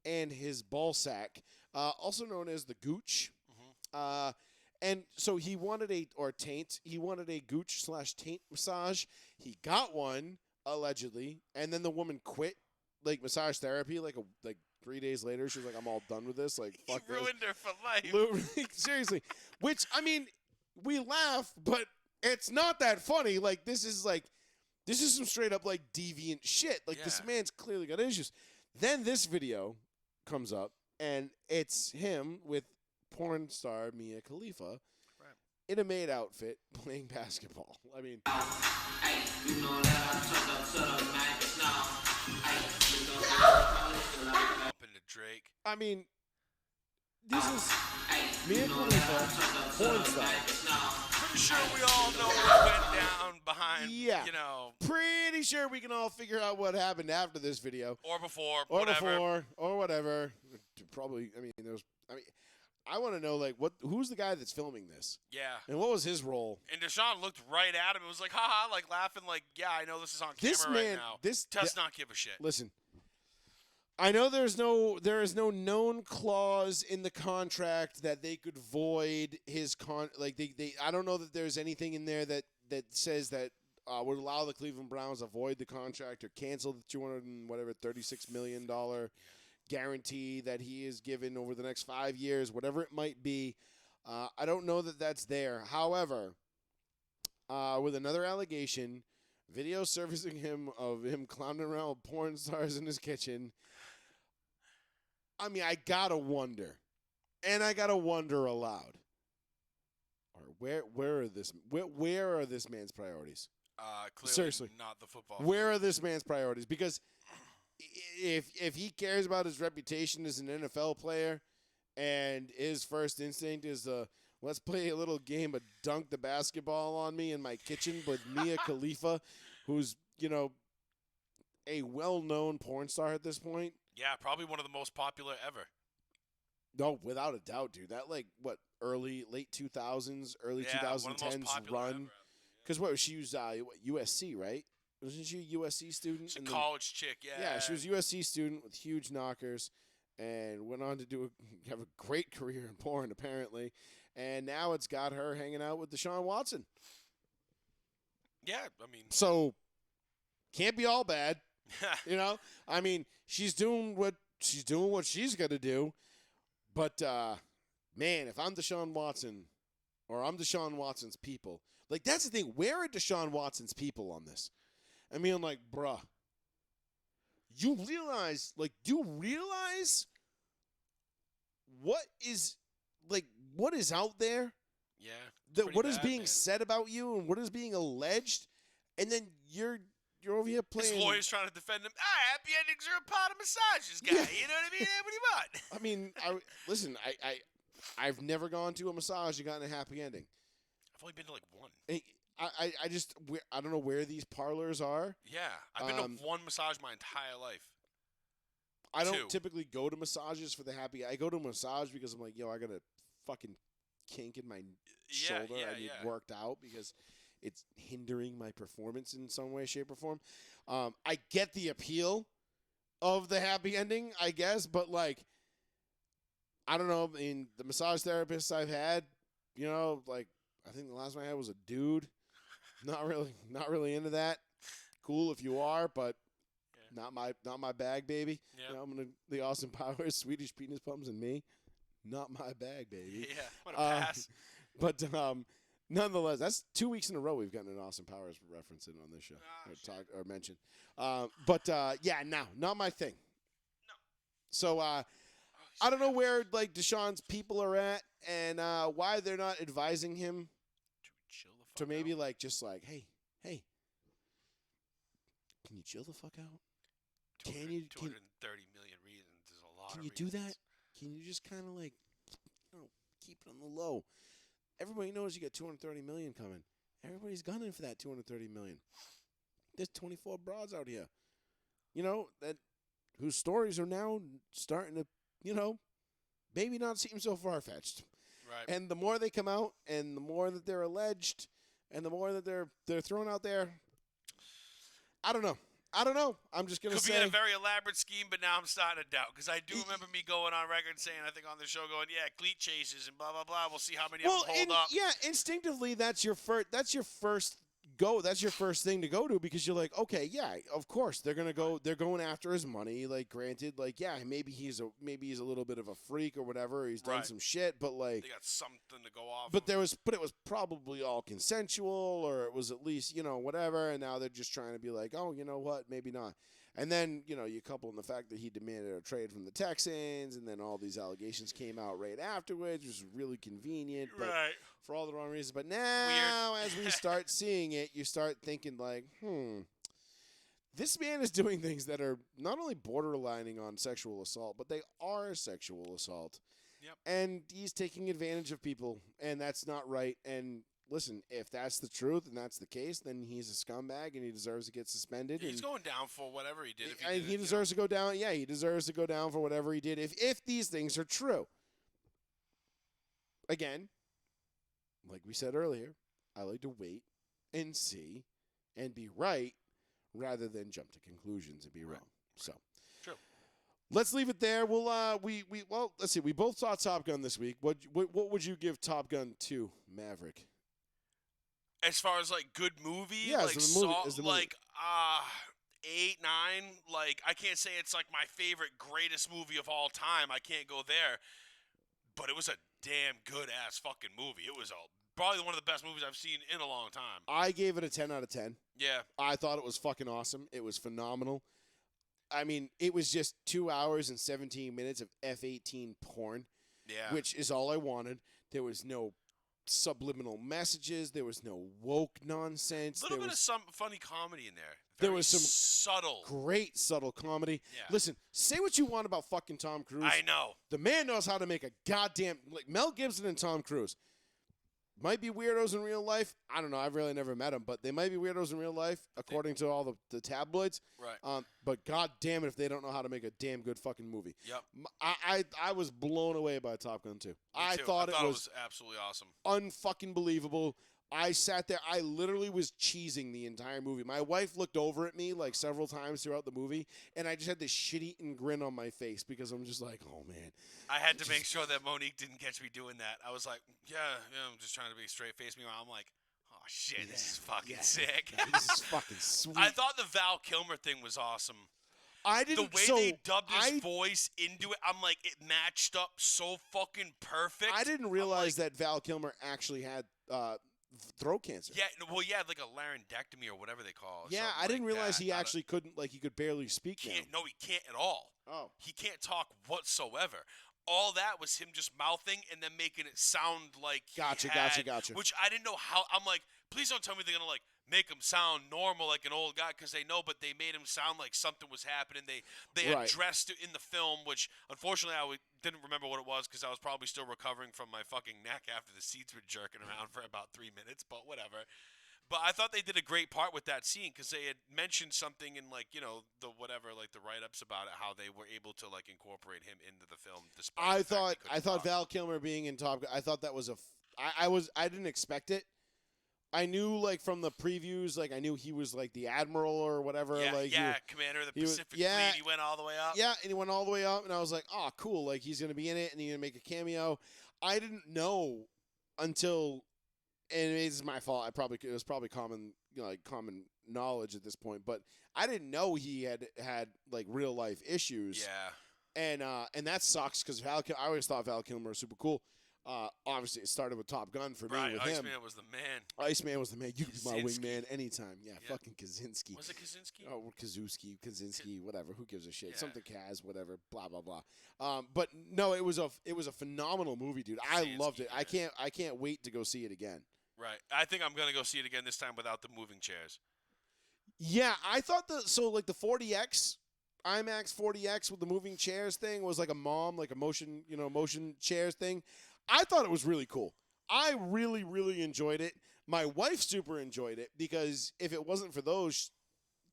and his ball sack, also known as the gooch. And so he wanted taint. He wanted a gooch/taint massage. He got one, allegedly, and then the woman quit, massage therapy, 3 days later. She was like, I'm all done with this. Fuck he ruined her for life. Seriously. Which, I mean, we laugh, but it's not that funny. This is some straight up, deviant shit. This man's clearly got issues. Then this video comes up, and it's him with porn star Mia Khalifa in a maid outfit playing basketball. I mean, up into Drake. I mean, this is Mia Khalifa, porn star. Pretty sure we all know what went down behind. Yeah, pretty sure we can all figure out what happened after this video, or before, or whatever. Probably. I mean, I want to know who's the guy that's filming this? Yeah. And what was his role? And Deshaun looked right at him. It was haha, laughing, yeah, I know this is on camera right now. Does not give a shit. Listen, I know there is no known clause in the contract that they could void his I don't know that there's anything in there that says that would allow the Cleveland Browns to void the contract or cancel the $36 million guarantee that he is given over the next 5 years, whatever it might be. I don't know that that's there. However, with another allegation, video surfacing of him clowning around with porn stars in his kitchen. I mean, I gotta wonder, and I gotta wonder aloud. Where are this man's priorities? Clearly Seriously, not the football. Where are this man's priorities? Because if he cares about his reputation as an NFL player, and his first instinct is let's play a little game of dunk the basketball on me in my kitchen with Mia Khalifa, who's a well-known porn star at this point. Yeah, probably one of the most popular ever. No, without a doubt, dude. That late 2000s, early 2010s run. Because what she was USC, right? Wasn't she a USC student? She's a college chick, yeah. Yeah, she was a USC student with huge knockers, and went on to have a great career in porn apparently, and now it's got her hanging out with Deshaun Watson. Yeah, I mean, so can't be all bad, you know. I mean, she's doing what she's gonna do, but man, if I'm Deshaun Watson, or I'm Deshaun Watson's people, like that's the thing. Where are Deshaun Watson's people on this? I mean, like, bruh, do you realize what is out there? Yeah. What is being said about you and what is being alleged, and then you're over here playing. His lawyer's trying to defend him. Happy endings are a part of massages, guy. Yeah. You know what I mean? What do you want? I mean, listen. I've never gone to a massage and gotten a happy ending. I've only been to like one. I don't know where these parlors are. Yeah, I've been to one massage my entire life. I don't typically go to massages for the happy. I go to a massage because I'm like, yo, I got a fucking kink in my shoulder. I need worked out because it's hindering my performance in some way, shape, or form. I get the appeal of the happy ending, I guess, but like, I don't know. I mean, the massage therapists I've had, you know, like I think the last one I had was a dude. Not really into that. Cool if you are, but not my bag, baby. Yeah. You know, I'm gonna the Austin Powers, Swedish penis pumps, and me. Not my bag, baby. Yeah, what a pass. But nonetheless, that's 2 weeks in a row we've gotten an Austin Powers reference in on this show or mentioned. But not my thing. No. So I don't know where like Deshaun's people are at and why they're not advising him to maybe like just like hey, can you chill the fuck out? 230 million reasons is a lot. Can you do that? Can you just kind of like, keep it on the low? Everybody knows you got 230 million coming. Everybody's gunning for that 230 million. There's 24 broads out here, you know, that whose stories are now starting to, you know, maybe not seem so far fetched. Right. And the more they come out, and the more that they're alleged, and the more that they're thrown out there, I don't know. I'm just gonna say could be in a very elaborate scheme, but now I'm starting to doubt because I do remember me going on record saying, I think on the show, going, yeah, cleat chases and blah blah blah. We'll see how many of them hold up. Yeah, instinctively, that's your first go. That's your first thing to go to because you're like, okay, yeah, of course they're gonna go. They're going after his money. Like, granted, like, yeah, maybe he's a little bit of a freak or whatever. He's done some shit, but like they got something to go off. But it was probably all consensual, or it was at least, you know, whatever. And now they're just trying to be like, oh, you know what, maybe not. And then, you know, you couple in the fact that he demanded a trade from the Texans, and then all these allegations came out right afterwards, which was really convenient, but for all the wrong reasons. But now, as we start seeing it, you start thinking like, this man is doing things that are not only borderlining on sexual assault, but they are sexual assault. Yep. And he's taking advantage of people, and that's not right. And listen, if that's the truth and that's the case, then he's a scumbag and he deserves to get suspended. He's going down for whatever he did. He deserves to go down. Yeah, he deserves to go down for whatever he did if these things are true. Again, like we said earlier, I like to wait and see and be right rather than jump to conclusions and be wrong. So, true. Let's leave it there. We'll let's see. We both saw Top Gun this week. What would you give Top Gun 2, Maverick? As far as like good movie, yeah, like as the movie, like 8, 9. Like I can't say it's like my favorite greatest movie of all time. I can't go there, but it was a damn good ass fucking movie. It was probably one of the best movies I've seen in a long time. I gave it a 10 out of 10. Yeah, I thought it was fucking awesome. It was phenomenal. I mean, it was just 2 hours and 17 minutes of F-18 porn, which is all I wanted. There was no subliminal messages. There was no woke nonsense. A little bit of some funny comedy in there. There was some subtle, great subtle comedy. Yeah. Listen, say what you want about fucking Tom Cruise. I know. The man knows how to make a goddamn, like Mel Gibson and Tom Cruise. Might be weirdos in real life. I don't know. I've really never met them, but they might be weirdos in real life, according to all the tabloids. Right. But god damn it if they don't know how to make a damn good fucking movie. Yep. I was blown away by Top Gun 2. I too. thought it was absolutely awesome. Unfucking believable. I sat there. I literally was cheesing the entire movie. My wife looked over at me like several times throughout the movie, and I just had this shit-eating grin on my face because I'm just like, oh, man. I had to make sure that Monique didn't catch me doing that. I was like, yeah, I'm just trying to be straight-faced. Meanwhile, I'm like, oh, shit, this is fucking sick. This is fucking sweet. I thought the Val Kilmer thing was awesome. I didn't. The way they dubbed his voice into it, I'm like, it matched up so fucking perfect. I didn't realize that Val Kilmer actually had throat cancer. Yeah, well, yeah, like a laryngectomy or whatever they call it. Yeah, I didn't realize he actually couldn't, like, he could barely speak now. No, he can't at all. Oh. He can't talk whatsoever. All that was him just mouthing and then making it sound like Gotcha. Which I didn't know how. I'm like, please don't tell me they're going to, like, make him sound normal like an old guy because they know, but they made him sound like something was happening. They addressed it in the film, which unfortunately I didn't remember what it was because I was probably still recovering from my fucking neck after the seats were jerking around for about 3 minutes, but whatever. But I thought they did a great part with that scene because they had mentioned something in, like, you know, the whatever, like the write-ups about it, how they were able to, like, incorporate him into the film. Despite I thought Val Kilmer being in Top Gun, I thought that was I didn't expect it. I knew, like, from the previews, like, I knew he was, like, the admiral or whatever. Yeah, commander of the Pacific Fleet. He went all the way up. Yeah, and he went all the way up, and I was like, oh, cool. Like, he's going to be in it, and he's going to make a cameo. I didn't know until, and it's my fault. It was probably common knowledge at this point, but I didn't know he had like, real-life issues. Yeah. And that sucks because I always thought Val Kilmer was super cool. Obviously, it started with Top Gun for me with him. Iceman was the man. Iceman was the man. You can be my wingman anytime. Yeah, fucking Kaczynski. Was it Kaczynski? Oh, Kaczynski, whatever. Who gives a shit? Yeah. Something Kaz, whatever. Blah blah blah. But no, it was a phenomenal movie, dude. I loved it. Yeah. I can't wait to go see it again. Right. I think I'm gonna go see it again this time without the moving chairs. Yeah, I thought the 40X. IMAX 40X with the moving chairs thing was like a motion chairs thing. I thought it was really cool. I really, really enjoyed it. My wife super enjoyed it because if it wasn't for those,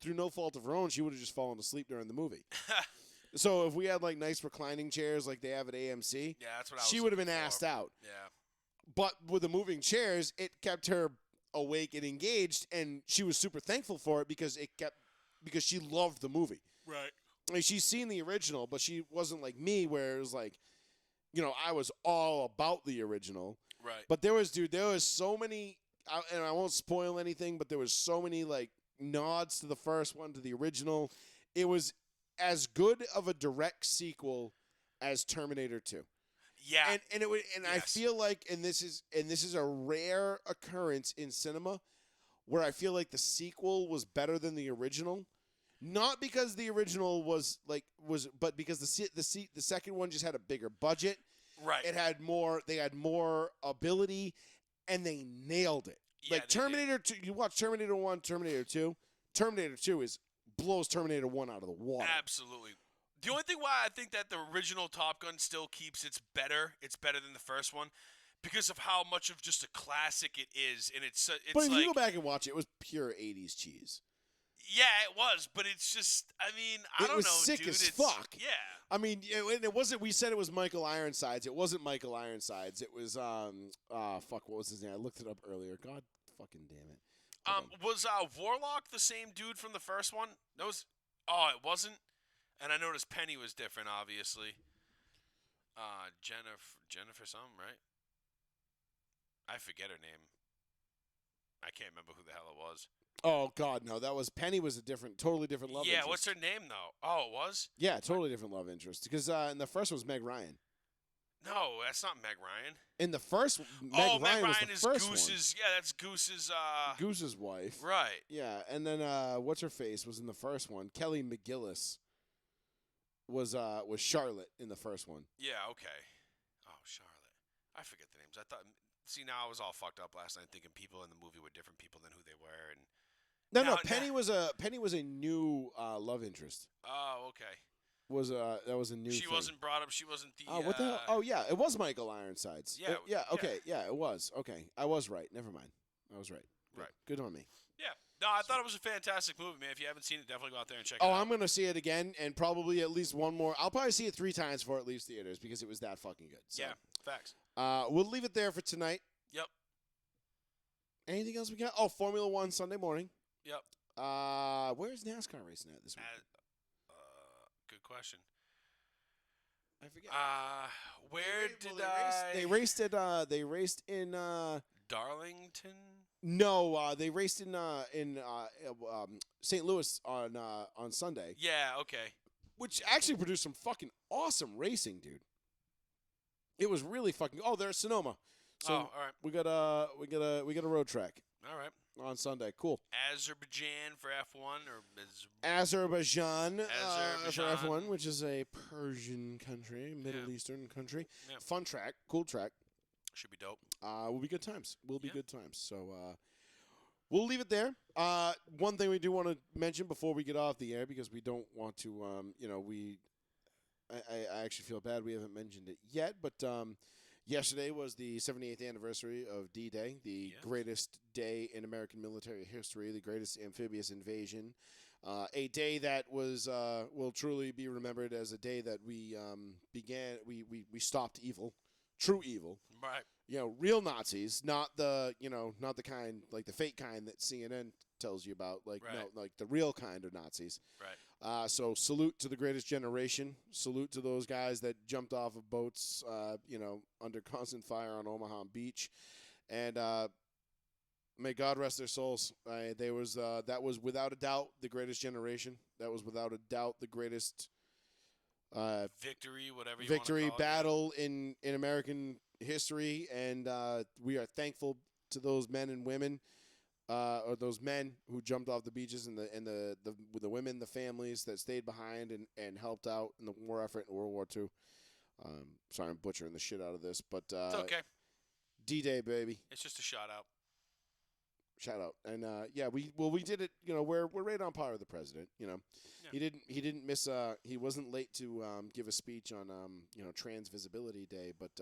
through no fault of her own, she would have just fallen asleep during the movie. So if we had like nice reclining chairs like they have at AMC, that's what she would have been assed out. Yeah. But with the moving chairs, it kept her awake and engaged, and she was super thankful for it because she loved the movie. Right. Like, she's seen the original, but she wasn't like me where it was like, I was all about the original. Right. But there was so many, and I won't spoil anything, but there was so many like nods to the first one, to the original. It was as good of a direct sequel as Terminator 2. Yeah. And I feel like, and this is a rare occurrence in cinema where I feel like the sequel was better than the original. Not because the original but because the second one just had a bigger budget. Right. They had more ability, and they nailed it. Yeah, like Terminator 2, you watch Terminator 1, Terminator 2. Terminator 2 blows Terminator 1 out of the water. Absolutely. The only thing why I think that the original Top Gun still keeps it's better than the first one, because of how much of just a classic it is, and it's but if like, you go back and watch it, it was pure 80s cheese. Yeah, it was, but it's just, I mean, I don't know, It was sick as fuck. Yeah. I mean, it wasn't, we said it was Michael Ironsides. It wasn't Michael Ironsides. It was, what was his name? I looked it up earlier. God fucking damn it. Was Warlock the same dude from the first one? It wasn't? And I noticed Penny was different, obviously. Jennifer something, right? I forget her name. I can't remember who the hell it was. Oh, God, no. Penny was totally different love interest. Yeah, what's her name, though? Oh, it was? Yeah, totally different love interest. Because in the first one was Meg Ryan. No, that's not Meg Ryan. In the first one, Meg Ryan was Ryan the is first Goose's. one. Yeah, that's Goose's. Goose's wife. Right. Yeah, and then what's her face was in the first one. Kelly McGillis was Charlotte in the first one. Yeah. Okay. Oh, Charlotte. I forget the names. I thought. See, now I was all fucked up last night thinking people in the movie were different people than who they were, and. No. Penny was a new love interest. Oh, okay. That was a new. She thing. wasn't brought up. She wasn't the. What the hell? Oh yeah, it was Michael Ironsides. Yeah. Yeah. Okay. Yeah, it was. Okay, I was right. Never mind. I was right. Right. Good on me. Yeah. No, I thought it was a fantastic movie, man. If you haven't seen it, definitely go out there and check it out. Oh, I'm gonna see it again, and probably at least one more. I'll probably see it 3 times before it leaves theaters because it was that fucking good. So. Yeah. Facts. We'll leave it there for tonight. Yep. Anything else we got? Oh, Formula One Sunday morning. Yep. Where's NASCAR racing at this week? Good question. I forget. They raced in Darlington? No, they raced in St. Louis on Sunday. Yeah, okay. Which actually produced some fucking awesome racing, dude. It was really fucking. Oh, there's Sonoma. So all right. We got a road track. All right. On Sunday. Cool. Azerbaijan for F1 or Azerbaijan Azerbaijan. for F1, which is a Persian country, Middle Eastern country. Yeah. Fun track, cool track. Should be dope. Will be good times. Will be good times. So we'll leave it there. One thing we do want to mention before we get off the air, because we don't want to, I actually feel bad we haven't mentioned it yet, but yesterday was the 78th anniversary of D-Day, the greatest day in American military history, the greatest amphibious invasion. A day that was will truly be remembered as a day that we stopped evil, true evil. Right. Real Nazis, not the kind, like the fake kind that CNN tells you about, like Right. no, like the real kind of Nazis. Right. So salute to the greatest generation. Salute to those guys that jumped off of boats, under constant fire on Omaha Beach, and may God rest their souls. That was without a doubt the greatest generation. That was without a doubt the greatest victory, whatever you victory want to call battle in American history, and we are thankful to those men and women. Or those men who jumped off the beaches, and the women, the families that stayed behind and helped out in the war effort in World War II. Sorry, I'm butchering the shit out of this, but It's okay. D-Day, baby. It's just a shout out. Shout out. And we did it, we're right on par with the president, He didn't miss he wasn't late to give a speech on Trans Visibility Day, but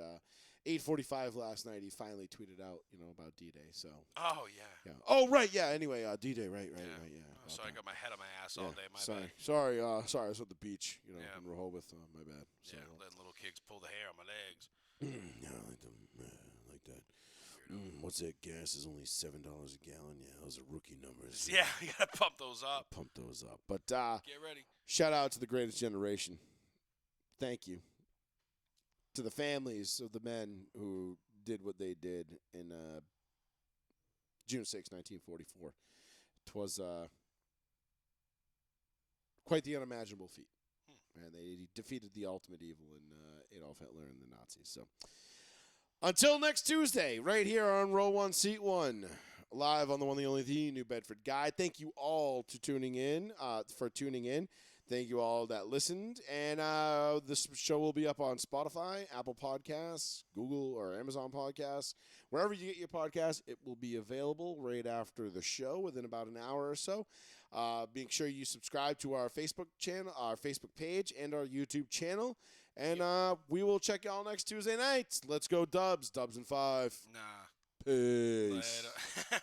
8:45 last night he finally tweeted out, about D-Day. So Oh yeah. Oh right, yeah. Anyway, D-Day, right, yeah. Oh, sorry, I got my head on my ass all day. My sorry. bad. Sorry, I was at the beach, in Rehoboth. My bad. So, Yeah, letting little kids pull the hair on my legs. yeah, I like them. Like that. What's that gas? Is only $7 a gallon. Yeah, those are rookie numbers. Yeah, you gotta pump those up. But Get ready. Shout out to the greatest generation. Thank you to the families of the men who did what they did in June 6, 1944. It was quite the unimaginable feat. And they defeated the ultimate evil in Adolf Hitler and the Nazis. So until next Tuesday, right here on Row 1, Seat 1, live on the one, the only, the New Bedford Guide. Thank you all for tuning in. Thank you all that listened. And this show will be up on Spotify, Apple Podcasts, Google or Amazon Podcasts. Wherever you get your podcasts, it will be available right after the show within about an hour or so. Make sure you subscribe to our Facebook channel, our Facebook page, and our YouTube channel. And we will check y'all next Tuesday night. Let's go Dubs. Dubs in 5. Nah. Peace. Later.